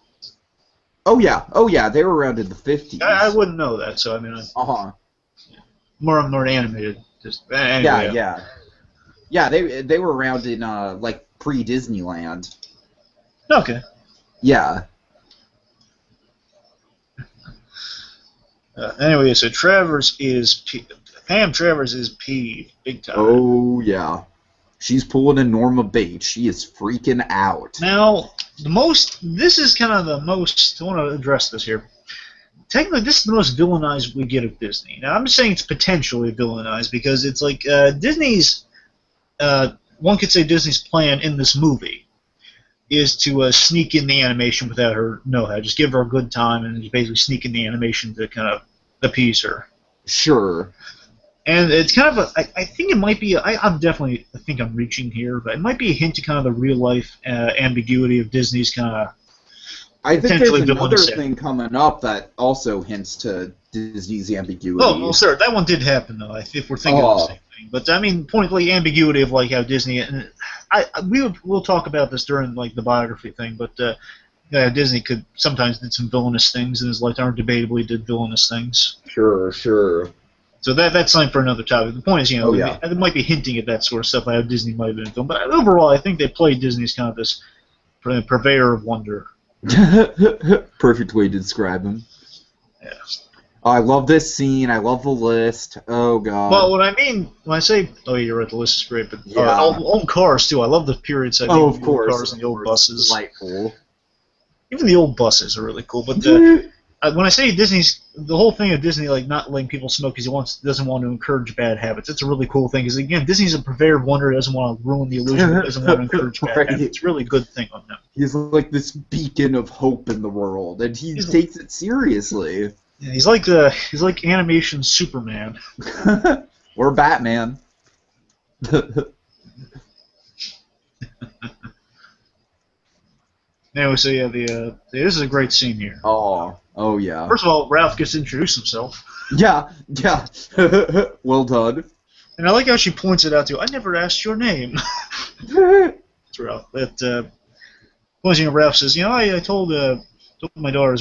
Oh yeah, they were around in the 50s. I wouldn't know that, so I mean. More animated. Just anyway, Yeah, they were around in like pre-Disneyland. Okay. Yeah. Anyway, so Pam Travers is peeved big time. Oh yeah. She's pulling a Norma Bates. She is freaking out. Now, this is kind of the most, I want to address this here. Technically, this is the most villainized we get of Disney. Now, I'm just saying it's potentially villainized because it's like Disney's, one could say Disney's plan in this movie is to sneak in the animation without her know-how. Just give her a good time and just basically sneak in the animation to kind of appease her. Sure. And it's kind of I think it might be, I think I'm reaching here, but it might be a hint to kind of the real-life ambiguity of Disney's kind of I think there's another thing coming up that also hints to Disney's ambiguity. Oh, well, sir, that one did happen, though, if we're thinking of the same thing. But, I mean, pointedly, ambiguity of, like, how Disney... And we'll talk about this during, like, the biography thing, but Disney sometimes did some villainous things in his lifetime, or debatably did villainous things. Sure. So that's something for another topic. The point is, they might be hinting at that sort of stuff, like how Disney might have been film. But overall, I think they played Disney as kind of this purveyor of wonder. Perfect way to describe him. Yeah. I love this scene. I love the list. Oh, God. Well, what I mean, when I say, you're right, the list is great, but old cars, too. I love the period setting. Of course. Cars and the old buses. Delightful. Even the old buses are really cool, but when I say the whole thing of Disney, like, not letting people smoke because he doesn't want to encourage bad habits, it's a really cool thing. Because, again, Disney's a purveyor of wonder, doesn't want to ruin the illusion, doesn't want to encourage bad habits. It's a really good thing on him. He's like this beacon of hope in the world, and he takes it seriously. Yeah, he's like animation Superman. Or Batman. Anyway, so yeah, this is a great scene here. Oh yeah. First of all, Ralph gets to introduce himself. Yeah. Well done. And I like how she points it out to, I never asked your name. It's Ralph. But, Ralph says, I told my daughter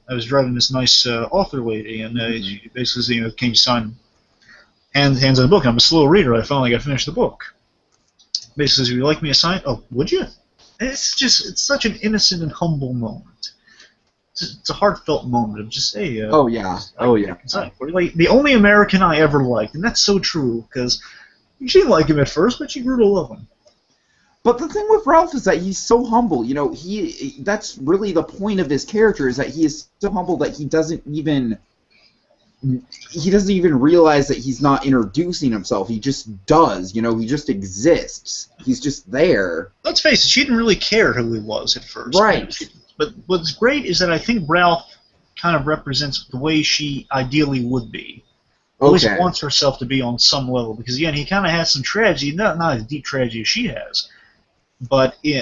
I was driving this nice author lady, and she basically said, can you sign hands on the book? I'm a slow reader. I finally got to finish the book. Basically says, would you like me to sign? Oh, would you? And it's such an innocent and humble moment. It's a heartfelt moment of just, hey, oh yeah. Like, the only American I ever liked, and that's so true, because she didn't like him at first, but she grew to love him. But the thing with Ralph is that he's so humble. That's really the point of his character, is that he is so humble that he doesn't even realize that he's not introducing himself. He just does. He just exists. He's just there. Let's face it, she didn't really care who he was at first. Right. But what's great is that I think Ralph kind of represents the way she ideally would be. Always wants herself to be on some level, because again, he kind of has some tragedy, not as deep tragedy as she has, but he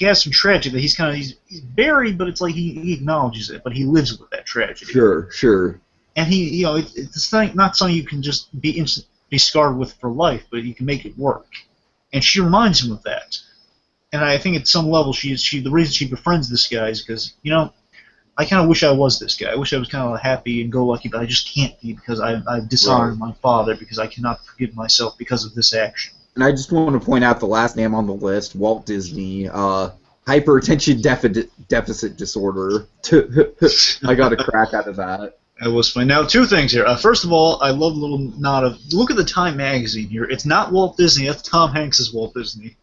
has some tragedy that he's buried, but it's like he acknowledges it, but he lives with that tragedy. Sure. And it's not something you can just be scarred with for life, but you can make it work. And she reminds him of that. And I think at some level, the reason she befriends this guy is because, I kind of wish I was this guy. I wish I was kind of happy and go-lucky, but I just can't be, because I've dishonored my father, because I cannot forgive myself because of this action. And I just want to point out the last name on the list, Walt Disney, hyperattention deficit disorder. I got a crack out of that. That was fun. Now, two things here. First of all, I love the little nod of, look at the Time magazine here. It's not Walt Disney, that's Tom Hanks' Walt Disney.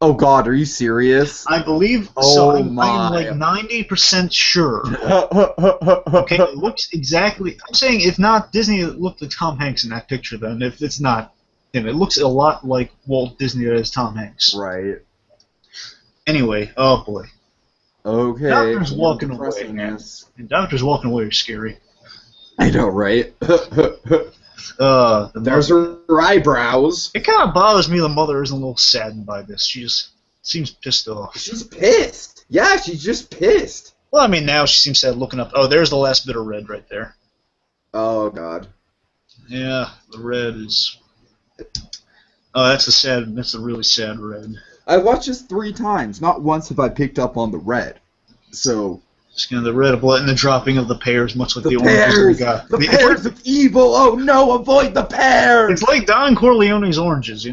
Oh God, are you serious? I believe so. I'm like 90% sure. Okay, it looks exactly. I'm saying if not Disney, it looked like Tom Hanks in that picture. Then if it's not him, it looks a lot like Walt Disney as Tom Hanks. Right. Anyway, oh boy. Okay. Doctor's walking away. And Doctor's walking away is scary. I know, right? There's her eyebrows. It kind of bothers me the mother isn't a little saddened by this. She just seems pissed off. She's pissed. Yeah, she's just pissed. Well, I mean, now she seems sad looking up. Oh, there's the last bit of red right there. Oh, God. Yeah, the red is... Oh, that's the really sad red. I watched this 3 times. Not once have I picked up on the red. So... Just kind of the red and the dropping of the pears, much like the oranges we got. The pears of evil! Oh no, avoid the pears! It's like Don Corleone's oranges,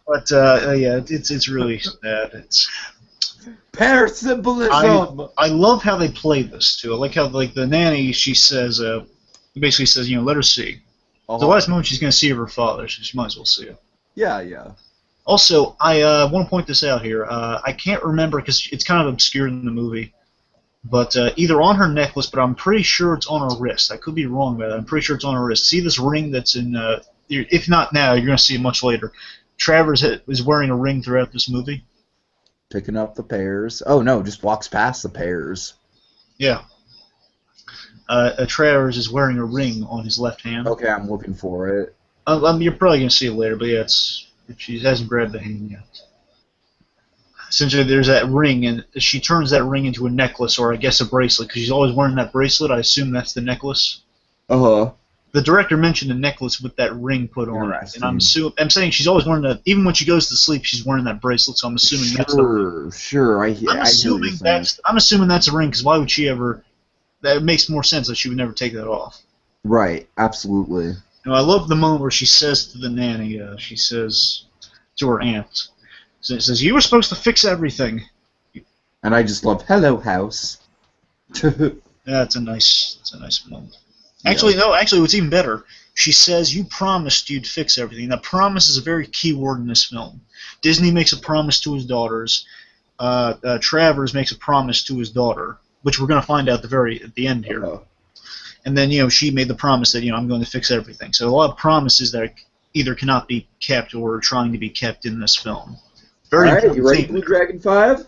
But yeah, it's really sad. It's pear symbolism. I love how they play this too. I like how the nanny, she says, basically says, let her see. The last moment she's going to see of her father, so she might as well see it. Yeah. Also, I want to point this out here. I can't remember because it's kind of obscured in the movie, but either on her necklace, but I'm pretty sure it's on her wrist. I could be wrong about that. I'm pretty sure it's on her wrist. See this ring that's in, if not now, you're going to see it much later. Travers is wearing a ring throughout this movie. Picking up the pears. Oh, no, just walks past the pears. Yeah. Travers is wearing a ring on his left hand. Okay, I'm looking for it. You're probably going to see it later, but yeah, if she hasn't grabbed the hand yet. Essentially, there's that ring, and she turns that ring into a necklace, or I guess a bracelet, because she's always wearing that bracelet. I assume that's the necklace. Uh-huh. The director mentioned a necklace with that ring put on it, and I'm saying she's always wearing that. Even when she goes to sleep, she's wearing that bracelet. So I'm assuming that's the ring. Sure. I'm assuming that's a ring, because why would she ever? That makes more sense that she would never take that off. Right. Absolutely. I love the moment where she says to the nanny, she says to her aunt, it says, "You were supposed to fix everything." And I just love "Hello, house." That's a nice moment. Actually, no. Actually, what's even better, she says, "You promised you'd fix everything." Now, promise is a very key word in this film. Disney makes a promise to his daughters. Travers makes a promise to his daughter, which we're going to find out at the end here. Uh-huh. And then, she made the promise that, I'm going to fix everything. So a lot of promises that either cannot be kept or are trying to be kept in this film. Very All right, you ready, BlueDragonFive?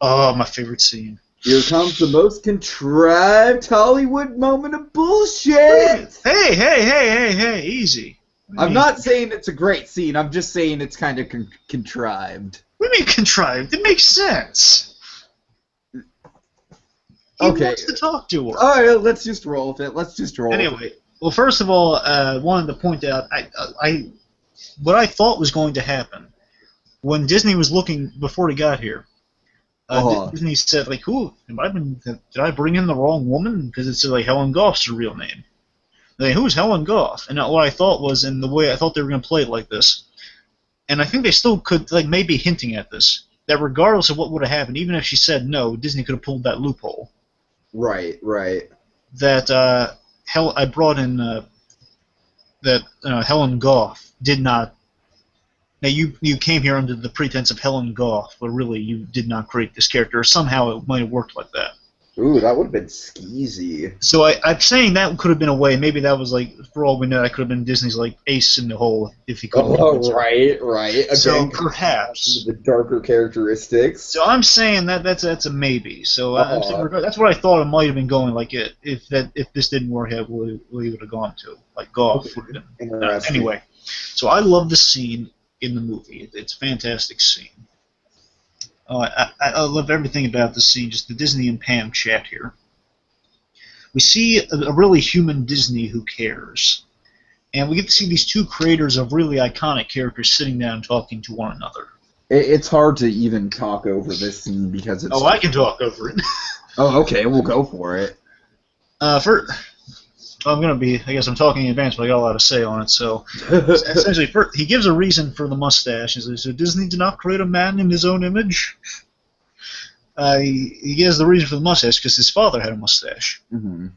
Oh, my favorite scene. Here comes the most contrived Hollywood moment of bullshit! Hey, easy. I'm not saying it's a great scene, I'm just saying it's kind of contrived. What do you mean contrived? It makes sense. He wants to talk to her. Alright, let's just roll with it. Anyway, well, first of all, I wanted to point out what I thought was going to happen when Disney was looking before he got here. Disney said, like, did I bring in the wrong woman? Because it said, like, Helen Goff's her real name. Like, who's Helen Goff? And what I thought was, in the way I thought they were going to play it like this, and I think they still could, like, maybe hinting at this, that regardless of what would have happened, even if she said no, Disney could have pulled that loophole. Right. That, I brought in, that Helen Goff did not. Now, you came here under the pretense of Helen Goff, but really you did not create this character. Or somehow it might have worked like that. Ooh, that would have been skeezy. So I'm saying that could have been a way. Maybe that was, like, for all we know, that could have been Disney's, like, ace in the hole if he could. Right. Again, so perhaps the darker characteristics. So I'm saying that's a maybe. So I'm saying, that's what I thought it might have been going. Like, if this didn't work out, we would have gone to, like, Goff would have been. Anyway, so I love this scene in the movie. It's a fantastic scene. I love everything about the scene, just the Disney and Pam chat here. We see a really human Disney who cares. And we get to see these two creators of really iconic characters sitting down talking to one another. It's hard to even talk over this scene because it's... I can talk over it. Oh, okay, we'll go for it. I guess I'm talking in advance, but I got a lot to say on it. So, essentially, he gives a reason for the mustache. He says, so Disney did not create a man in his own image. He gives the reason for the mustache because his father had a mustache. Mm-hmm.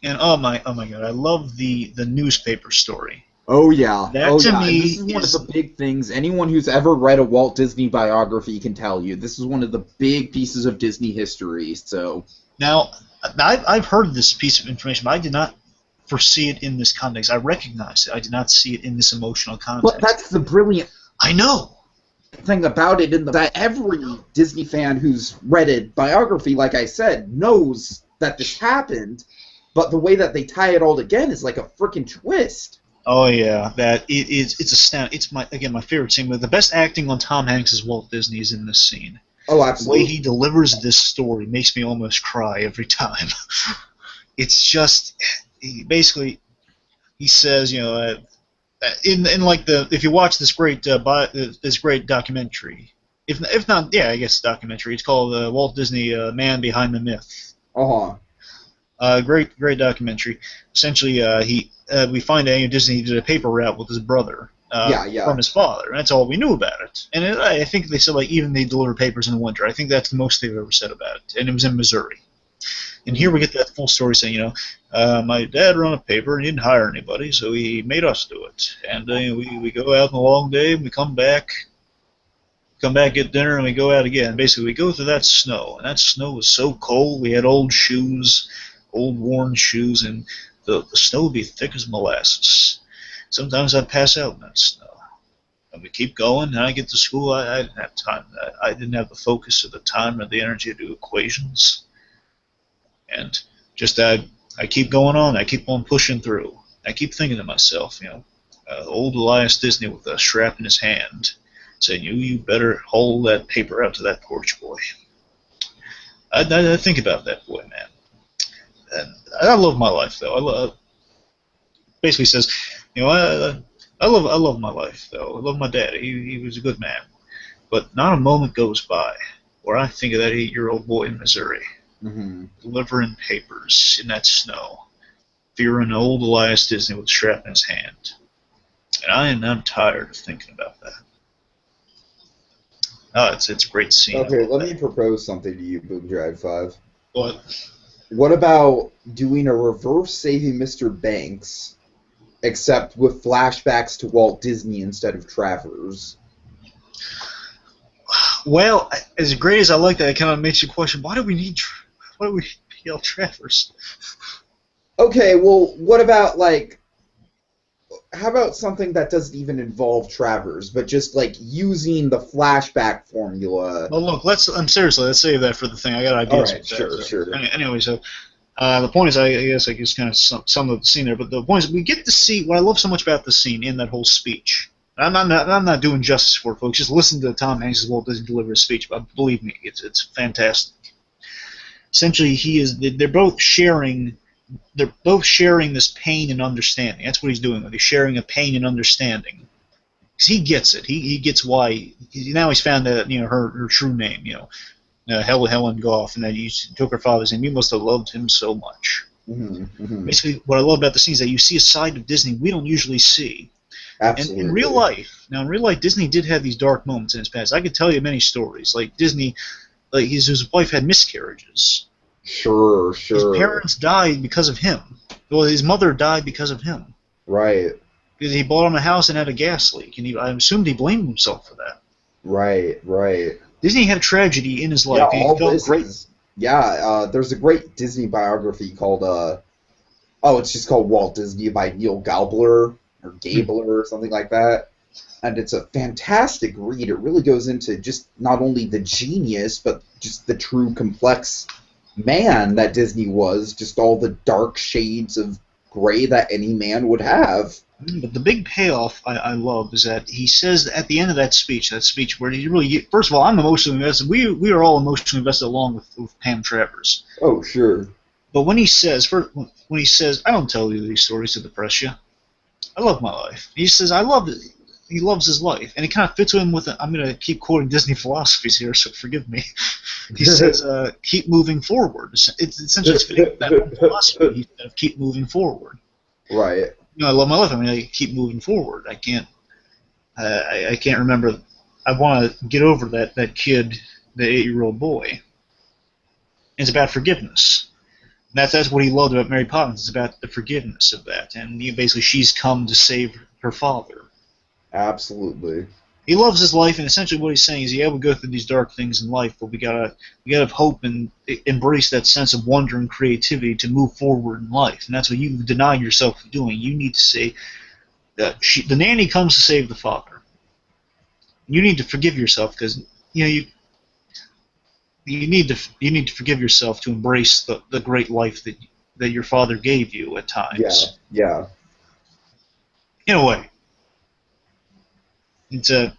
And oh my God, I love the newspaper story. Oh yeah, that to me this is one of the big things. Anyone who's ever read a Walt Disney biography can tell you this is one of the big pieces of Disney history. So now. I've heard this piece of information, but I did not foresee it in this context. I recognized it. I did not see it in this emotional context. But that's the brilliant thing about it, that every Disney fan who's read a biography, like I said, knows that this happened, but the way that they tie it all together is like a freaking twist. Oh yeah, it's astounding. It's my favorite scene. But the best acting on Tom Hanks as Walt Disney is in this scene. Oh, absolutely. The way he delivers this story makes me almost cry every time. It's just, he says, if you watch this great documentary, if not, I guess documentary. It's called Walt Disney Man Behind the Myth. Great documentary. Essentially, we find out Disney did a paper route with his brother. From his father, and that's all we knew about it. And I think they said, like, even they deliver papers in the winter. I think that's the most they've ever said about it, and it was in Missouri. And here we get that full story saying, my dad ran a paper and he didn't hire anybody, so he made us do it. And we go out on a long day, and we come back, get dinner, and we go out again. Basically, we go through that snow, and that snow was so cold. We had old worn shoes, and the snow would be thick as molasses. Sometimes I'd pass out in that snow. And we keep going, and I get to school. I didn't have time. I didn't have the focus or the time or the energy to do equations. And just I keep going on. I keep on pushing through. I keep thinking to myself, old Elias Disney with a strap in his hand, saying, you better hold that paper out to that porch boy. I think about that boy, man. And I love my life, though. Basically says, I love my life, though. I love my dad. He was a good man. But not a moment goes by where I think of that 8-year-old boy in Missouri, delivering papers in that snow, fearing old Elias Disney with a strap in his hand. And I'm tired of thinking about that. It's a great scene. Okay, let me propose something to you, BlueDragonFive. What? What about doing a reverse Saving Mr. Banks, except with flashbacks to Walt Disney instead of Travers? Well, as great as I like that, it kind of makes you question, why do we yell Travers? Okay, well, what about, like, how about something that doesn't even involve Travers, but just like using the flashback formula? Well, look, seriously, let's save that for the thing. I got ideas. All right, with that, sure. Anyway, so the point is, I guess kind of some of the scene there, but the point is, we get to see what I love so much about the scene in that whole speech. I'm not doing justice for it, folks. Just listen to Tom Hanks' Walt Disney deliver his speech. But believe me, it's fantastic. Essentially, they're both sharing this pain and understanding. That's what he's doing. He's sharing a pain and understanding. Because he gets it. He gets why. Now he's found that her true name. Helen Goff, and that you took her father's name. You must have loved him so much. Mm-hmm. Basically, what I love about the scene is that you see a side of Disney we don't usually see. Absolutely. And in real life, Disney did have these dark moments in his past. I could tell you many stories. Like Disney, his wife had miscarriages. Sure. His parents died because of him. Well, his mother died because of him. Right. Because he bought him a house and had a gas leak, and I assumed he blamed himself for that. Right. Disney had a tragedy in his life. There's a great Disney biography called it's just called Walt Disney by Neil Gabler or Gabler or something like that. And it's a fantastic read. It really goes into just not only the genius, but just the true complex man that Disney was, just all the dark shades of gray that any man would have. But the big payoff I love is that he says at the end of that speech where he really first of all, I'm emotionally invested. We are all emotionally invested along with Pam Travers. Oh, sure. But when he says, I don't tell you these stories to depress you. I love my life. He says, I love it. He loves his life. And it kind of fits in with, I'm going to keep quoting Disney philosophies here, so forgive me. He says, keep moving forward. It's essentially fitting with that philosophy. He said, keep moving forward. Right. I love my life. I keep moving forward. I can't remember. I want to get over that kid, the 8-year-old boy. And it's about forgiveness. That's what he loved about Mary Poppins. It's about the forgiveness of that, and basically she's come to save her father. Absolutely. He loves his life, and essentially what he's saying is, we go through these dark things in life, but we gotta have hope and embrace that sense of wonder and creativity to move forward in life, and that's what you deny yourself from doing. You need to say that the nanny comes to save the father. You need to forgive yourself because you need to forgive yourself to embrace the great life that your father gave you at times. Yeah. In a way. It's a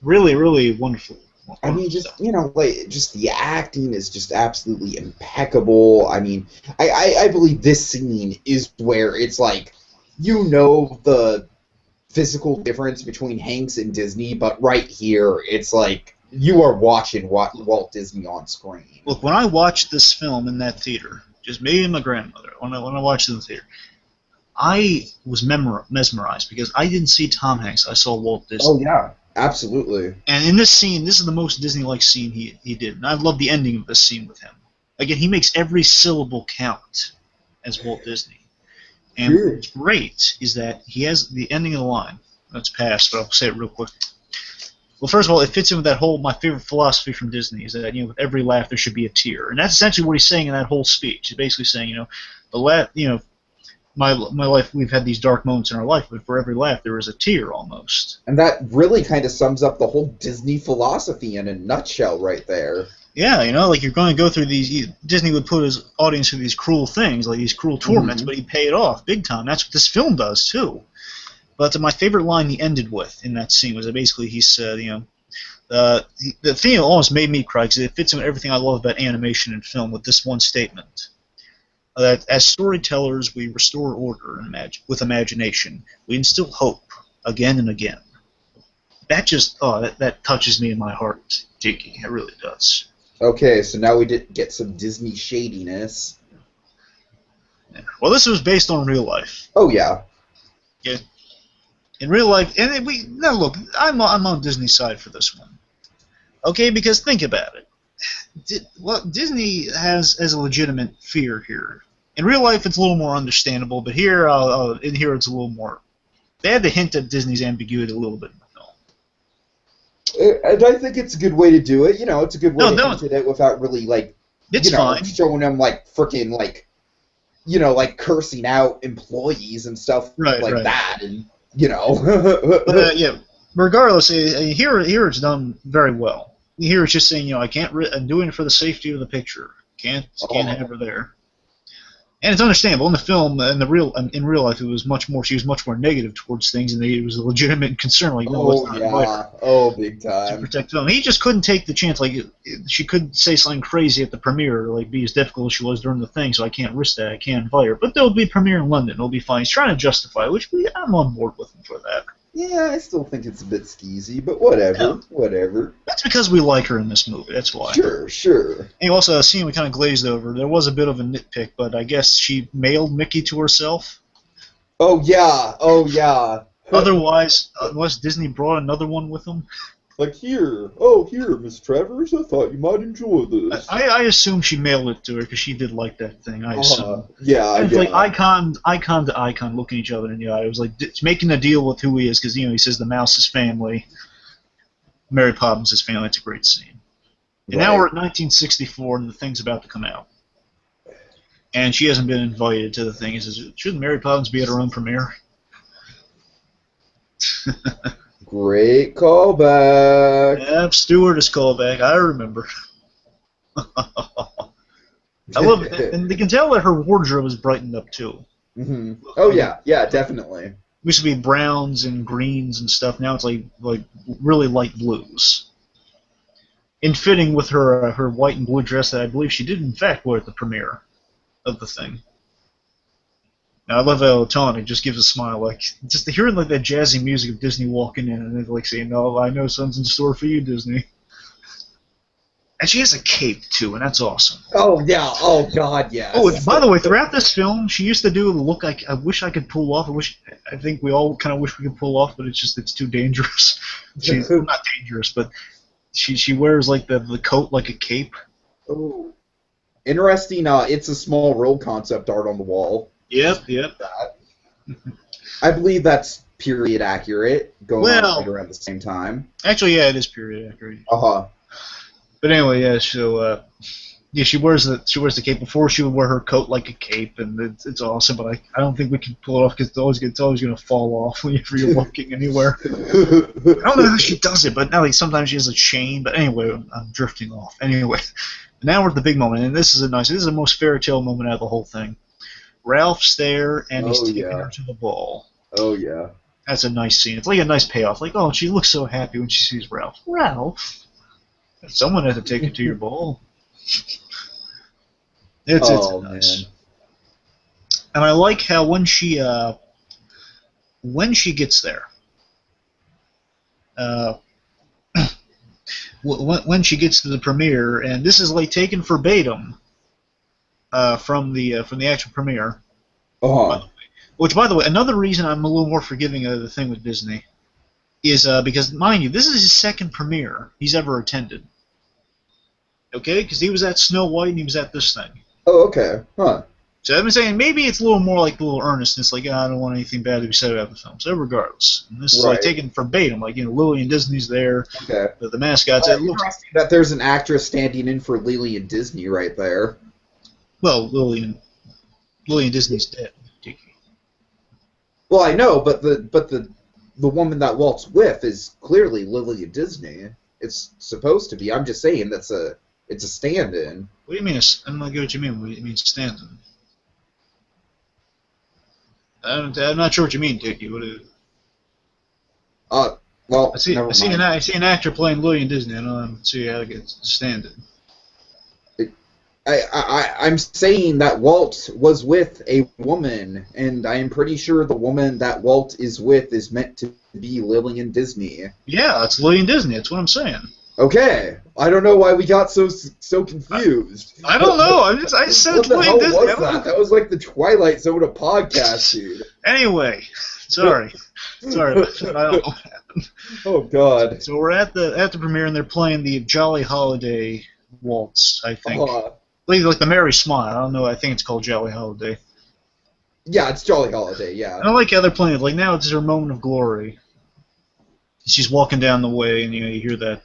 really, really wonderful. I mean, just the acting is just absolutely impeccable. I mean, I believe this scene is where it's like, the physical difference between Hanks and Disney, but right here, it's like you are watching Walt Disney on screen. Look, when I watched this film in that theater, just me and my grandmother, when I watched it in the theater, I was mesmerized because I didn't see Tom Hanks. I saw Walt Disney. Oh, yeah. Absolutely. And in this scene, this is the most Disney-like scene he did. And I love the ending of this scene with him. Again, he makes every syllable count as Walt Disney. And what's great is that he has the ending of the line. That's past, but I'll say it real quick. Well, first of all, it fits in with that whole, my favorite philosophy from Disney is that, with every laugh there should be a tear. And that's essentially what he's saying in that whole speech. He's basically saying, my life, we've had these dark moments in our life, but for every laugh there is a tear almost. And that really kind of sums up the whole Disney philosophy in a nutshell right there. Yeah, you're going to go through these. Disney would put his audience through these cruel things, like these cruel torments, but he'd pay it off big time. That's what this film does too. But my favorite line he ended with in that scene was that basically he said, the thing almost made me cry because it fits in with everything I love about animation and film with this one statement. That as storytellers, we restore order with imagination. We instill hope again and again. That just, that touches me in my heart, Tiki. It really does. Okay, so now we did get some Disney shadiness. Yeah. Well, this was based on real life. Oh, yeah. Yeah. In real life, and look, I'm on Disney's side for this one. Okay, because think about it. Disney has a legitimate fear here. In real life, it's a little more understandable, but here, in here, it's a little more. They had to hint at Disney's ambiguity a little bit in the film. And I think it's a good way to do it. It's a good way to hint at it without really it's fine. showing them freaking you know, like cursing out employees and stuff like that, and you know. Yeah. Regardless, here it's done very well. Here it's just saying, you know, I'm doing it for the safety of the picture. Can't have her there. And it's understandable in the film. In real life, it was much more. She was much more negative towards things, and it was a legitimate concern. Like, no, let's not invite her. Oh, big time. To protect them. He just couldn't take the chance. Like, she could say something crazy at the premiere, like be as difficult as she was during the thing. So I can't risk that. I can't invite her. But there'll be a premiere in London. It'll be fine. He's trying to justify, I'm on board with him for that. Yeah, I still think it's a bit skeezy, but whatever. Yeah. Whatever. That's because we like her in this movie. That's why. Sure. And also, a scene we kind of glazed over. There was a bit of a nitpick, but I guess she mailed Mickey to herself. Oh yeah. Otherwise, unless Disney brought another one with them. Like, here, Miss Travers, I thought you might enjoy this. I assume she mailed it to her because she did like that thing. I assume. Yeah. It's like icon to icon looking each other in the eye. It was like making a deal with who he is, because, you know, he says the mouse is family, Mary Poppins is family. It's a great scene. And now we're at 1964, and the thing's about to come out. And she hasn't been invited to the thing. He says, shouldn't Mary Poppins be at her own premiere? Great callback. Yeah, stewardess callback. I remember. I love it. And you can tell that her wardrobe is brightened up, too. Mm-hmm. Oh, yeah, definitely. It used to be browns and greens and stuff. Now it's like really light blues. In fitting with her white and blue dress that I believe she did, in fact, wear at the premiere of the thing. Now, I love how Tawny just gives a smile, like just hearing like that jazzy music of Disney walking in, and they're like saying, "No, I know something's in store for you, Disney." And she has a cape too, and that's awesome. Oh yeah! Oh God, yeah. Oh, and by the way, throughout this film, she used to do the look I wish I could pull off. I think we all kind of wish we could pull off, but it's too dangerous. She's not dangerous, but she wears like the coat like a cape. Oh, interesting. It's a small world concept art on the wall. Yep. I believe that's period accurate, going on right around the same time. Actually, yeah, it is period accurate. Uh-huh. But anyway, yeah, so she wears the cape. Before she would wear her coat like a cape, and it's awesome. But I don't think we can pull it off because it's always going to fall off whenever you're walking anywhere. I don't know how she does it, but now sometimes she has a chain. But anyway, I'm drifting off. Anyway, now we're at the big moment, and this is the most fairy tale moment out of the whole thing. Ralph's there, and he's taking her to the ball. Oh, yeah. That's a nice scene. It's like a nice payoff. Like, oh, she looks so happy when she sees Ralph. Ralph? Someone had to take her to your ball. It's nice. Man. And I like how when she gets there, when she gets to the premiere, and this is like taken verbatim from the actual premiere. Which, by the way, another reason I'm a little more forgiving of the thing with Disney is because, mind you, this is his second premiere he's ever attended. Okay? Because he was at Snow White and he was at this thing. Oh, okay. Huh. So I've been saying maybe it's a little more like a little earnestness, like, I don't want anything bad to be said about the film. So regardless. And this is like taken verbatim, like, you know, Lily Disney's there, the mascots. It looks that there's an actress standing in for Lily and Disney right there. Well, Lily and Disney's dead. Well, I know, but the woman that Walt's with is clearly Lily and Disney. It's supposed to be. I'm just saying it's a stand-in. What do you mean? I'm not getting what you mean. What do you mean stand-in? I'm not sure what you mean, Tiki. What is? Well, I see an actor playing Lily and Disney. I don't see how it gets stand-in. I'm saying that Walt was with a woman, and I am pretty sure the woman that Walt is with is meant to be Lillian Disney. Yeah, it's Lillian Disney. That's what I'm saying. Okay, I don't know why we got so confused. I don't know. I said what the Lillian hell Disney. Was that? That was like the Twilight Zone of podcast, dude. Anyway, sorry about that. I don't know what happened. Oh God. So we're at the premiere, and they're playing the Jolly Holiday waltz, I think. Like the Merry Smile. I don't know. I think it's called Jolly Holiday. Yeah, it's Jolly Holiday. Yeah. And I like how they're playing it. Like now, it's her moment of glory. She's walking down the way, and you hear that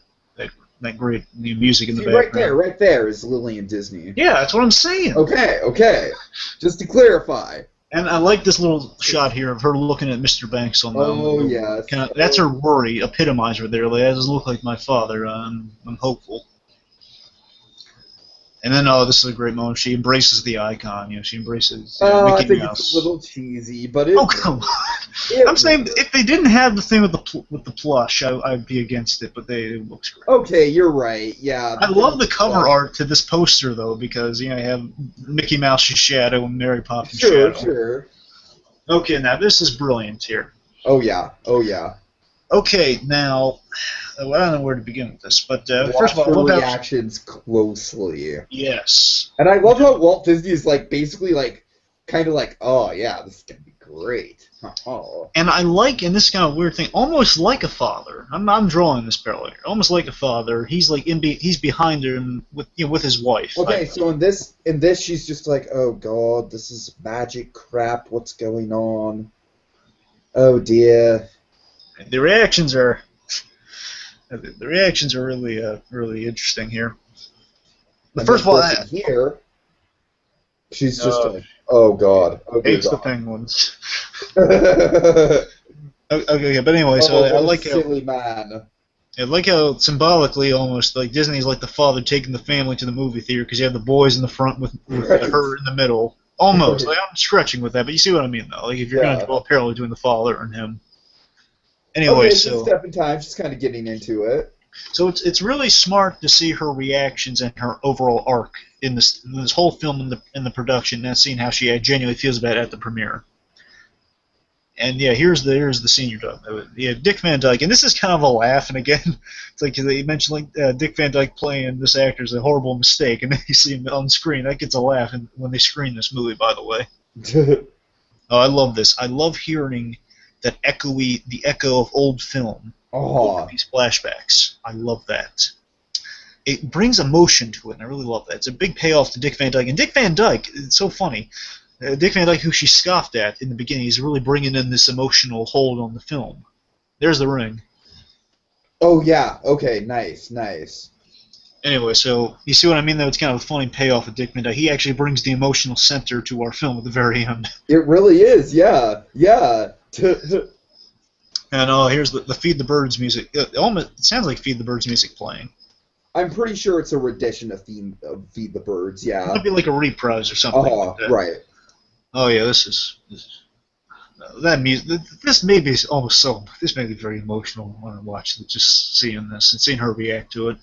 that great new music in the See, background. right there is Lillian Disney. Yeah, that's what I'm saying. Okay. Just to clarify. And I like this little shot here of her looking at Mr. Banks on the. Oh, yes. That's her worry epitomizer there. Like, that doesn't look like my father. I'm hopeful. And then, this is a great moment. She embraces the icon. She embraces Mickey I think Mouse. it's a little cheesy, but come on! I'm saying if they didn't have the thing with the plush, I'd be against it. But it looks great. Okay, you're right. Yeah. I love the cover art to this poster though, because you have Mickey Mouse's shadow and Mary Poppins' shadow. Sure. Okay, now this is brilliant here. Oh yeah. Okay, now I don't know where to begin with this, but first of all, I love reactions closely. Yes. And I love how Walt Disney is basically kind of oh yeah, this is gonna be great. Oh. And I like, and this kind of weird thing, almost like a father. I'm drawing this parallel here. Almost like a father. He's he's behind him with his wife. Okay, so in this she's just oh god, this is magic crap. What's going on? Oh dear. The reactions are really interesting here. But first of all, here she's just oh god, hates the penguins. Okay, but anyway, so I like silly man. I like how symbolically almost Disney's like the father taking the family to the movie theater because you have the boys in the front with her in the middle. Almost. I'm stretching with that, but you see what I mean though. If you're going to draw a parallel between the father and him. Anyway, so step in time, just kind of getting into it. So it's really smart to see her reactions and her overall arc in this whole film in the production, and seeing how she genuinely feels about it at the premiere. And yeah, here's the scene you're talking about. Yeah, Dick Van Dyke, and this is kind of a laugh. And again, it's like they mentioned Dick Van Dyke playing this actor is a horrible mistake, and then you see him on screen. That gets a laugh when they screen this movie, by the way. Oh, I love this. I love hearing the echo of old film over these flashbacks. I love that. It brings emotion to it, and I really love that. It's a big payoff to Dick Van Dyke. And Dick Van Dyke, it's so funny. Dick Van Dyke, who she scoffed at in the beginning, is really bringing in this emotional hold on the film. There's the ring. Oh, yeah. Okay, nice. Anyway, so you see what I mean, though? It's kind of a funny payoff of Dick Van Dyke. He actually brings the emotional center to our film at the very end. It really is, yeah. And here's the Feed the Birds music. It sounds like Feed the Birds music playing. I'm pretty sure it's a rendition of Feed the Birds, yeah. It might be like a reprise or something like that. Right. Oh yeah, this that music. This may be almost so. This may be very emotional when I watch it. Just seeing this and seeing her react to it,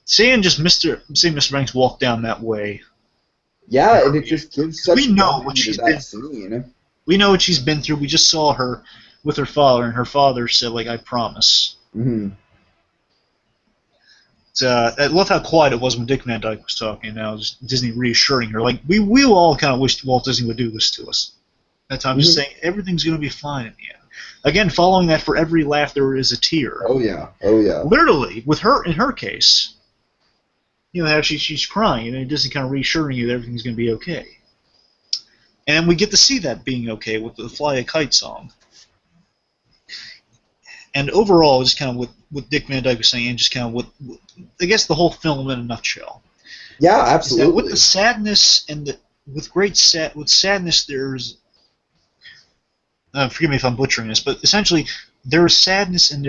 seeing Mr. Banks walk down that way. Yeah, and it just gives such. We know what she's been through. We know what she's been through. We just saw her with her father, and her father said, "I promise." Mm-hmm. I love how quiet it was when Dick Van Dyke was talking. Now just Disney reassuring her, we all kind of wished Walt Disney would do this to us. That time, just saying everything's going to be fine in the end. Again, following that, for every laugh there is a tear. Oh yeah. Literally, with her in her case, how she's crying, and Disney kind of reassuring you that everything's going to be okay. And we get to see that being okay with the Fly a Kite song. And overall, just kind of what Dick Van Dyke was saying, just kind of what I guess the whole film in a nutshell. Yeah, absolutely. With the sadness and with sadness, there's forgive me if I'm butchering this, but essentially there is sadness, and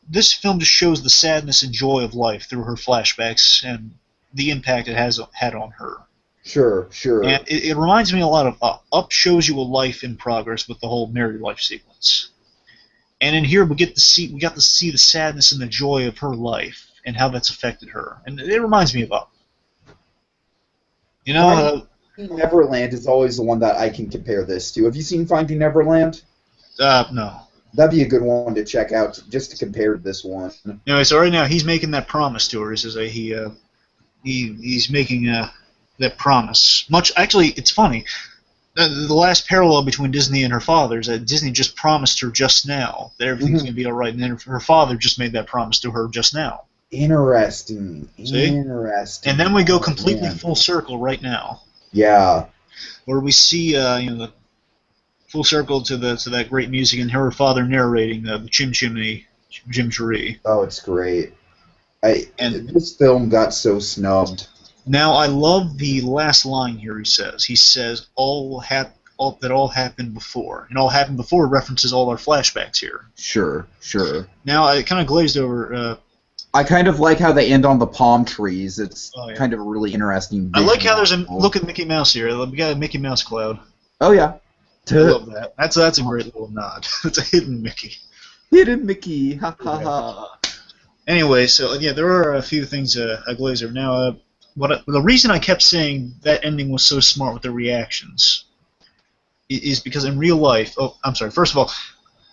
this film just shows the sadness and joy of life through her flashbacks and the impact it has had on her. Sure. And it reminds me a lot of Up. Up shows you a life in progress with the whole married life sequence. And in here we got to see the sadness and the joy of her life and how that's affected her. And it reminds me of Up. Neverland is always the one that I can compare this to. Have you seen Finding Neverland? No. That'd be a good one to check out, just to compare to this one. Anyway, so right now he's making that promise to her. He says he's making that promise. Actually, it's funny. The last parallel between Disney and her father is that Disney just promised her just now that everything's going to be all right, and then her father just made that promise to her just now. Interesting. See? Interesting. And then we go completely full circle right now. Yeah. Where we see the full circle to that great music and her father narrating the Chim Chimney, Jim Cherie. Oh, it's great. And this film got so snubbed. now I love the last line here. He says all that happened before, and all happened before references all our flashbacks here. Sure. Now I kind of glazed over. I kind of like how they end on the palm trees. It's yeah. kind of a really interesting. I like how there's a look at Mickey Mouse here. We got a Mickey Mouse cloud. Oh yeah. I love that. That's a great little nod. It's a hidden Mickey. Hidden Mickey. Ha ha ha. Anyway, so yeah, there are a few things I glazed over. Now, the reason I kept saying that ending was so smart with the reactions is because in real life. Oh, I'm sorry. First of all,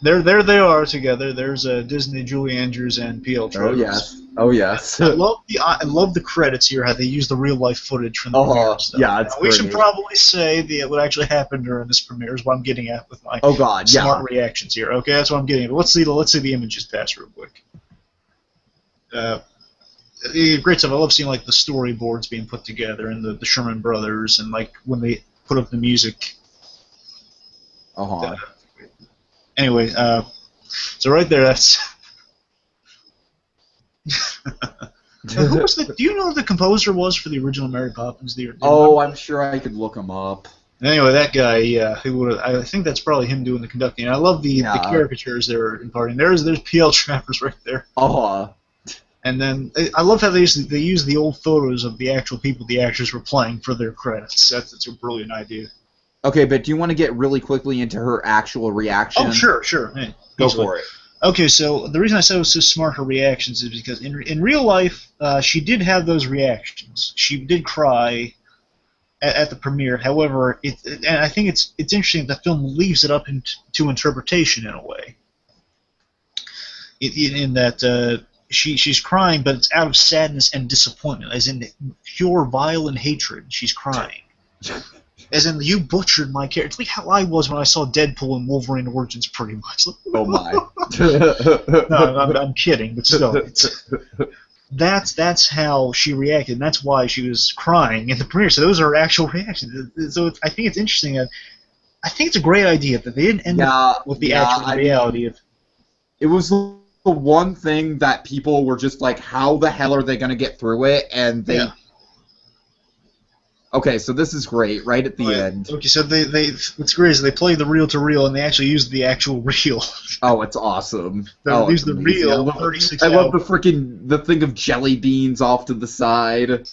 there they are together. There's Disney, Julie Andrews, and P.L. Travers. Oh yes. I love the credits here. How they use the real life footage from the premiere stuff. Yeah, it's we should probably say what actually happened during this premiere is what I'm getting at with my smart reactions here. Okay, that's what I'm getting at. But let's see the images pass real quick. Great stuff. I love seeing like the storyboards being put together and the Sherman Brothers and like when they put up the music. Anyway, so right there, that's. Who was do you know who the composer was for the original Mary Poppins? I'm sure I could look him up. Anyway, that guy, I think that's probably him doing the conducting. And I love the caricatures they're imparting. There's P.L. Travers right there. And then I love how they use the old photos of the actual people the actors were playing for their credits. That's a brilliant idea. Okay, but do you want to get really quickly into her actual reaction? Oh, sure. Hey, Go for it. Okay, so the reason I said it was so smart, her reactions, is because in real life, she did have those reactions. She did cry at the premiere. However, and I think it's interesting that the film leaves it up to interpretation in a way. In that she's crying, but it's out of sadness and disappointment, as in pure violent hatred. She's crying. As in, you butchered my character. It's like how I was when I saw Deadpool and Wolverine Origins, pretty much. Oh my! No, I'm kidding, but still, that's how she reacted, and that's why she was crying in the premiere. So those are her actual reactions. So I think it's interesting that I think it's a great idea that they didn't end up with the actual reality of. It was the one thing that people were just like, "How the hell are they going to get through it?" And they. Yeah. Okay, so this is great, right at the end. Okay, so what's great is they play the reel-to-reel, and they actually use the actual reel. Oh, it's awesome. They use the reel. I love the thing of jelly beans off to the side.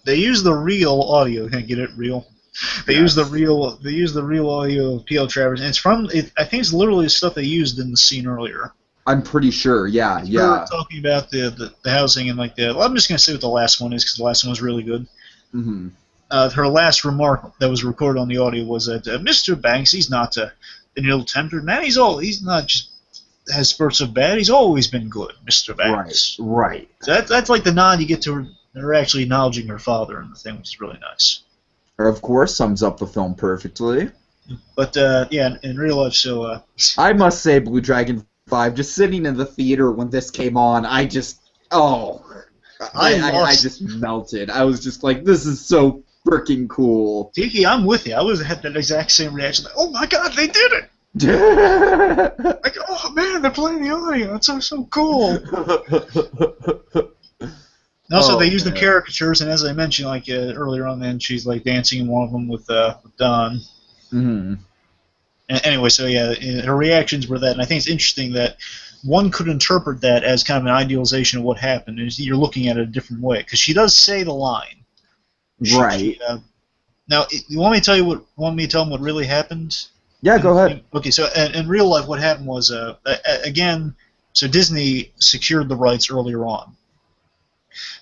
They use the real audio. Can I get it? Real. They use the real. They use the real audio of P.L. Travers, and it's from. I think it's literally the stuff they used in the scene earlier. I'm pretty sure. Yeah. We were talking about the housing and like the. Well, I'm just gonna say what the last one is because the last one was really good. Mm-hmm. Her last remark that was recorded on the audio was that Mr. Banks, he's not an ill-tempered man. He's not just has spurts of bad. He's always been good, Mr. Banks. Right. So that's like the nod you get to her actually acknowledging her father in the thing, which is really nice. Of course, sums up the film perfectly. But yeah, in real life, so I must say, BlueDragonFive, just sitting in the theater when this came on, I just melted. I was just like, this is so freaking cool. Tiki, I'm with you. I had that exact same reaction. Like, oh my god, they did it! Like, oh man, they're playing the audio. That's so cool. Also, they use the caricatures, and as I mentioned, like earlier on, then she's like dancing in one of them with Don. Mm-hmm. Anyway, so yeah, her reactions were that, and I think it's interesting that one could interpret that as kind of an idealization of what happened. And you're looking at it a different way because she does say the line. Right. Now, you want me to tell them what really happened? Yeah, go ahead. Okay, so in real life, what happened was, again, so Disney secured the rights earlier on.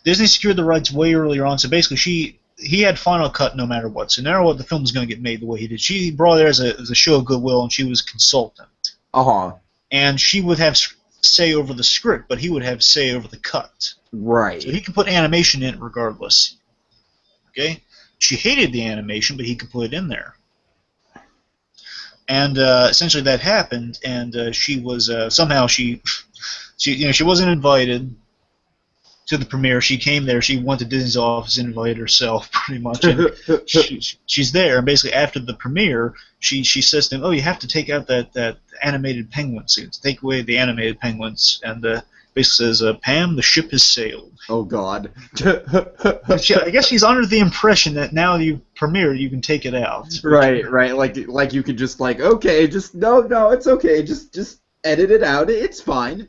Disney secured the rights way earlier on, so basically he had final cut no matter what. So no matter what, the film was going to get made the way he did. She brought it as a show of goodwill, and she was consultant. And she would have say over the script, but he would have say over the cut. Right. So he could put animation in it regardless. Okay? She hated the animation, but he could put it in there. And essentially that happened, and she was somehow she wasn't invited to the premiere. She came there. She went to Disney's office and invited herself, pretty much. And she's there, and basically after the premiere, she says to him, "Oh, you have to take out that animated penguin scene. Take away the animated penguins." And basically says, Pam, the ship has sailed. Oh, God. I guess she's under the impression that now you premiered, you can take it out. Right. Like you could just okay, just no, it's okay, just edit it out. It's fine.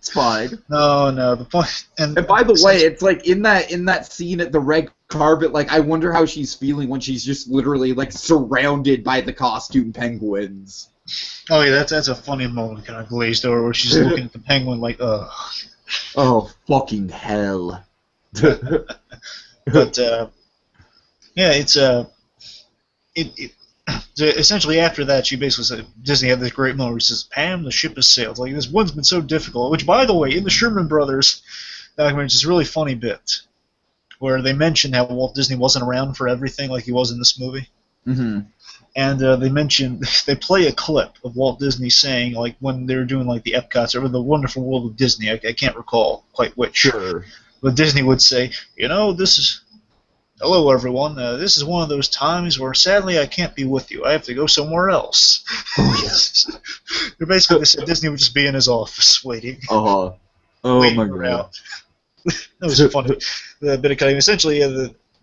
No, the point. And by the way, it's like in that scene at the red carpet. Like, I wonder how she's feeling when she's just literally like surrounded by the costume penguins. Oh yeah, that's a funny moment, kind of glazed over, where she's looking at the penguin like, ugh. Oh, fucking hell. But yeah, it's essentially after that, she basically said, Disney had this great moment where she says, Pam, the ship has sailed. Like, this one's been so difficult. Which, by the way, in the Sherman Brothers documentary, it's this really funny bit where they mention how Walt Disney wasn't around for everything like he was in this movie. Mm-hmm. And they play a clip of Walt Disney saying, like, when they were doing, like, the Epcots or the Wonderful World of Disney, I can't recall quite which. Sure. But Disney would say, hello, everyone. This is one of those times where, sadly, I can't be with you. I have to go somewhere else. Oh, yes. They basically said Disney would just be in his office waiting. Oh, my God. Out. That was a funny bit of cutting. Essentially,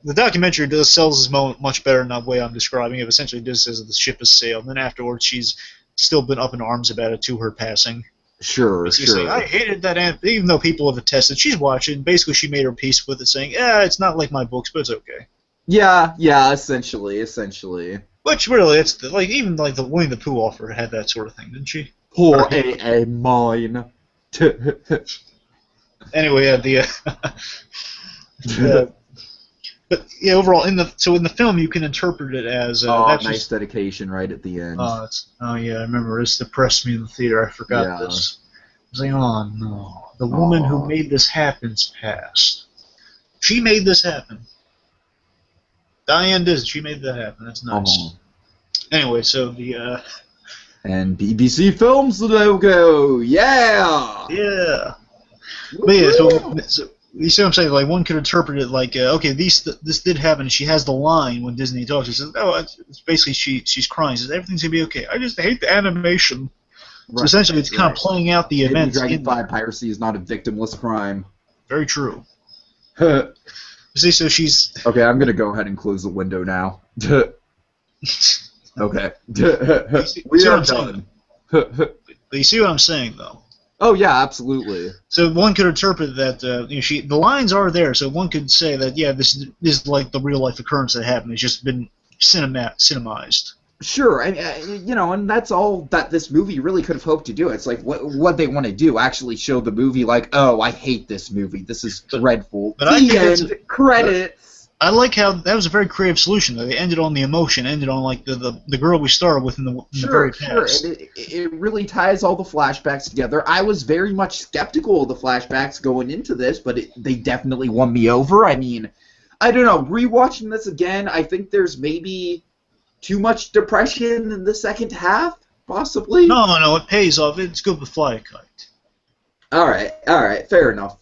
the documentary sells this moment much better than the way I'm describing it. Essentially, it just says that the ship has sailed. And then afterwards, she's still been up in arms about it to her passing. Sure. Saying, I hated that, even though people have attested. She's watching. Basically, she made her peace with it, saying, it's not like my books, but it's okay. Yeah, essentially. Which really, it's even the Winnie the Pooh offer had that sort of thing, didn't she? Poor A.A. mine. Anyway, but yeah, overall, in the film, you can interpret it as nice dedication right at the end. Oh yeah, I remember. This depressed me in the theater. I forgot this. I was like, oh no, the woman who made this happen's passed. She made this happen. Diane Disney, she made that happen. That's nice. Anyway, so the and BBC Films logo, yeah. But yeah, so you see what I'm saying? Like, one could interpret it like, okay, this did happen. And she has the line when Disney talks. She says, it's basically she's crying. She says, everything's gonna be okay. I just hate the animation. Right, so essentially, it's kind of playing out the events. DragonFive piracy is not a victimless crime. Very true. See, so she's okay. I'm gonna go ahead and close the window now. Okay. We are done. But you see what I'm saying, though. Oh yeah, absolutely. So one could interpret that the lines are there, so one could say that this is like the real life occurrence that happened. It's just been cinemized. Sure, and and that's all that this movie really could have hoped to do. It's like what they want to do, actually show the movie like, oh, I hate this movie. This is dreadful. But I think credits. I like how that was a very creative solution. Though. They ended on the emotion, ended on like the girl we started with in the very past. Sure, and it really ties all the flashbacks together. I was very much skeptical of the flashbacks going into this, but they definitely won me over. I mean, I don't know. Rewatching this again, I think there's maybe too much depression in the second half, possibly. No, it pays off. It's good with Fly a Kite. All right, fair enough.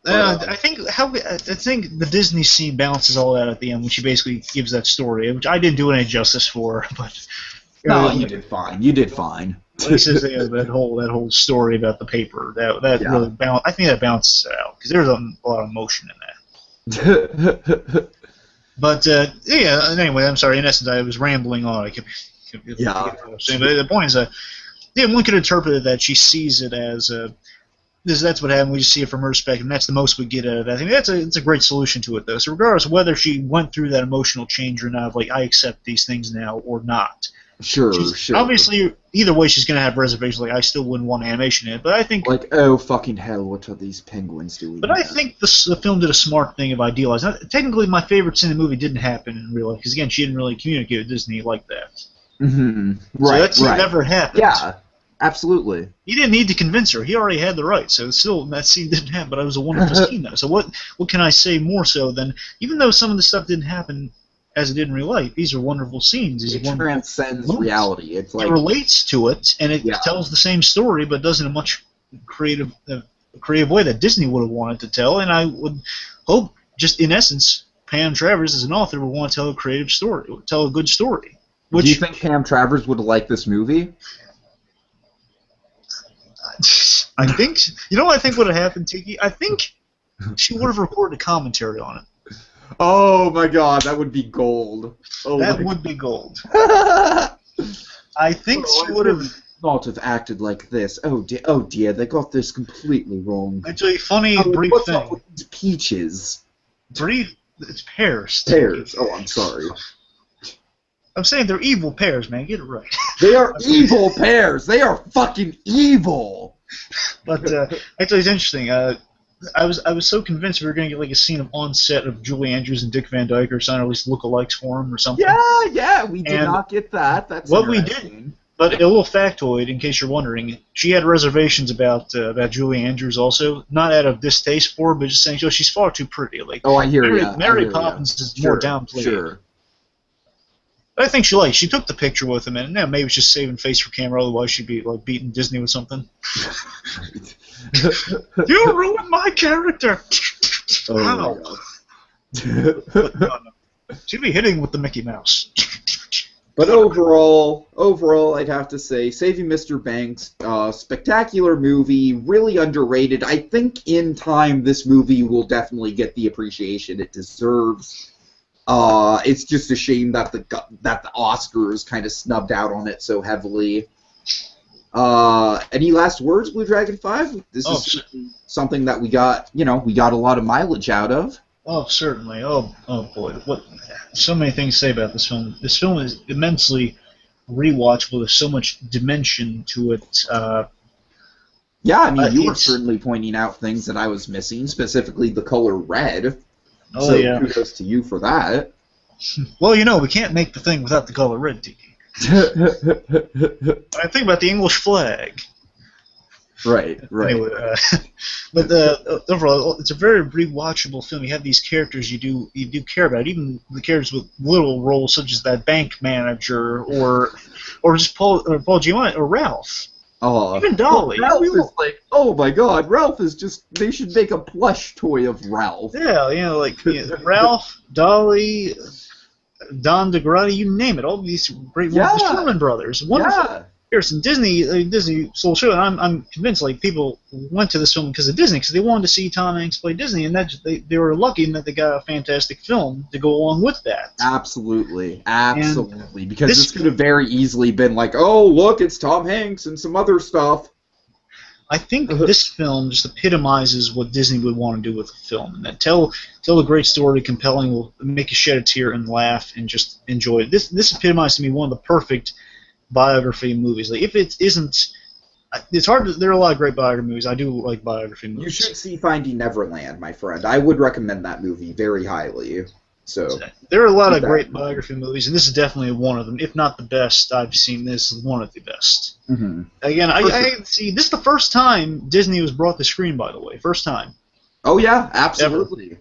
I think the Disney scene balances all that at the end when she basically gives that story, which I didn't do any justice for, but no, you did fine. He says that whole story about the paper that really I think that balances it out because there's a lot of emotion in that. But anyway, I'm sorry. In essence, I was rambling on. But the point is, one could interpret it that she sees it as that's what happened. We just see it from her perspective, and that's the most we get out of that. I think it's a great solution to it, though. So regardless of whether she went through that emotional change or not, of like I accept these things now or not. Sure. Obviously, either way, she's gonna have reservations. Like I still wouldn't want animation in it, but I think oh fucking hell, what are these penguins doing? But I think the film did a smart thing of idealizing. Technically, my favorite scene in the movie didn't happen in real life because again, she didn't really communicate with Disney like that. Mm-hmm. Right. So that scene never happened. Yeah. Absolutely. He didn't need to convince her. He already had the right. So still, that scene didn't happen. But it was a wonderful scene, though. So what can I say more so than even though some of the stuff didn't happen as it did in real life, these are wonderful scenes. It transcends reality. It's like it relates to it, and it tells the same story, but does it in a much creative way that Disney would have wanted to tell. And I would hope, just in essence, Pam Travers as an author would want to tell a creative story, tell a good story. Do you think Pam Travers would have liked this movie? I think, you know what I think would have happened, Tiki? I think she would have recorded a commentary on it. Oh my god, that would be gold. Oh That my would be gold. god. I think she would have not have acted like this. Oh dear, they got this completely wrong. Actually, funny brief what's thing. up with these peaches? It's pears. Pears. Oh, I'm sorry. I'm saying they're evil pears, man. Get it right. They are evil pears. They are fucking evil. But actually, it's interesting. I was so convinced we were going to get like a scene of on set of Julie Andrews and Dick Van Dyke or something, or at least lookalikes for him or something. Yeah, we did not get that. That's what we did. But a little factoid, in case you're wondering, she had reservations about Julie Andrews also, not out of distaste for her, but just saying, oh, she's far too pretty. Like, oh, I hear you. Mary Poppins is more downplayed. Sure. But I think she took the picture with him, and maybe it was just saving face for camera. Otherwise, she'd be like beating Disney with something. You ruined my character. Oh, but, no. She'd be hitting with the Mickey Mouse. But overall, I'd have to say, Saving Mr. Banks, spectacular movie, really underrated. I think in time this movie will definitely get the appreciation it deserves. It's just a shame that the Oscars kind of snubbed out on it so heavily. Any last words, BlueDragonFive? This is something that we got a lot of mileage out of. Oh, certainly. Oh boy. What? So many things to say about this film. This film is immensely rewatchable. There's so much dimension to it. Yeah, I mean, you were certainly pointing out things that I was missing, specifically the color red. Oh, so yeah. Kudos to you for that. Well, we can't make the thing without the color red, Tiki. I think about the English flag. Right. Anyway, but overall, it's a very rewatchable film. You have these characters you do care about, even the characters with little roles such as that bank manager or just Paul Giamatti or Ralph. Even Dolly. Ralph is like, oh my god, Ralph is just. They should make a plush toy of Ralph. Yeah, Ralph, Dolly, Don DeGratti, you name it. All these great the Sherman brothers. Wonderful. And Disney stole show, and I'm convinced people went to this film because of Disney, because they wanted to see Tom Hanks play Disney, and they were lucky in that they got a fantastic film to go along with that. Absolutely, because this could have very easily been like, oh look, it's Tom Hanks and some other stuff. I think this film just epitomizes what Disney would want to do with a film, and that tell a great story, compelling, will make you shed a tear and laugh and just enjoy it. This epitomized to me one of the perfect biography movies. If it isn't, it's hard. There are a lot of great biography movies. I do like biography movies. You should see Finding Neverland, my friend. I would recommend that movie very highly. So there are a lot of great biography movies, and this is definitely one of them. If not the best I've seen, this is one of the best. Mm-hmm. Again, I see. This is the first time Disney was brought to screen. By the way, first time. Oh yeah, absolutely. Ever.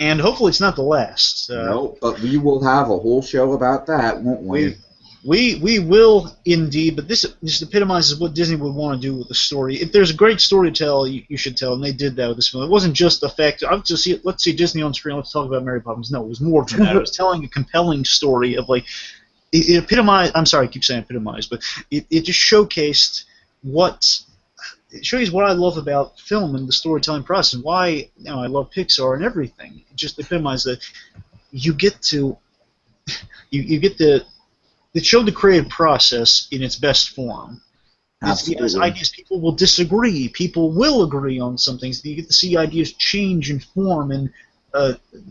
And hopefully it's not the last. No, but we will have a whole show about that, won't we? We will indeed, but this epitomizes what Disney would want to do with the story. If there's a great story to tell, you should tell, and they did that with this film. It wasn't just the fact, let's see Disney on screen, let's talk about Mary Poppins. No, it was more than that. It was telling a compelling story of, it epitomized, I'm sorry, I keep saying epitomized, but it just showcased it shows what I love about film and the storytelling process, and why I love Pixar and everything. It just epitomized that you get to it showed the creative process in its best form. As ideas, people will disagree. People will agree on some things. You get to see ideas change and form and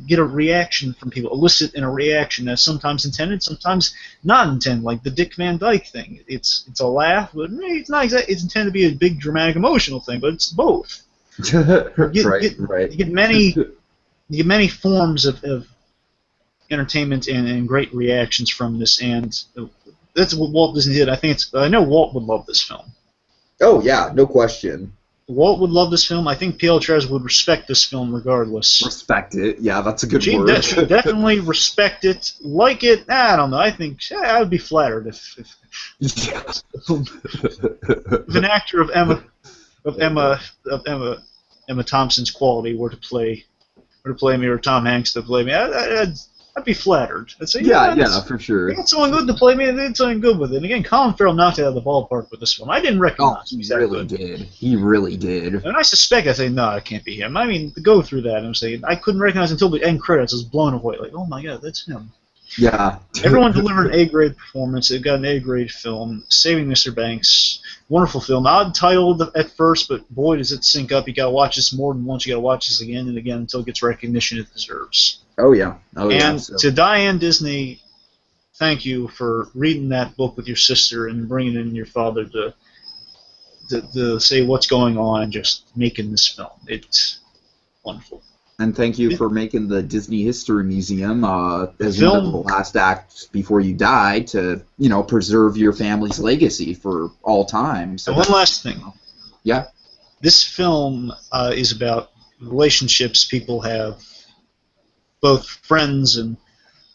get a reaction from people, elicit in a reaction that's sometimes intended, sometimes not intended, like the Dick Van Dyke thing. It's a laugh, but it's not exactly. It's intended to be a big dramatic emotional thing, but it's both. You get many forms of entertainment and great reactions from this, and that's what Walt Disney did. I know Walt would love this film. Oh yeah, no question. Walt would love this film. I think P.L. Travers would respect this film regardless. Respect it? Yeah, that's a good word. She'd definitely respect it, like it. I don't know. I think I would be flattered if an actor of Emma Thompson's quality were to play me, or Tom Hanks to play me. I'd be flattered. I'd say, yeah, for sure. You got someone good to play me, and they did something good with it. And again, Colin Farrell knocked it out of the ballpark with this film. I didn't recognize him. He really did. He really did. And I suspect I say, no, it can't be him. I mean, to go through that, I'm saying, I couldn't recognize until the end credits. I was blown away. Like, oh my god, that's him. Yeah. Everyone delivered an A-grade performance. They've got an A-grade film. Saving Mr. Banks. Wonderful film. Odd titled at first, but boy, does it sync up. You got to watch this more than once. You got to watch this again and again until it gets recognition it deserves. Oh, yeah. And to Diane Disney, thank you for reading that book with your sister and bringing in your father to say what's going on and just making this film. It's wonderful. And thank you for making the Disney History Museum as one of the last acts before you died to, preserve your family's legacy for all time. So and one last thing. Yeah. This film is about relationships people have, both friends and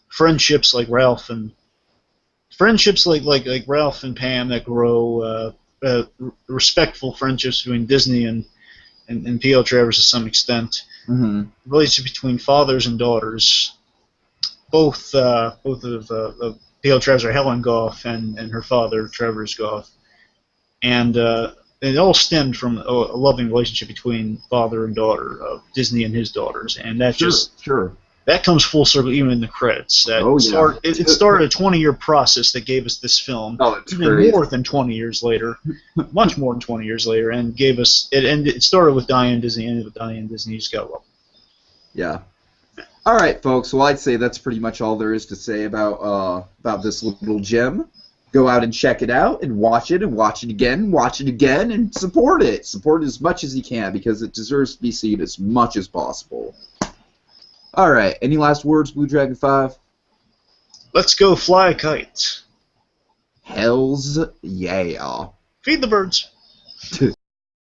friendships like Ralph and friendships like Ralph and Pam that grow, respectful friendships between Disney and P.L. Travers to some extent. Mm-hmm. Relationship between fathers and daughters. Both of P.L. Travers are Helen Goff and her father, Travers Goff. And it all stemmed from a loving relationship between father and daughter of Disney and his daughters. And that that comes full circle even in the credits. It started a 20-year process that gave us this film. Oh, it's even great. more than 20 years later, much more than 20 years later, and gave us it. And it started with Diane Disney, ended with Diane Disney. You just got love. Yeah. All right, folks. Well, I'd say that's pretty much all there is to say about this little gem. Go out and check it out, and watch it again, and support it. Support it as much as you can because it deserves to be seen as much as possible. All right. Any last words, BlueDragonFive? Let's go fly a kite. Hells yeah. Feed the birds.